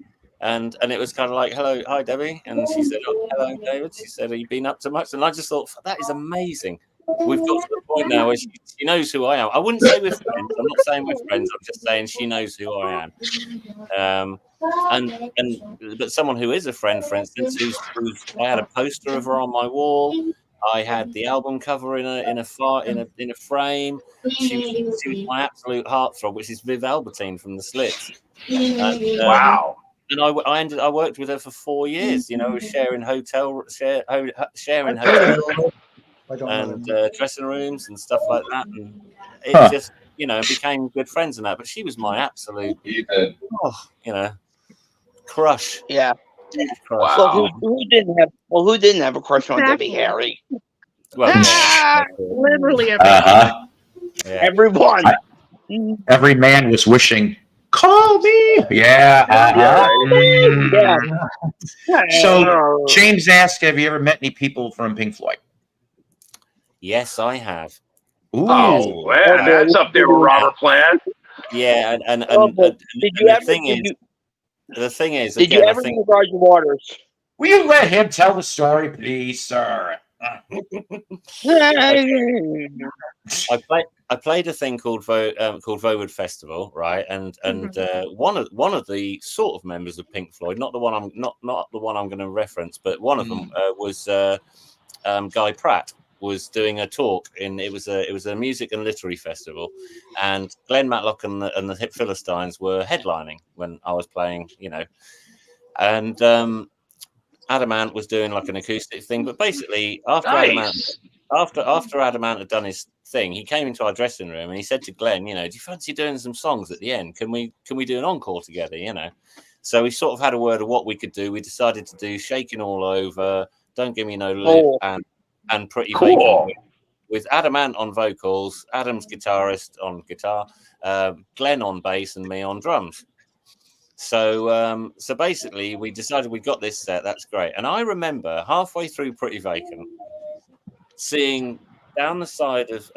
and it was kind of like, hello, hi Debbie, and she said, oh, hello David. She said, have you been up to much? And I just thought, that is amazing. We've got to the point now where she knows who I am. I wouldn't say we're friends. I'm not saying we're friends. I'm just saying she knows who I am. But someone who is a friend, for instance, who's I had a poster of her on my wall. I had the album cover in a frame. She was my absolute heartthrob, which is Viv Albertine from the Slits. Wow. And I worked with her for 4 years. We were sharing hotel and dressing rooms and stuff like that, and it just became good friends and that. But she was my absolute crush. Yeah. Crush. Well, who didn't have a crush on Debbie Harry? Well, literally everyone. Everyone. Every man was wishing, call me. Yeah. So James asked, have you ever met any people from Pink Floyd? Yes, I have. Ooh. Oh, man, that's up there with Robert Plant. Yeah, and Did you the ever? thing Did is, you, the thing is, did you again, I ever think meet Roger Waters? Will you let him tell the story, please, sir? I played a thing called Vowood Festival, right? And one of the sort of members of Pink Floyd, not the one I'm going to reference, but one of them was Guy Pratt was doing a talk it was a music and literary festival, and Glenn Matlock and the Hip Philistines were headlining when I was playing, and Adamant was doing like an acoustic thing, but basically after Adamant had done his thing, he came into our dressing room and he said to Glenn, do you fancy doing some songs at the end? Can we do an encore together? So we sort of had a word of what we could do. We decided to do Shaking All Over, Don't Give Me No Lip, and Pretty Vacant, with Adamant on vocals, Adam's guitarist on guitar, Glenn on bass, and me on drums. So basically, we decided we got this set. That's great. And I remember halfway through Pretty Vacant, seeing down the side of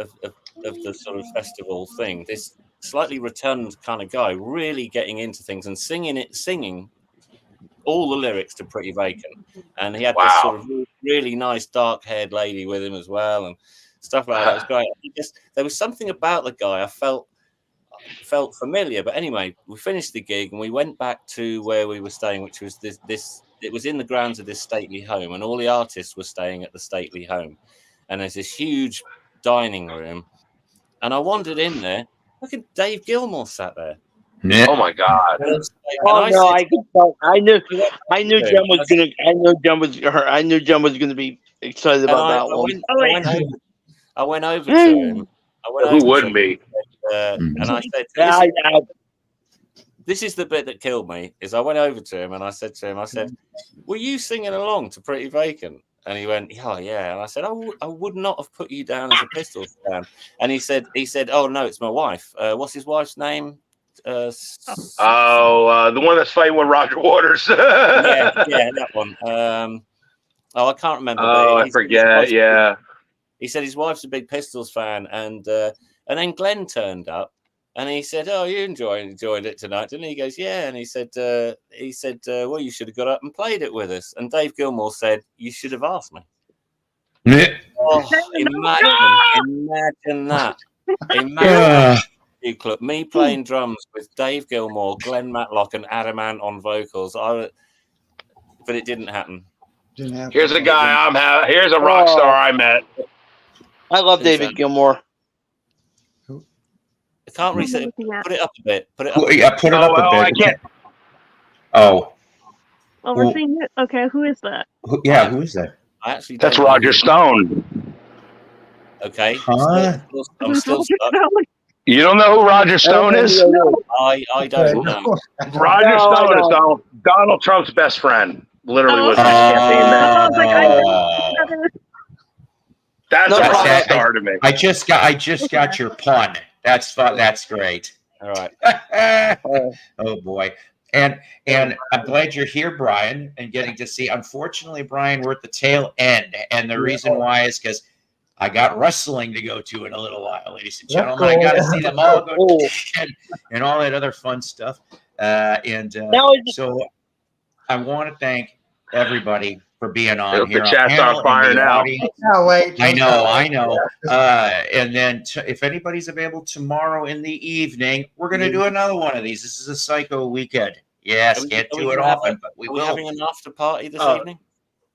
the sort of festival thing, this slightly rotund kind of guy really getting into things and singing all the lyrics to Pretty Vacant. And he had this sort of really nice dark-haired lady with him as well, and stuff like that. It was great. There was something about the guy I felt familiar. But anyway, we finished the gig and we went back to where we were staying, which was this it was in the grounds of this stately home, and all the artists were staying at the stately home. And there's this huge dining room, and I wandered in there. Look at Dave Gilmour sat there. Yeah. Oh my God! I could tell. I knew Jen was gonna. I knew Jen was gonna be excited about that one. I went over to him. Who wouldn't be? And I said, this is the bit that killed me. Is I went over to him and I said to him, were you singing along to Pretty Vacant? And he went, oh yeah. And I said, I would not have put you down as a Pistols fan. And he said, oh no, it's my wife. What's his wife's name? The one that's fighting with Roger Waters. yeah, that one. I can't remember. I forget. Yeah. He said his wife's a big Pistols fan, and then Glenn turned up, and he said, "Oh, you enjoyed it tonight, didn't he?" He goes, "Yeah," and he said, "Well, you should have got up and played it with us." And Dave Gilmour said, "You should have asked me." Oh, imagine that! Imagine me playing drums with Dave Gilmour, Glenn Matlock, and Adamant on vocals. But it didn't happen. Here's a guy here's a rock star I met. I love David Gilmour. I can't reset it. Put it up a bit. Put it up. Yeah, put it up a bit. I can't. Oh, we're seeing it. Okay, who is that? Who is that? I actually. That's Roger Stone. Okay. Huh? I'm still stuck. You don't know who Roger Stone is? I don't know. Roger Stone is Donald Trump's best friend. Literally was his campaign man. That's a rock star to me. I just got your pun. That's great. All right. Oh boy. And I'm glad you're here, Brian, and getting to see. Unfortunately, Brian, we're at the tail end, and the reason why is because I got wrestling to go to in a little while, ladies and gentlemen. I got to see them all go and all that other fun stuff. So I want to thank everybody for being on here. The chat's on fire now. I know. And then if anybody's available tomorrow in the evening, we're going to do another one of these. This is a psycho weekend. Yes, can't do it often, but we will. Having an after party this evening?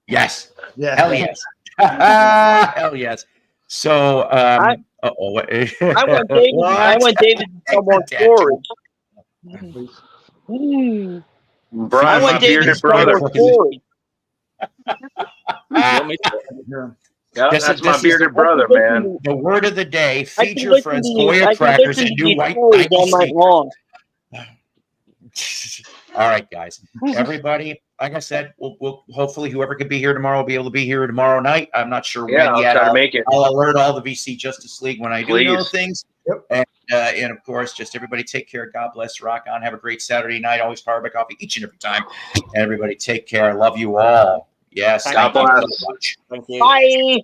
Yes. Yeah. Hell yes. Hell yes. So, I want David to tell more stories. Brian, my bearded brother. That's my bearded brother, man. The word of the day: feed your friends Goya crackers and new white. All right, guys. Everybody, like I said, we'll hopefully whoever could be here tomorrow will be able to be here tomorrow night. I'm not sure Yeah, when I'll yet. try to make it. I'll alert all the VC Justice League when I do know Please. things. Yep. And of course, just everybody take care. God bless. Rock on. Have a great Saturday night. Always powered by coffee each and every time. And everybody take care. I love you all. Yes. Thank Thank you. you so much. Thank you. Bye.